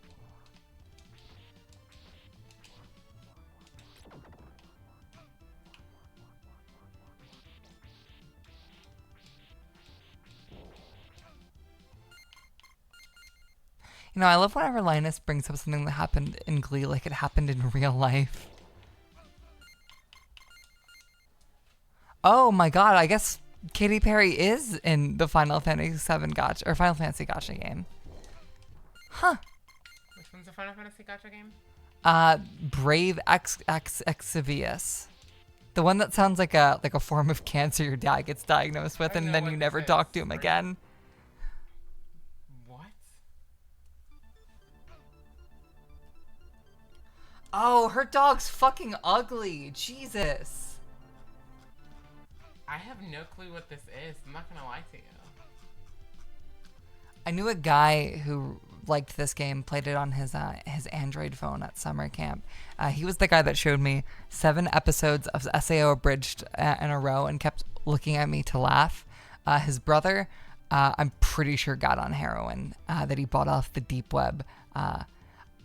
You know, I love whenever Linus brings up something that happened in Glee like it happened in real life. Oh my god, I guess Katy Perry is in the Final Fantasy VII Gacha, or Final Fantasy Gacha game. Huh. Which one's the Final Fantasy Gacha game? Brave Exvius. The one that sounds like a form of cancer your dad gets diagnosed with and then you never talk to him again. What? Oh, her dog's fucking ugly. Jesus. I have no clue what this is. I'm not gonna lie to you. I knew a guy who liked this game, played it on his Android phone at summer camp. He was the guy that showed me 7 episodes of SAO Abridged in a row and kept looking at me to laugh. His brother, I'm pretty sure got on heroin that he bought off the deep web.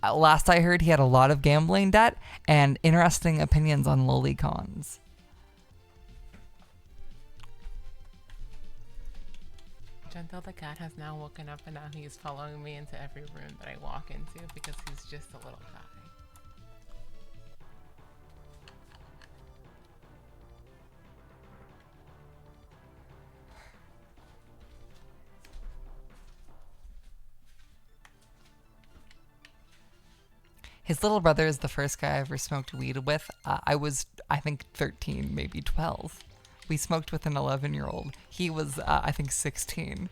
Last I heard, he had a lot of gambling debt and interesting opinions on lolicons. Gentle the cat has now woken up and now he's following me into every room that I walk into because he's just a little guy. His little brother is the first guy I ever smoked weed with. I was, I think, 13, maybe 12. We smoked with an 11-year-old. He was, I think, 16.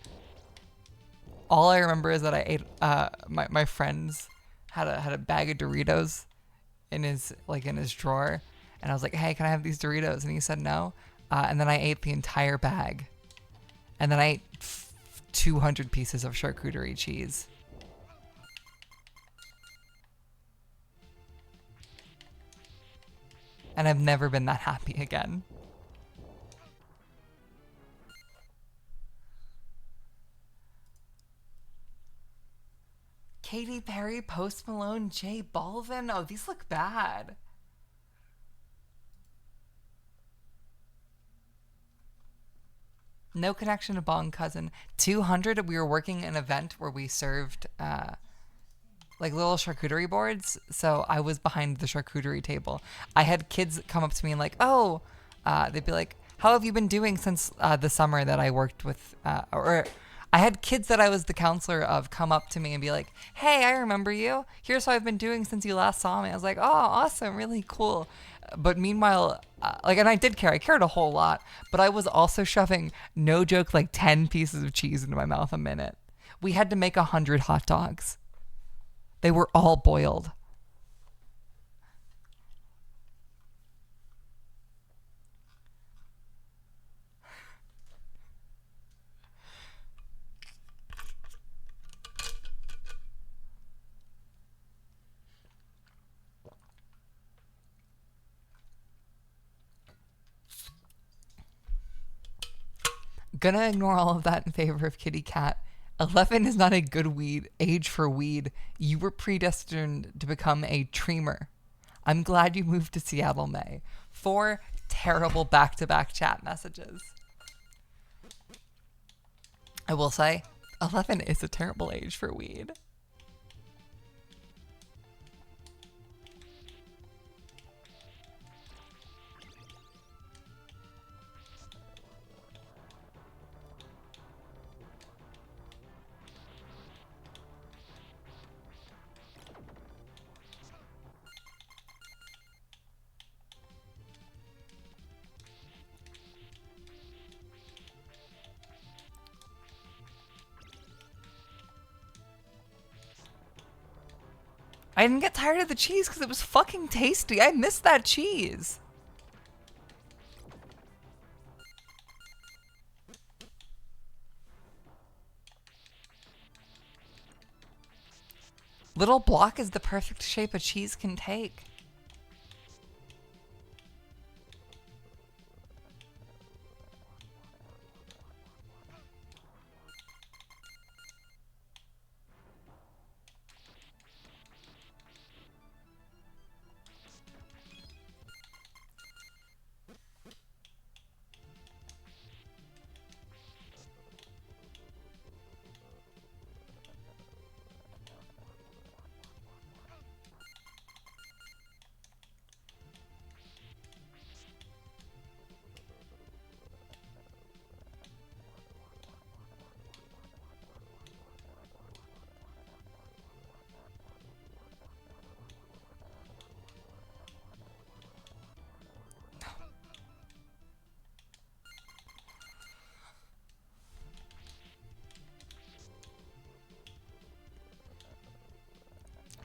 All I remember is that I ate. My friends had a bag of Doritos in his drawer, and I was like, "Hey, can I have these Doritos?" And he said no. And then I ate the entire bag, and then I ate 200 pieces of charcuterie cheese. And I've never been that happy again. Katy Perry, Post Malone, J Balvin. Oh, these look bad. No connection to Bong Cousin. 200, we were working an event where we served like little charcuterie boards. So I was behind the charcuterie table. I had kids come up to me and like, oh, they'd be like, how have you been doing since the summer that I worked with, or I had kids that I was the counselor of come up to me and be like, hey, I remember you. Here's what I've been doing since you last saw me. I was like, oh, awesome, really cool. But meanwhile, and I did care. I cared a whole lot. But I was also shoving, no joke, like 10 pieces of cheese into my mouth a minute. We had to make 100 hot dogs. They were all boiled. Gonna ignore all of that in favor of Kitty Cat. 11 is not a good age for weed. You were predestined to become a treemer. I'm glad you moved to Seattle, May. 4 terrible back-to-back chat messages. I will say, 11 is a terrible age for weed. I didn't get tired of the cheese because it was fucking tasty. I missed that cheese. Little block is the perfect shape a cheese can take.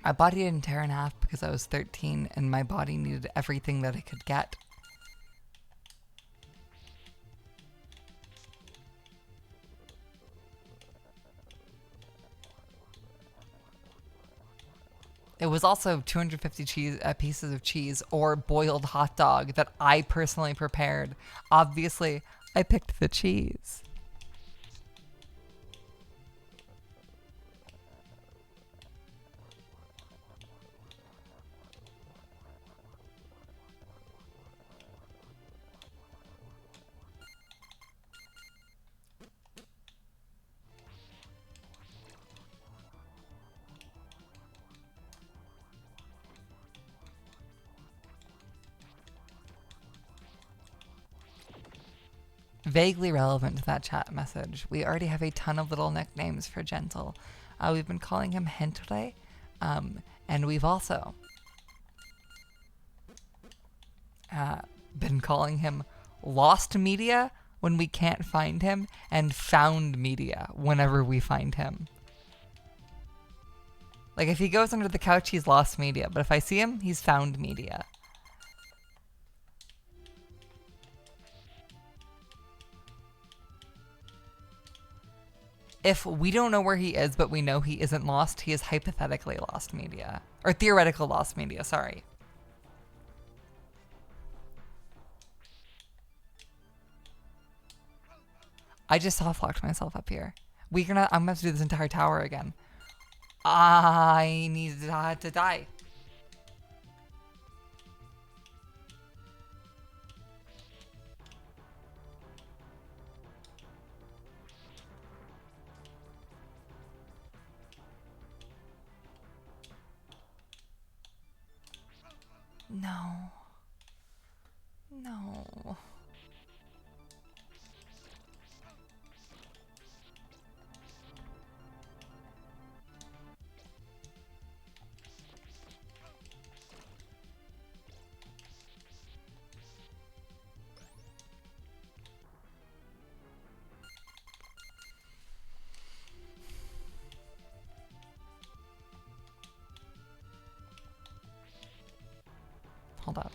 My body didn't tear in half because I was 13 and my body needed everything that it could get. It was also 250 pieces of cheese or boiled hot dog that I personally prepared. Obviously, I picked the cheese. Vaguely relevant to that chat message, we already have a ton of little nicknames for Gentle. We've been calling him Hentle, and we've also been calling him Lost Media when we can't find him, and Found Media whenever we find him. Like, if he goes under the couch, he's Lost Media, but if I see him, he's Found Media. If we don't know where he is, but we know he isn't lost, he is hypothetically Lost Media. Or theoretical Lost Media, sorry. I just soft-locked myself up here. I'm gonna have to do this entire tower again. I need to die. No. No. Hold up.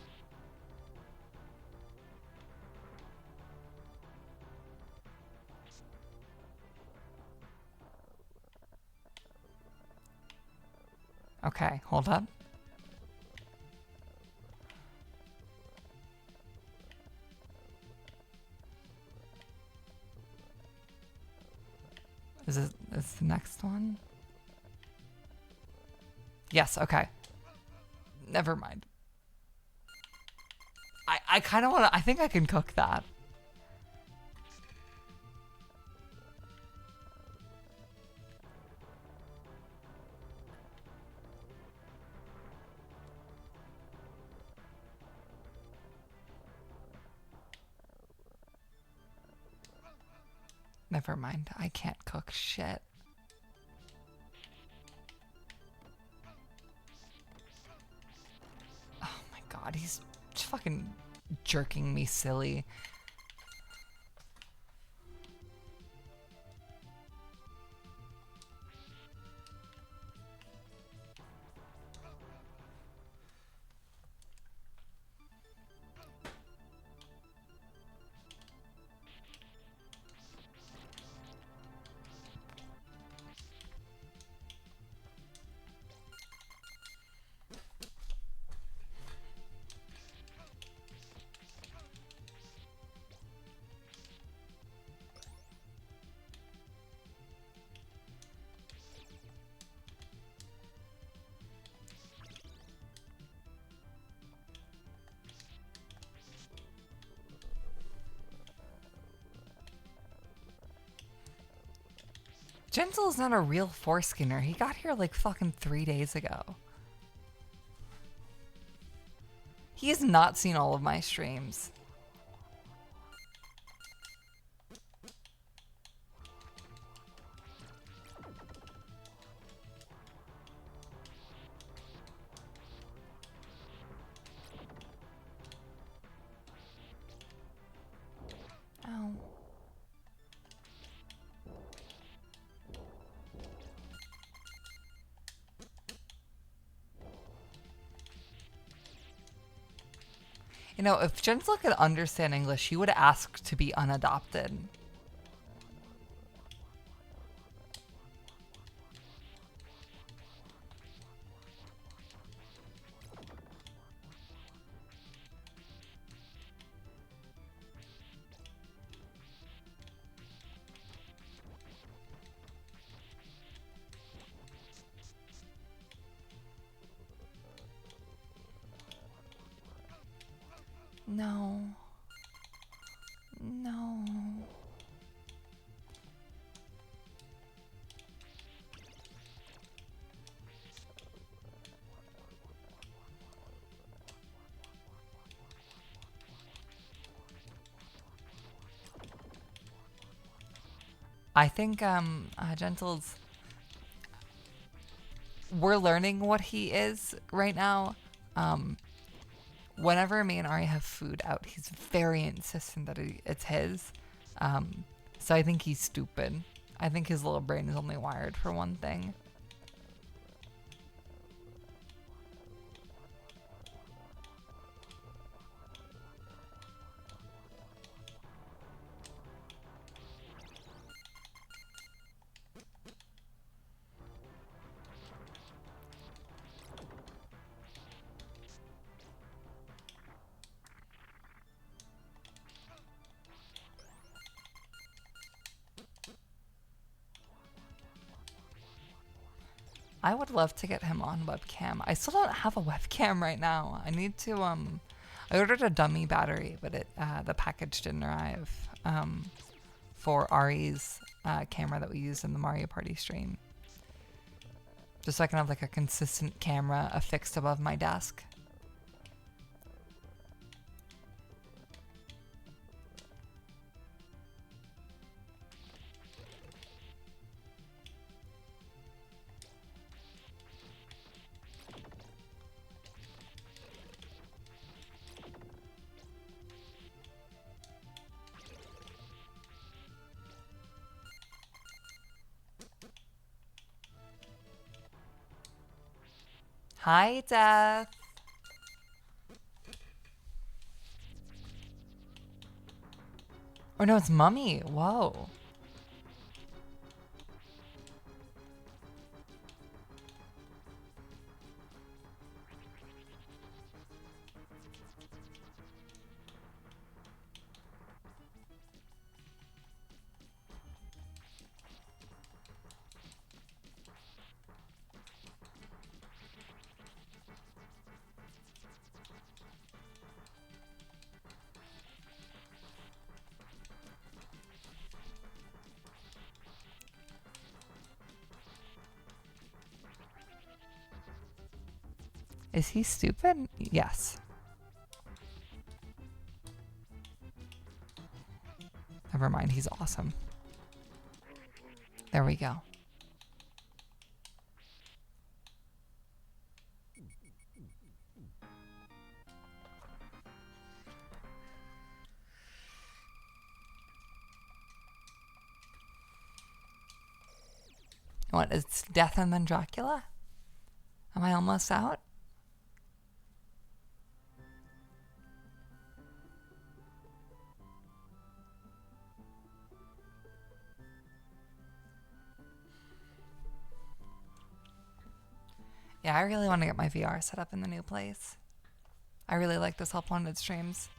Okay, hold up. Is the next one? Yes, okay. Never mind. I kind of want to... I think I can cook that. Never mind. I can't cook shit. Oh my god, he's fucking jerking me silly. Gentle is not a real foreskinner. He got here like fucking 3 days ago. He has not seen all of my streams. Oh. You know, if Gentle could understand English, he would ask to be unadopted. No. No. I think Gentle's, we're learning what he is right now. Whenever me and Ari have food out, he's very insistent that it's his. So I think he's stupid. I think his little brain is only wired for one thing. I would love to get him on webcam. I still don't have a webcam right now. I need to, I ordered a dummy battery, but the package didn't arrive, for Ari's, camera that we used in the Mario Party stream. Just so I can have like a consistent camera affixed above my desk. Hi, Death. Or no, it's Mummy. Whoa. Is he stupid? Yes. Never mind, he's awesome. There we go. What, it's Death and then Dracula? Am I almost out? Yeah, I really want to get my VR set up in the new place. I really like this Help Wanted streams.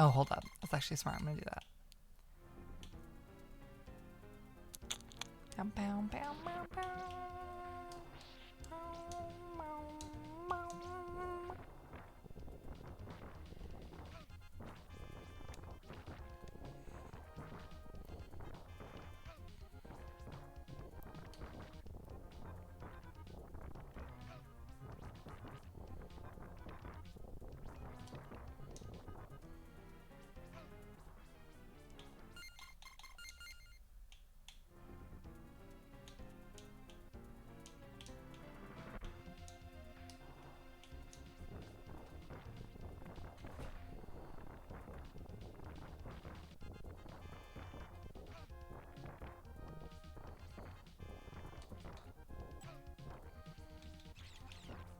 Oh, hold up. That's actually smart. I'm gonna do that.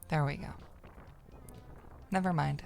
There we go. Never mind.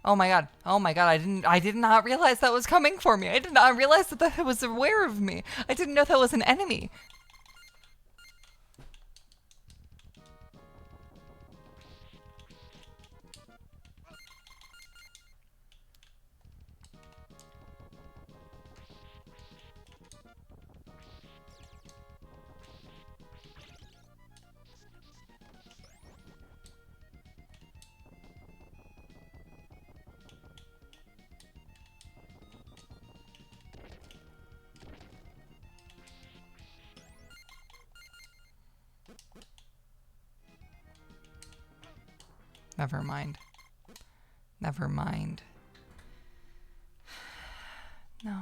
Oh my god. Oh my god. I did not realize that was coming for me. I did not realize that that was aware of me. I didn't know that was an enemy. Never mind. Never mind. No.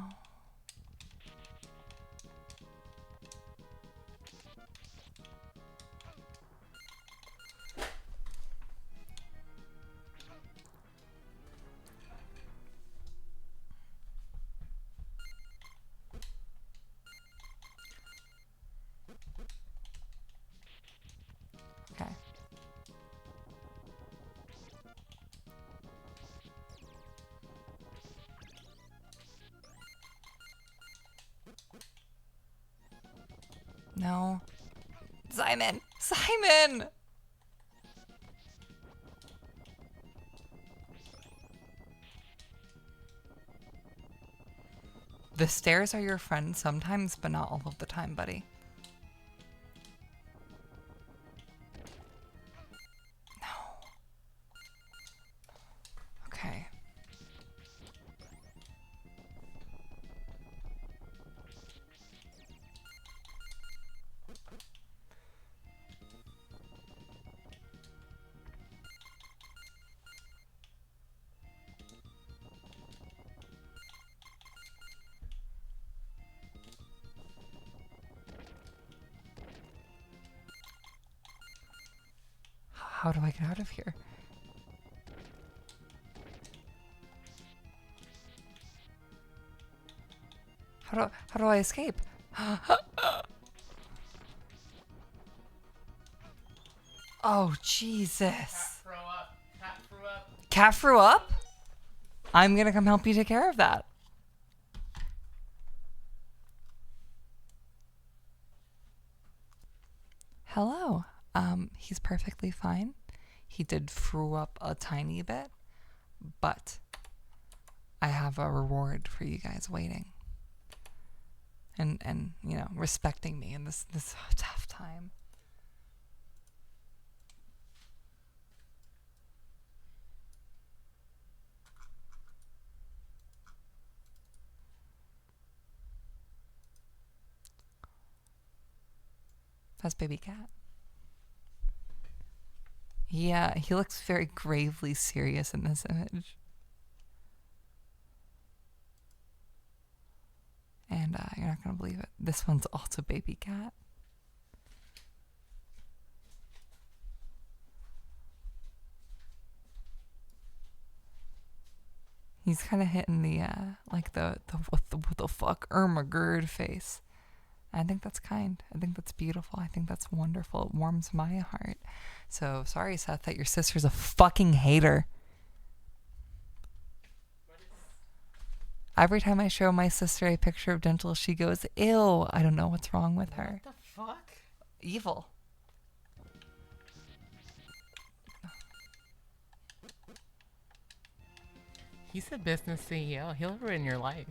Okay. No. Simon! Simon! The stairs are your friend sometimes, but not all of the time, buddy. No. Okay. How do I get out of here? How do I escape? Oh, Jesus. Cat throw up. Cat threw up. Cat threw up? I'm gonna come help you take care of that. Hello. He's perfectly fine. He did throw up a tiny bit, but I have a reward for you guys waiting. And you know, respecting me in this tough time. That's baby cat. Yeah, he looks very gravely serious in this image. And you're not gonna believe it. This one's also baby cat. He's kind of hitting the like the what the fuck Irma Gerd face. I think that's kind. I think that's beautiful. I think that's wonderful. It warms my heart. So sorry, Seth, that your sister's a fucking hater. Every time I show my sister a picture of Gentle, she goes, ew. I don't know what's wrong with her. What the fuck? Evil. He's the business CEO. He'll ruin your life.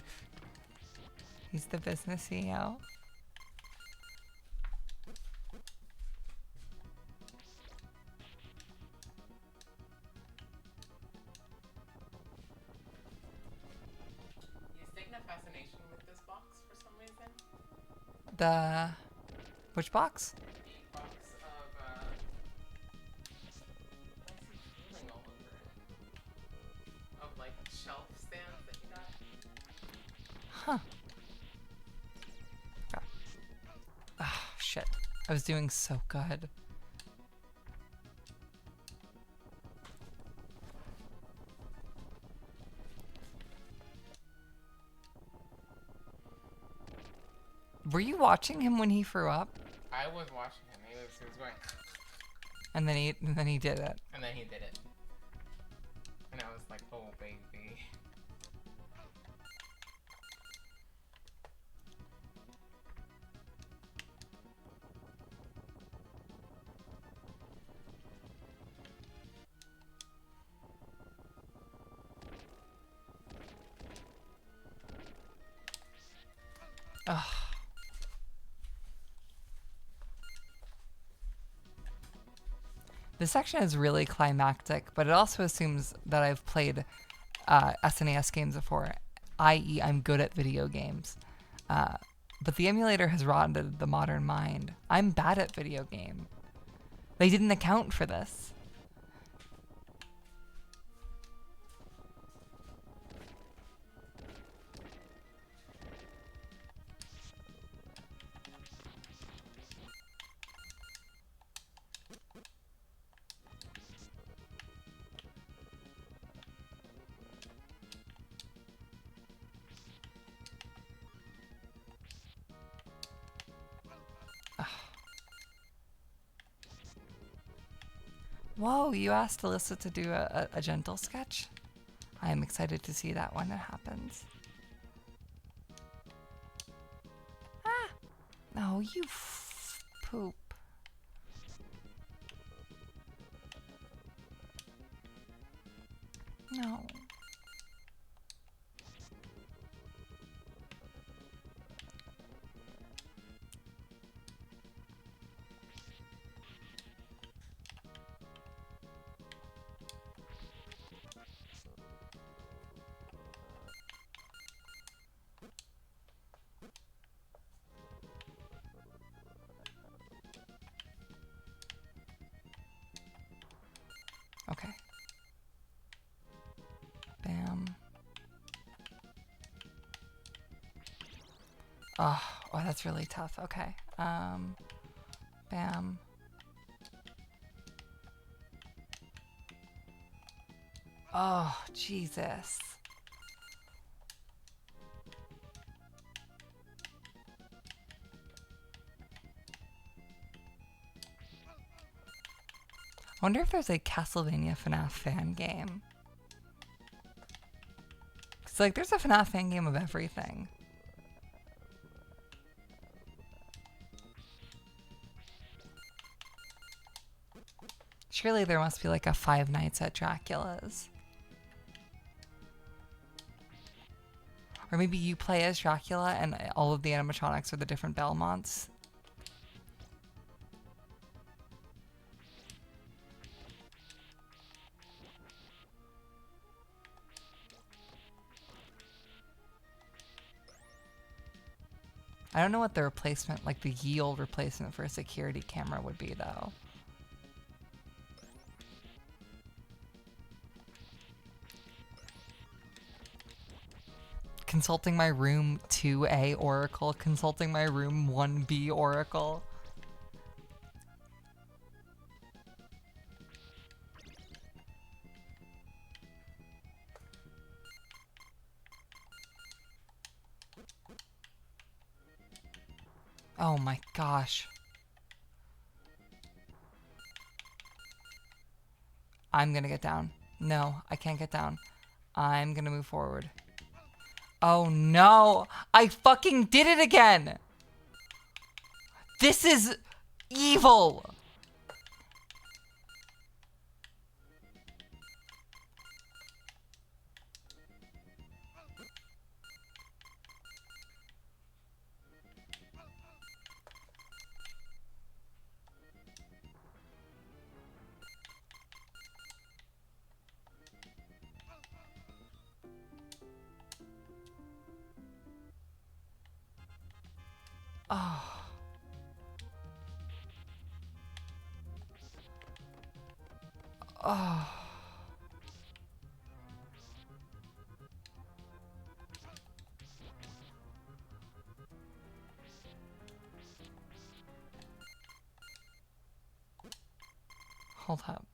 He's the business CEO. He's taking a fascination with this box for some reason. Which box? The box of, why is he feeling all over it? Of, like, shelf stands that he got. Huh. Ah, shit. I was doing so good. Were you watching him when he threw up? I was watching him. He was going, And then he did it. and then he did it. And I was like, oh, baby. Ugh. This section is really climactic, but it also assumes that I've played SNES games before, i.e. I'm good at video games. But the emulator has rotted the modern mind. I'm bad at video game. They didn't account for this. Whoa, you asked Alyssa to do a gentle sketch? I am excited to see that when it happens. Ah! No, you poop. No. Okay. Bam. Oh, that's really tough. Okay. Bam. Oh, Jesus. I wonder if there's a Castlevania FNAF fan game. Cause like there's a FNAF fan game of everything. Surely there must be like a Five Nights at Dracula's. Or maybe you play as Dracula and all of the animatronics are the different Belmonts. I don't know what the replacement, like the ye olde replacement for a security camera would be though. Consulting my room 2A oracle, consulting my room 1B oracle. Oh my gosh. I'm gonna get down. No, I can't get down. I'm gonna move forward. Oh no! I fucking did it again! This is evil! Oh. Oh. Hold up.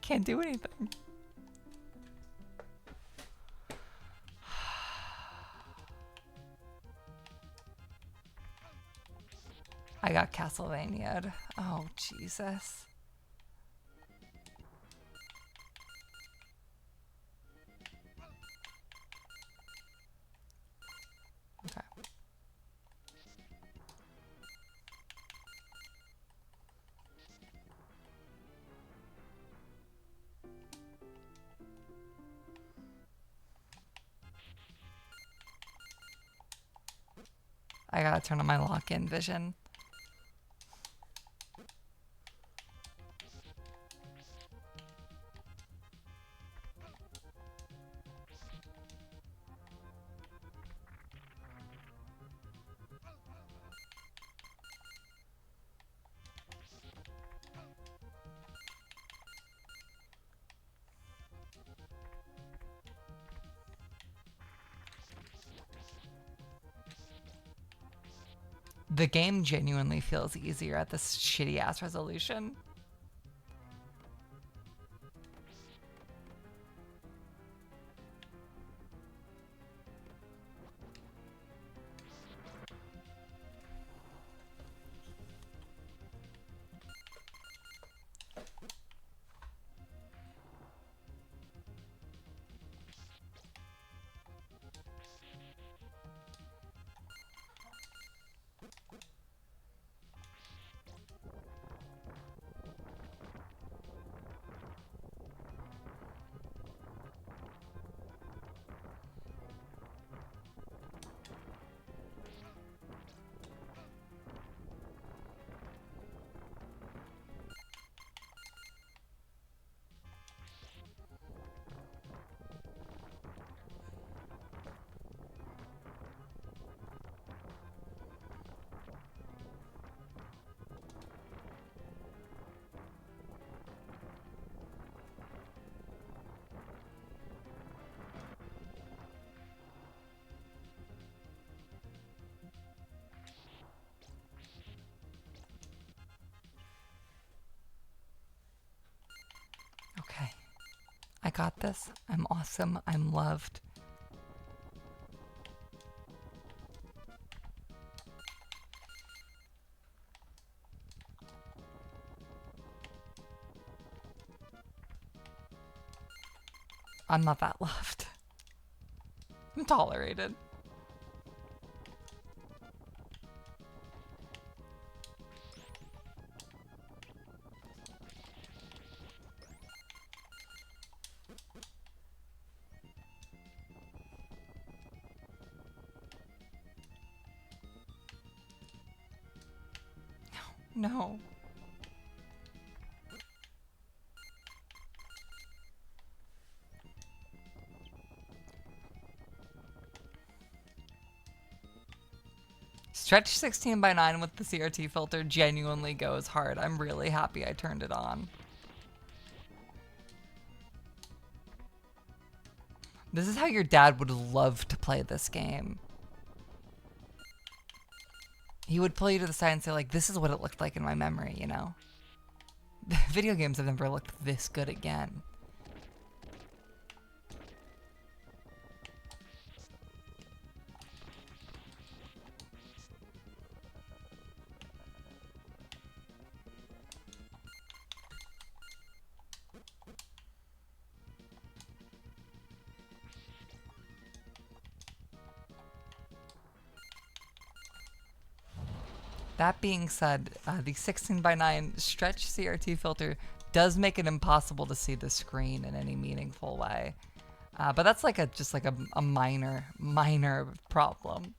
Can't do anything. I got Castlevania'd. Oh, Jesus. Okay. I gotta turn on my lock-in vision. The game genuinely feels easier at this shitty ass resolution. Okay. I got this. I'm awesome. I'm loved. I'm not that loved. I'm tolerated. No. Stretch 16:9 with the CRT filter genuinely goes hard. I'm really happy I turned it on. This is how your dad would love to play this game. He would pull you to the side and say, like, this is what it looked like in my memory, you know? Video games have never looked this good again. That being said, the 16:9 stretch CRT filter does make it impossible to see the screen in any meaningful way. But that's like just like a minor problem.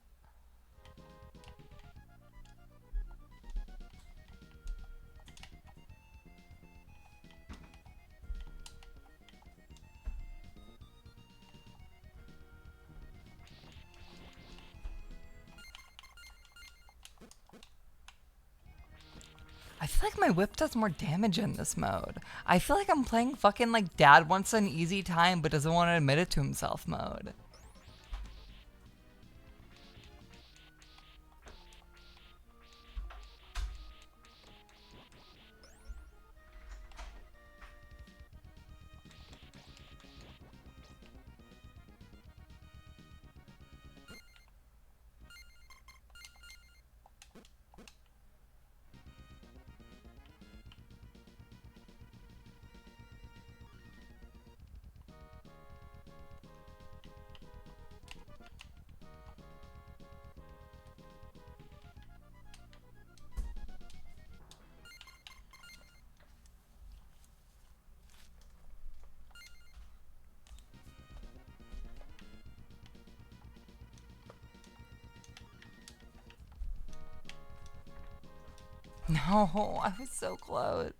I feel like my whip does more damage in this mode. I feel like I'm playing fucking like dad wants an easy time but doesn't want to admit it to himself mode. No, I was so close.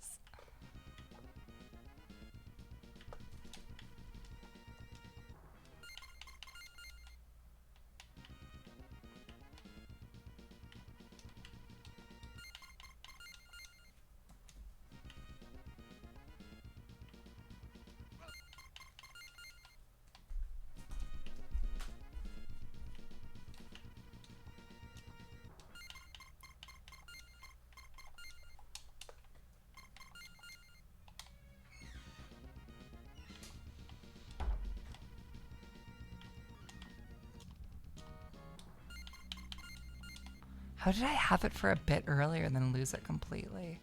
How did I have it for a bit earlier and then lose it completely?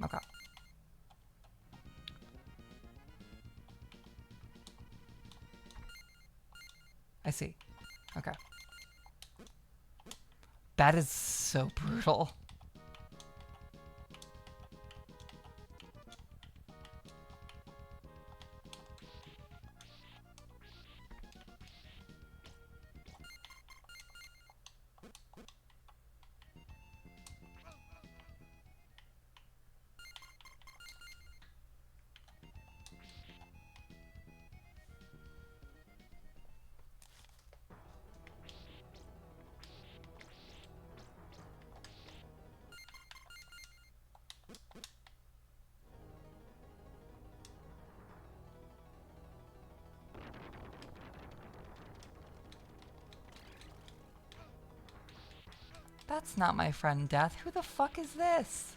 Okay. I see. Okay. That is so brutal. That's not my friend Death. Who the fuck is this?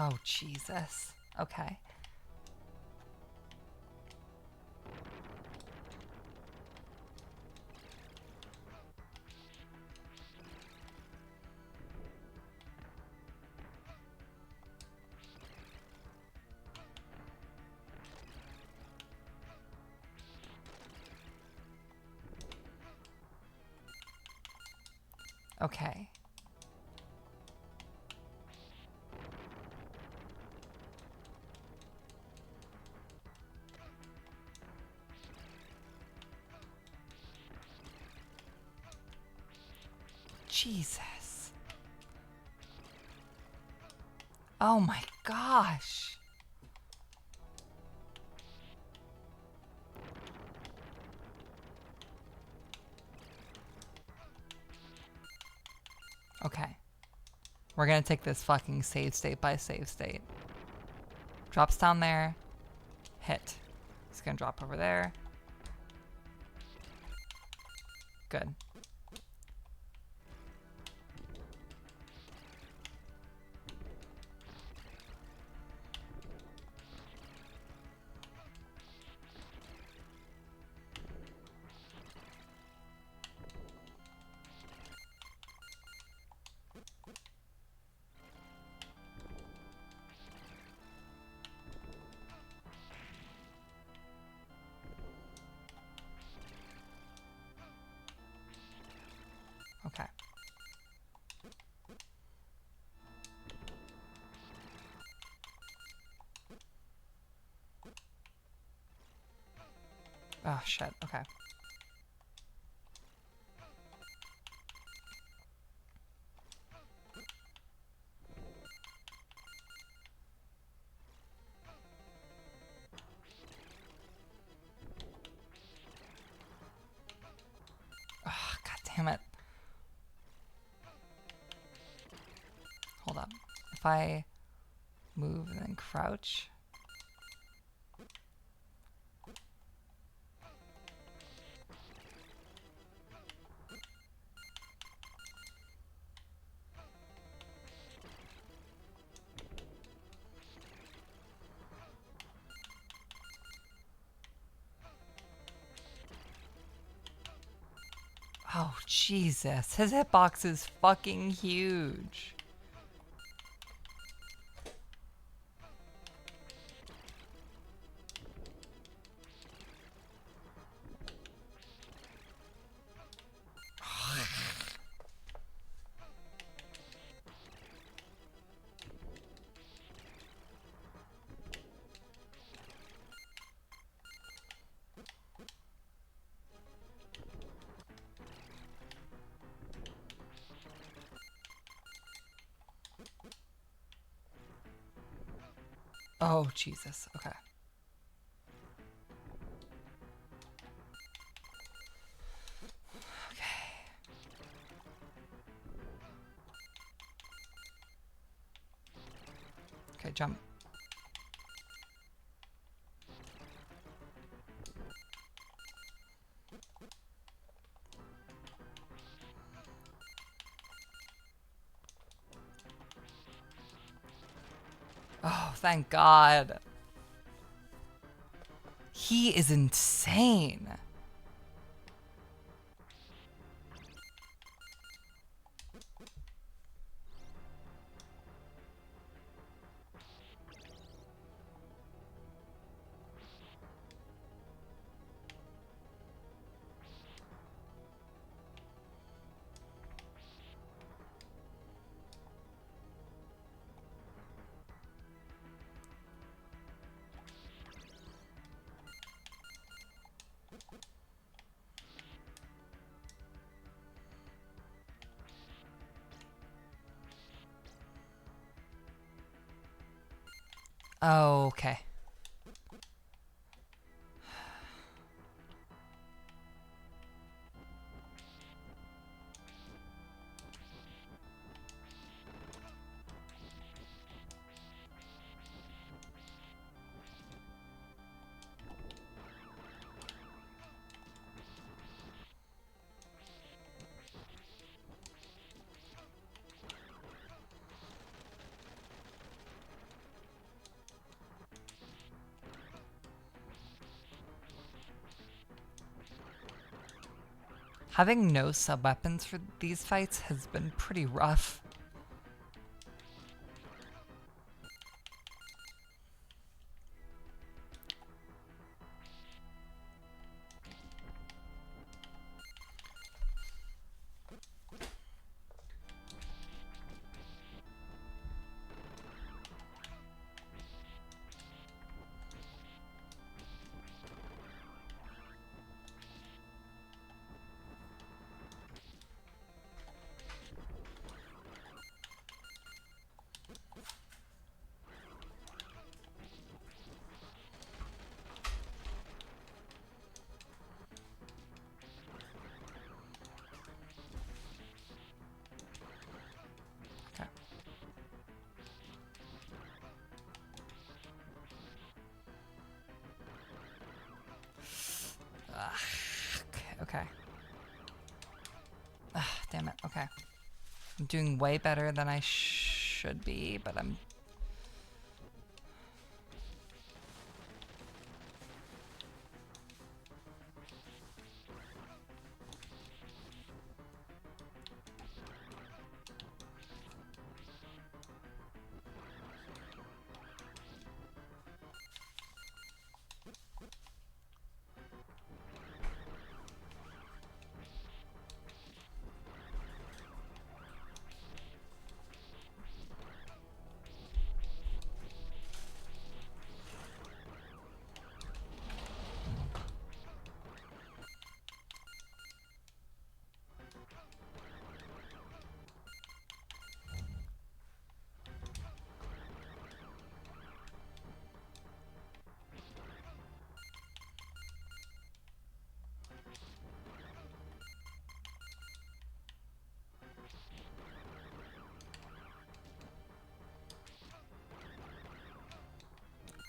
Oh, Jesus. Okay. Okay. Jesus. Oh my gosh. Okay. We're gonna take this fucking save state by save state. Drops down there. Hit. He's gonna drop over there. Good. Okay. Oh shit, okay. Oh, god damn it. Hold up. If I move and then crouch. Oh, Jesus. His hitbox is fucking huge. Oh, Jesus. Okay. Okay, jump. Oh, thank God. He is insane. Okay. Having no sub-weapons for these fights has been pretty rough. Okay. Ugh, damn it. Okay. I'm doing way better than I should be, but I'm...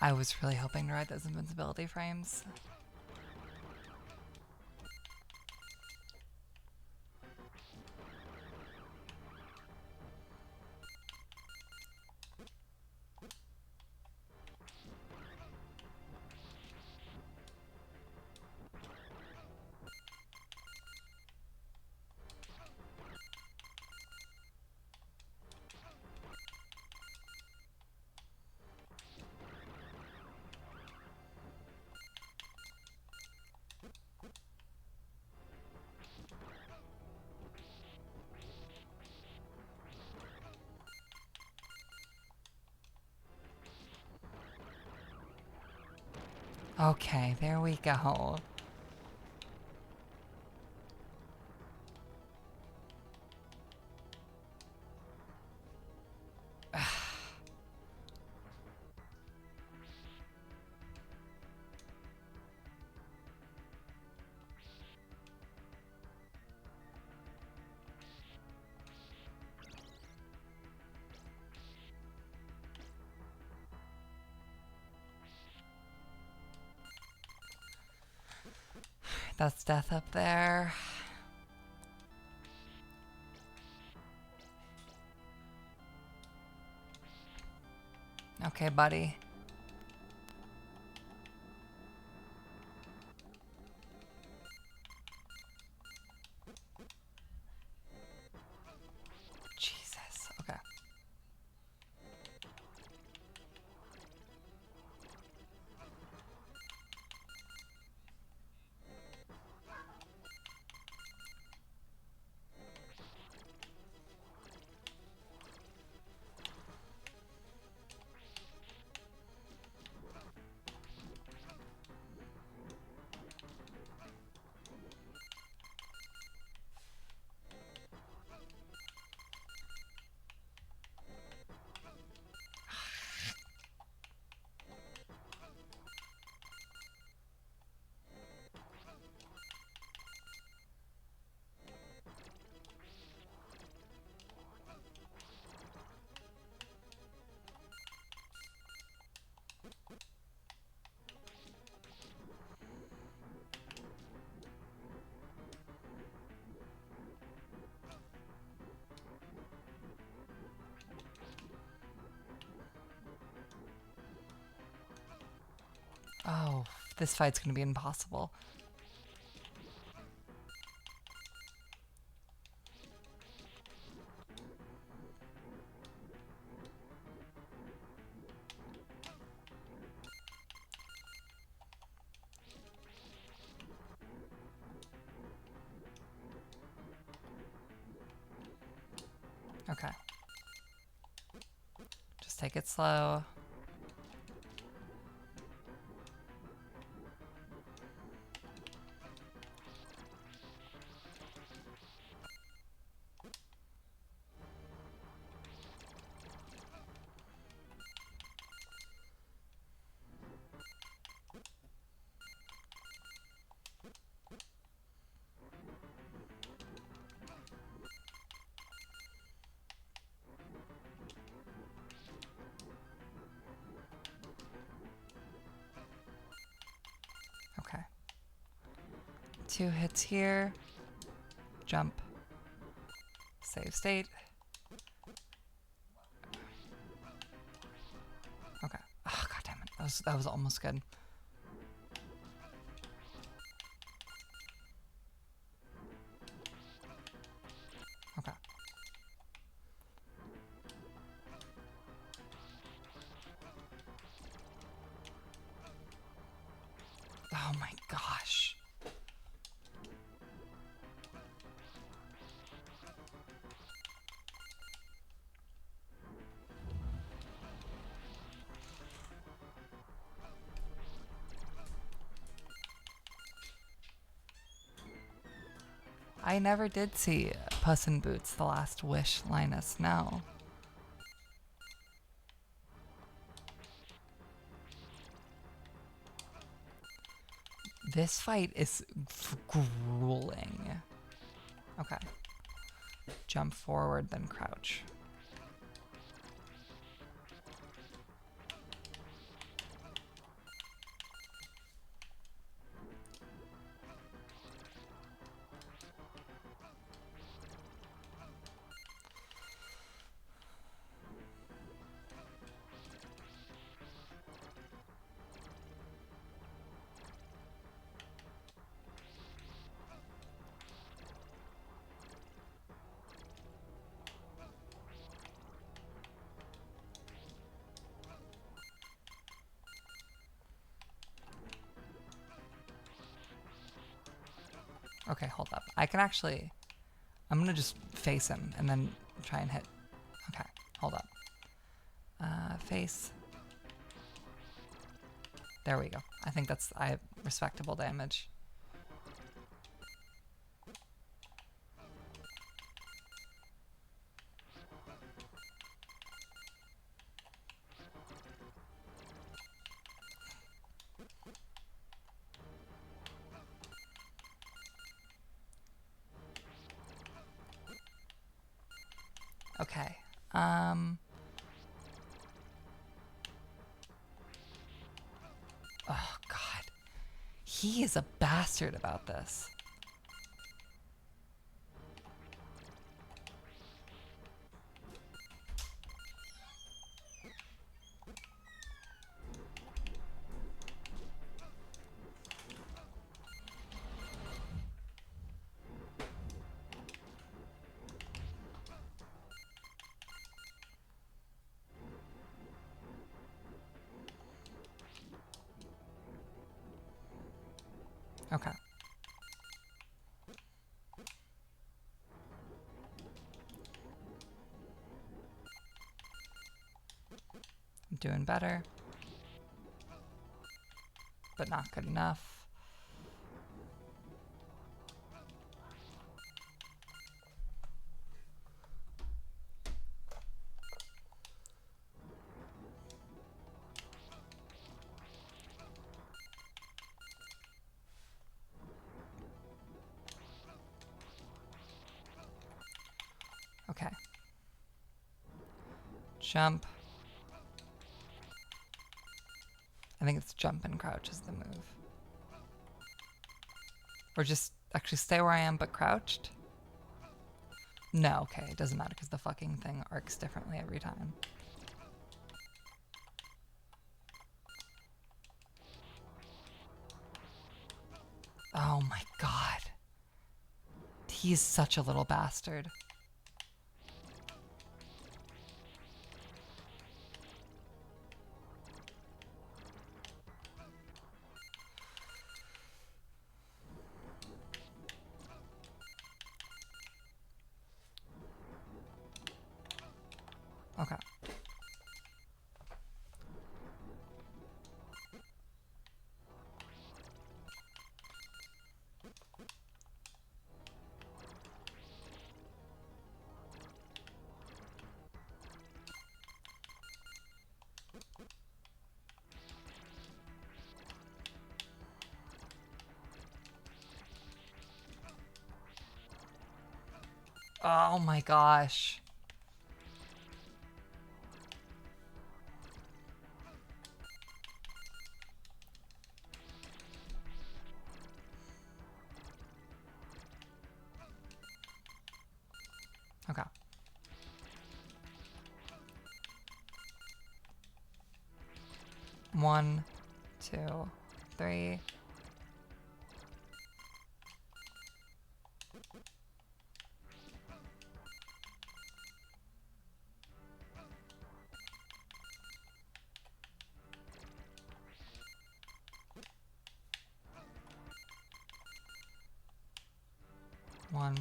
I was really hoping to ride those invincibility frames. Okay, there we go. That's death up there. Okay, buddy. Jesus. Okay. Oh, this fight's gonna be impossible. Okay. Just take it slow. 2 hits here. Jump. Save state. Okay. Oh, god damn it. That was almost good. Okay. Oh my gosh. I never did see Puss in Boots: The Last Wish, Linus. No. This fight is grueling. Okay. Jump forward, then crouch. Okay, hold up. I can actually... I'm gonna just face him and then try and hit. Okay, hold up. Face. There we go. I think that's respectable damage. Okay. Oh, God. He is a bastard about this. Okay. I'm doing better. But not good enough. Okay. Jump. I think it's jump and crouch is the move. Or just actually stay where I am but crouched? No, okay, it doesn't matter because the fucking thing arcs differently every time. Oh my god. He's such a little bastard. Okay. Oh my gosh. 1, 2, 3. One.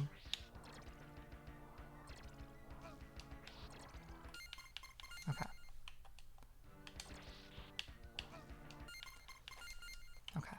Okay. Okay.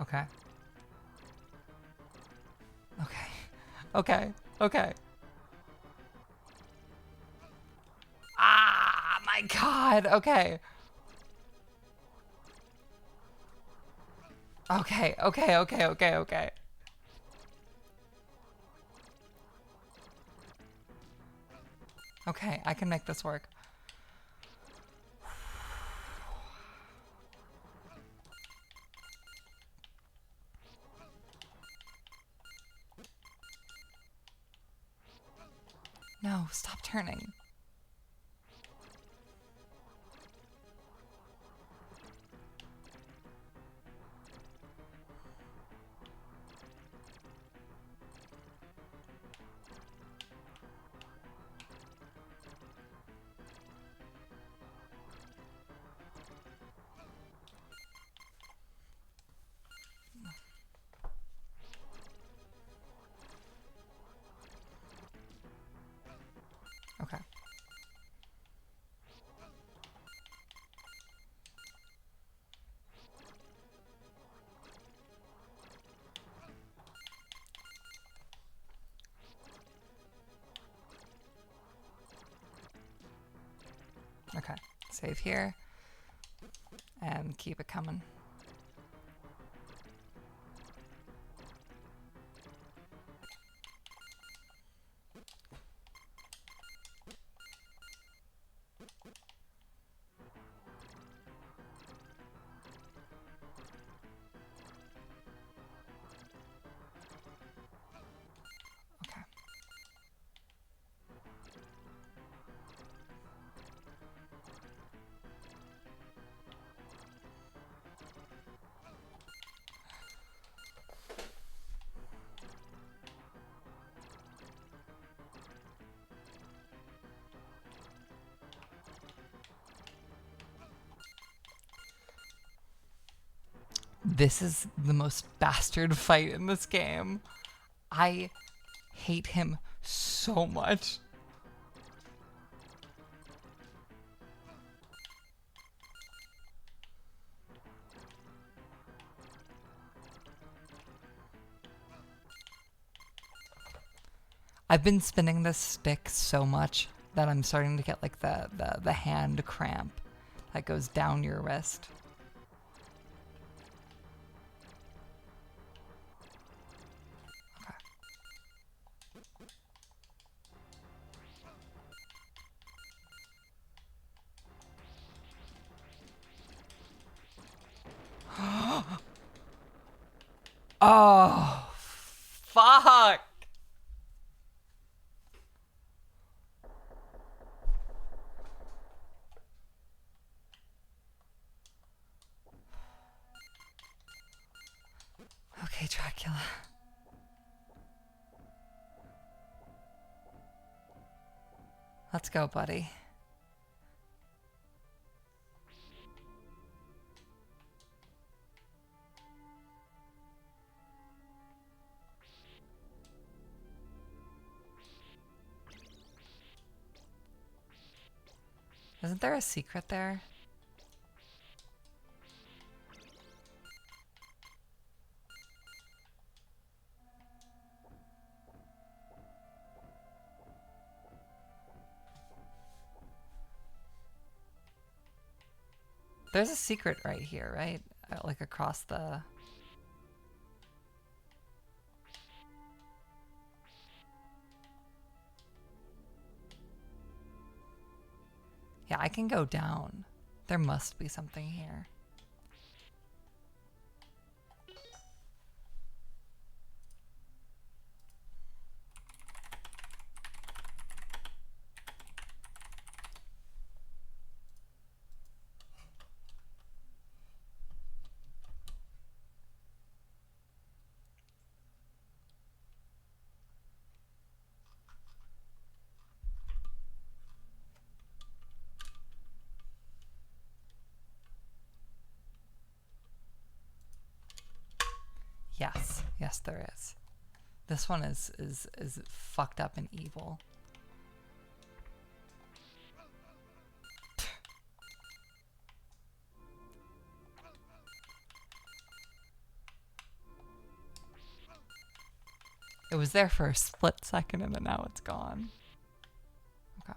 Okay. Okay. Okay. Okay. Ah, my God. Okay. Okay. Okay. Okay. Okay. Okay. Okay. I can make this work. No, stop turning. Okay. Okay. Save here. And keep it coming. Okay. This is the most bastard fight in this game. I hate him so much. I've been spinning this stick so much that I'm starting to get like the hand cramp that goes down your wrist. Oh, fuck. Okay, Dracula. Let's go, buddy. Isn't there a secret there? There's a secret right here, right? Like across the... Yeah, I can go down. There must be something here. Yes, yes, there is. This one is fucked up and evil. It was there for a split second and then now it's gone. Okay.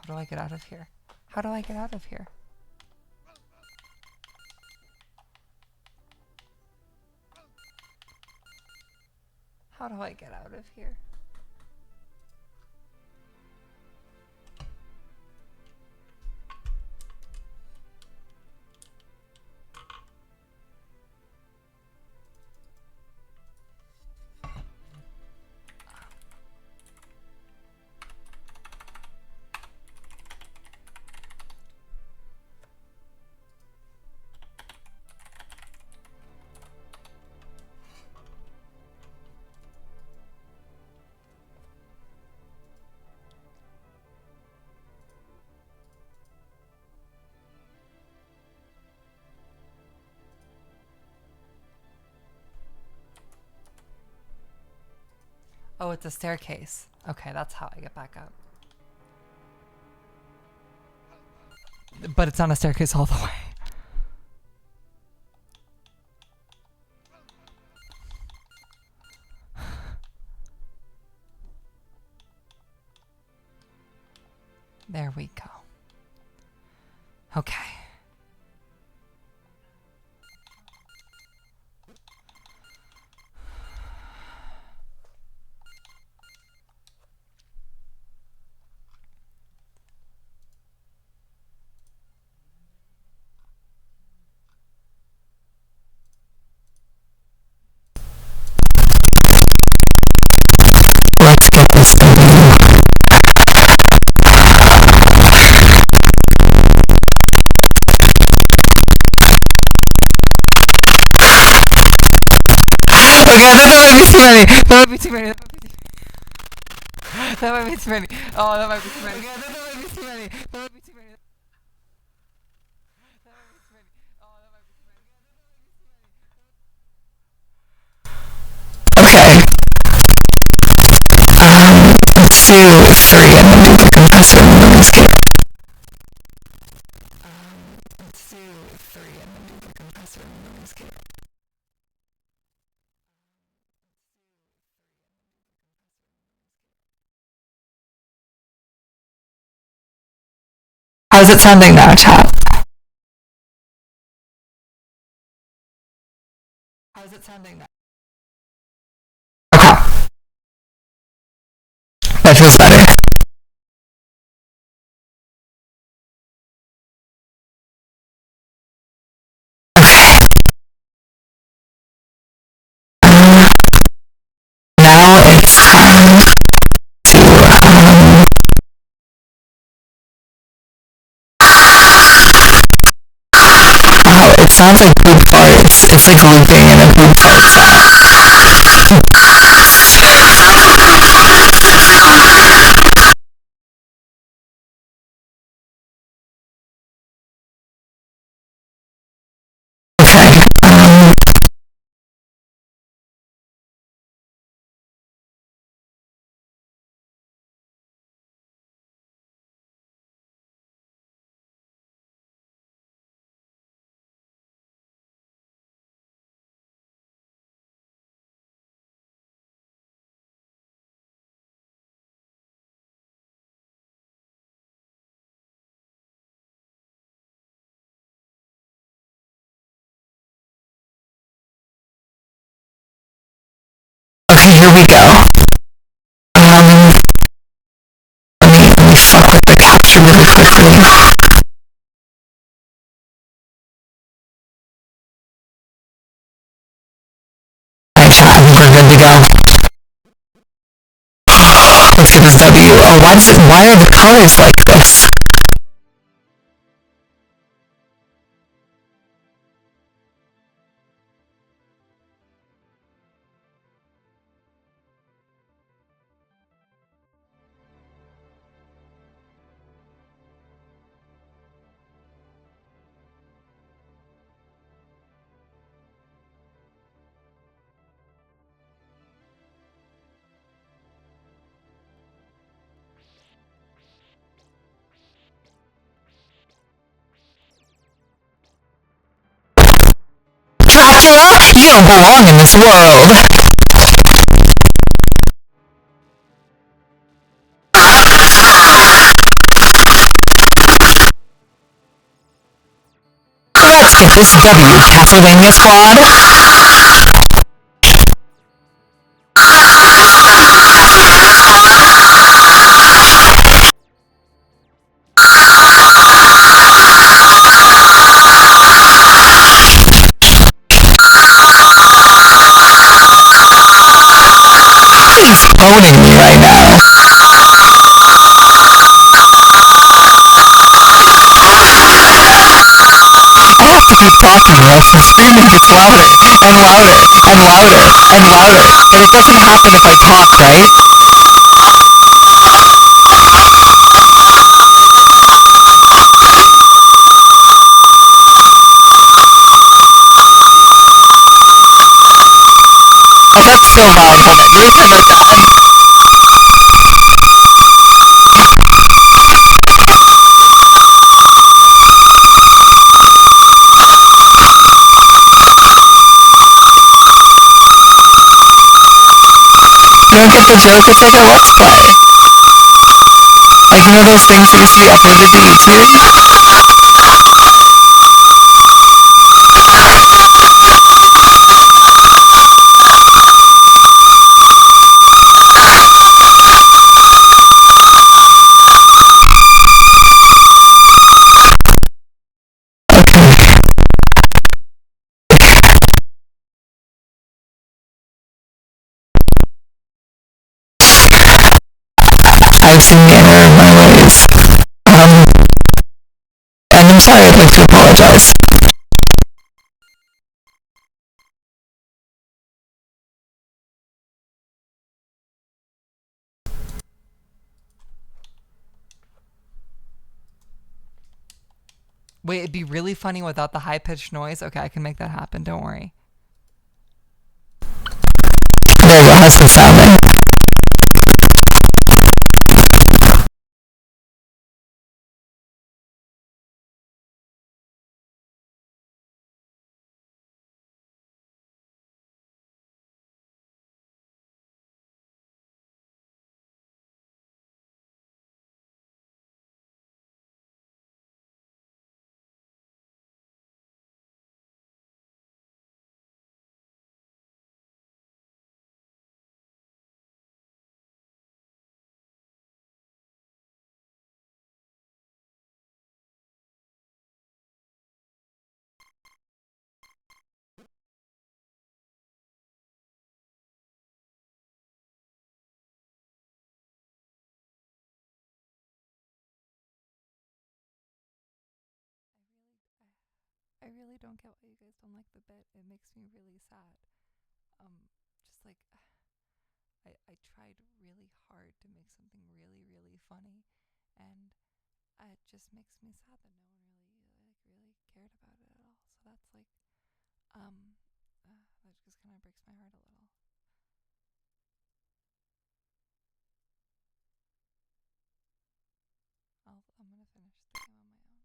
How do I get out of here? How do I get out of here? How do I get out of here? Oh, it's a staircase. Okay, that's how I get back up. But it's not a staircase all the way. There we go. Okay. Let's get this started. Okay, that might be too many. That might be too many. That might be too many. Oh, that might be too many. Okay, that might be too many. That might be too many. Okay. Let's do 3 and then do the compressor and then escape. Let's do 3 and then do the compressor and then escape. How's it sounding now, chat? How's it sounding now? Okay. That feels better. Wow, it sounds like poop farts. It's like looping in a poop fart sound. Yeah, it sounds like poop farts, but it's like looping. Okay. Okay, here we go. Let me fuck with the capture really quickly. Alright, chat, I think we're good to go. Let's get this W. Oh, why are the colors like this? Dracula, you don't belong in this world. Let's get this W, Castlevania squad. Let's get this W, Castlevania squad. He's phoning me right now. He's phoning me right now. I have to keep talking or else the screaming gets louder and louder and louder and louder. And it doesn't happen if I talk, right? Oh, that's so loud. Hold on. Let me turn that down. You don't get the joke? It's like a Let's Play. Like, you know those things that you see uploaded to YouTube? I've seen the error of my ways. And I'm sorry, I'd like to apologize. Wait, it'd be really funny without the high-pitched noise? Okay, I can make that happen, don't worry. There you go, how's this sounding? I really don't get why you guys don't like the bit. It makes me really sad. Just like I tried really hard to make something really, really funny, and it just makes me sad that no one really cared about it at all. So that's like that just kind of breaks my heart a little. I'm gonna finish the game on my own.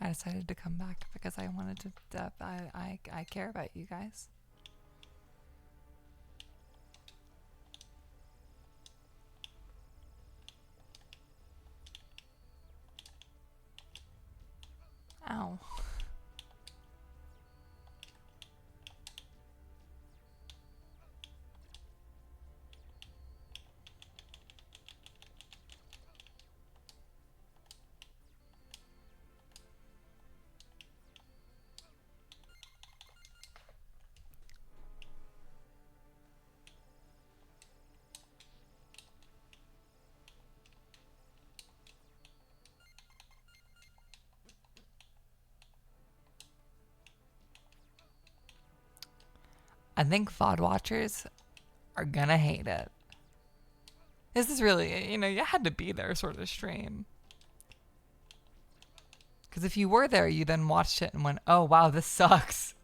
I decided to come back because I wanted to. I care about you guys. Ow. I think VOD watchers are gonna hate it. This is really, you had to be there sort of stream. Because if you were there, you then watched it and went, oh wow, this sucks.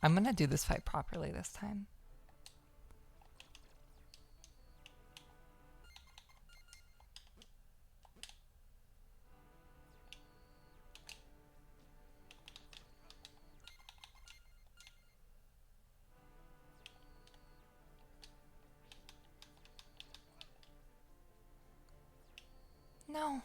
I'm gonna do this fight properly this time. No.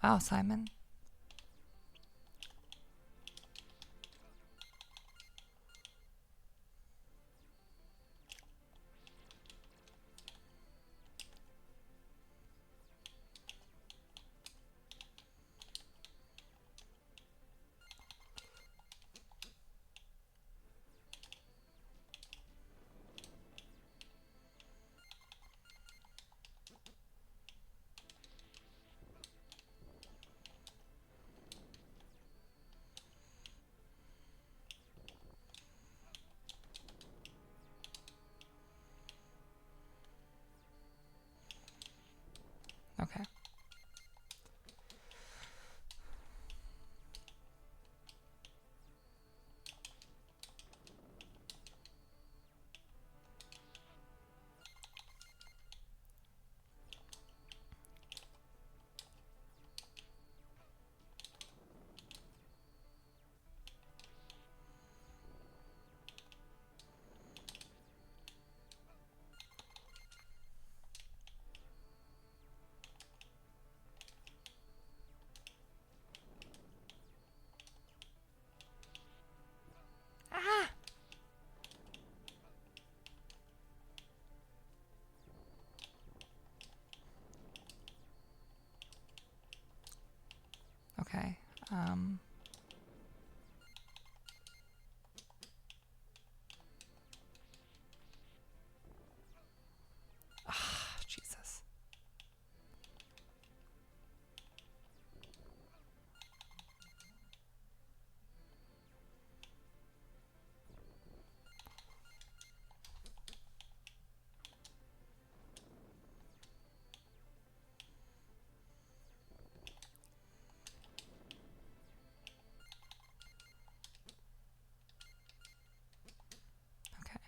Oh, Simon. Okay. Ah! Okay. Ah, Jesus. Okay.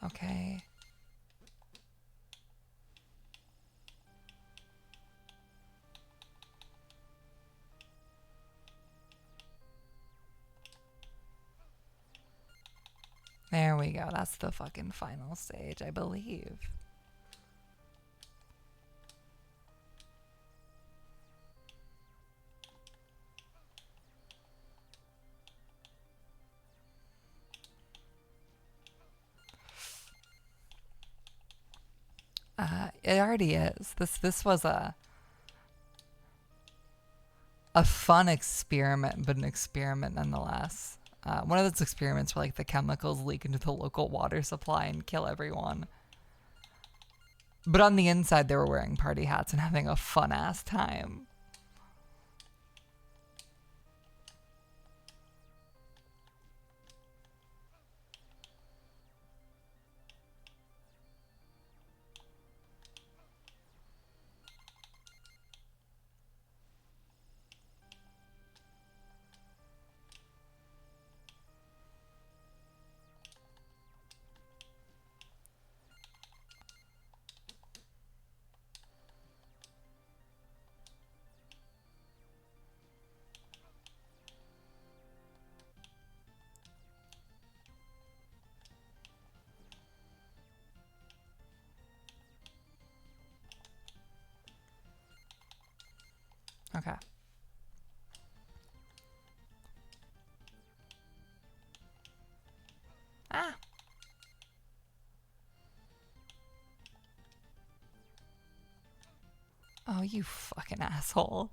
Okay. There we go. That's the fucking final stage, I believe. It already is. This was a fun experiment, but an experiment nonetheless. One of those experiments where like the chemicals leak into the local water supply and kill everyone. But on the inside, they were wearing party hats and having a fun ass time. Okay. Ah. Oh, you fucking asshole.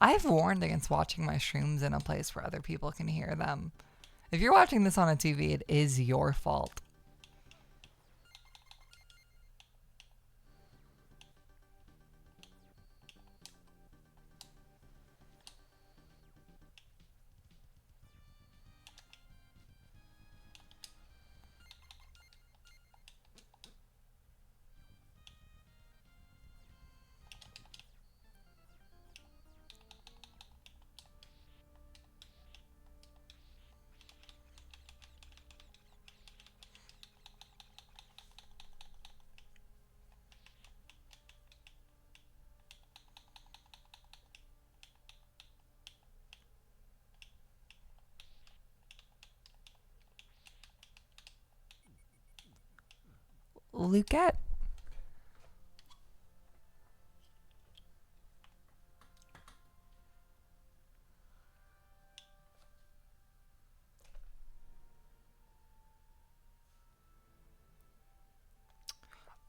I've warned against watching my streams in a place where other people can hear them. If you're watching this on a TV, it is your fault. Lucette.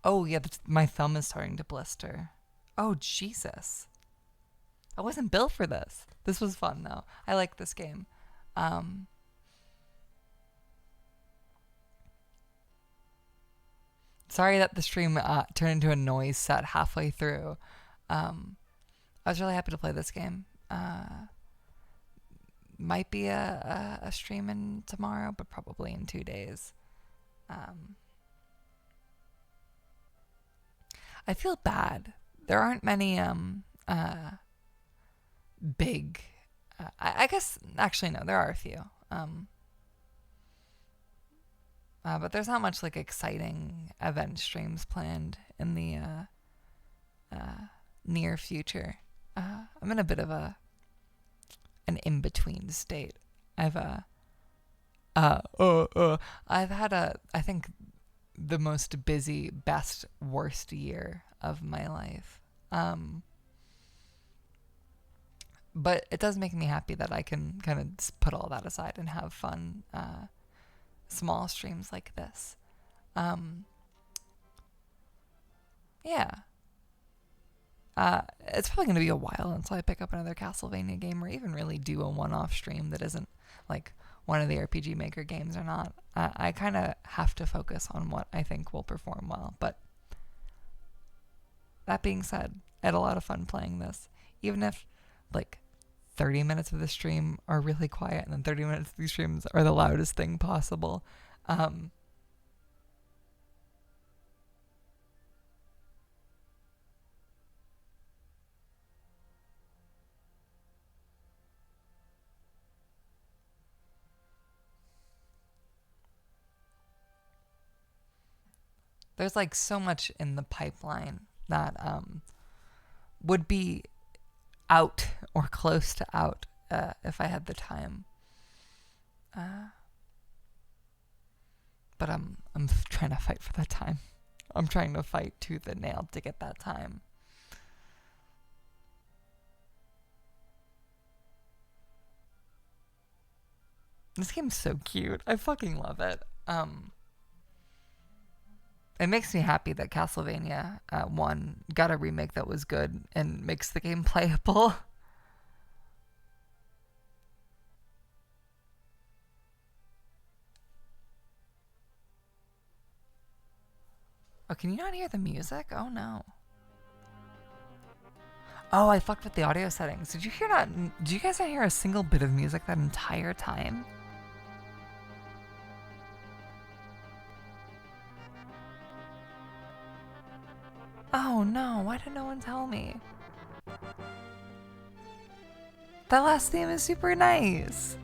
Oh, yeah, my thumb is starting to blister. Oh, Jesus. I wasn't built for this. This was fun, though. I like this game. Sorry that the stream turned into a noise set halfway through. I was really happy to play this game. Might be a stream in tomorrow, but probably in 2 days. I feel bad. There aren't many big. I guess actually no, there are a few. But there's not much like exciting event streams planned in the near future. I'm in a bit of an in between state. I've had I think the most busy, best, worst year of my life. But it does make me happy that I can kind of put all that aside and have fun, small streams like this. Yeah. It's probably going to be a while until I pick up another Castlevania game or even really do a one-off stream that isn't like one of the RPG Maker games or not. I kind of have to focus on what I think will perform well. But that being said, I had a lot of fun playing this. Even if like 30 minutes of the stream are really quiet and then 30 minutes of these streams are the loudest thing possible. There's like so much in the pipeline that would be out or close to out if I had the time. But I'm trying to fight for that time. I'm trying to fight tooth and nail to get that time. This game's so cute. I fucking love it. It makes me happy that Castlevania 1 got a remake that was good and makes the game playable. Oh, can you not hear the music? Oh no. Oh, I fucked with the audio settings. Did you hear that? Did you guys not hear a single bit of music that entire time? Oh no, why did no one tell me? That last theme is super nice.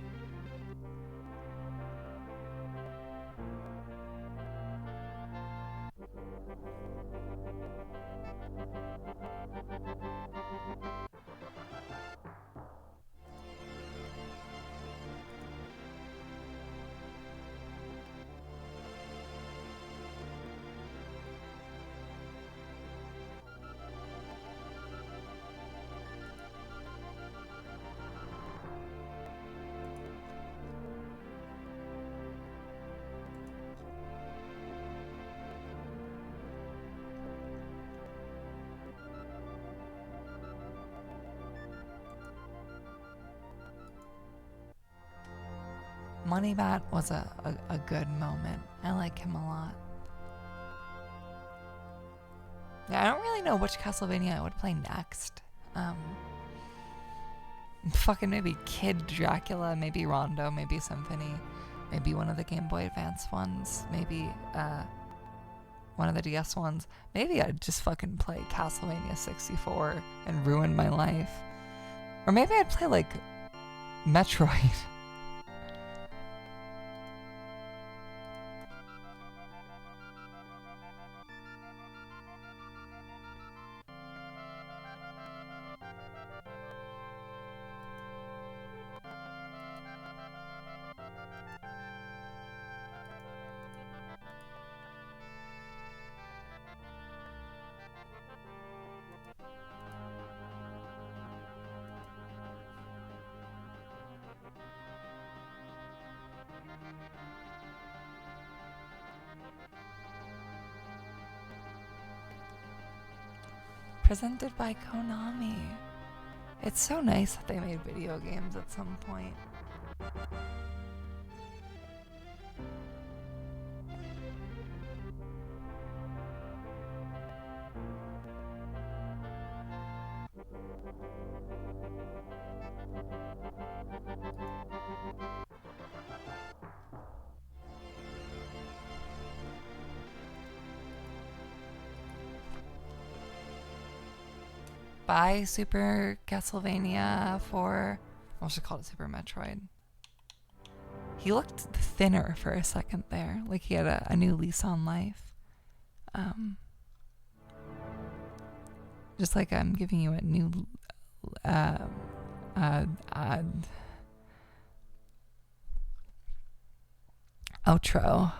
Moneybat was a good moment. I like him a lot. Yeah, I don't really know which Castlevania I would play next. Fucking maybe Kid Dracula, maybe Rondo, maybe Symphony, maybe one of the Game Boy Advance ones, maybe one of the DS ones. Maybe I'd just fucking play Castlevania 64 and ruin my life. Or maybe I'd play like Metroid. Presented by Konami. It's so nice that they made video games at some point. By Super Castlevania 4. I should call it Super Metroid. He looked thinner for a second there, like he had a new lease on life. Just like I'm giving you a new outro.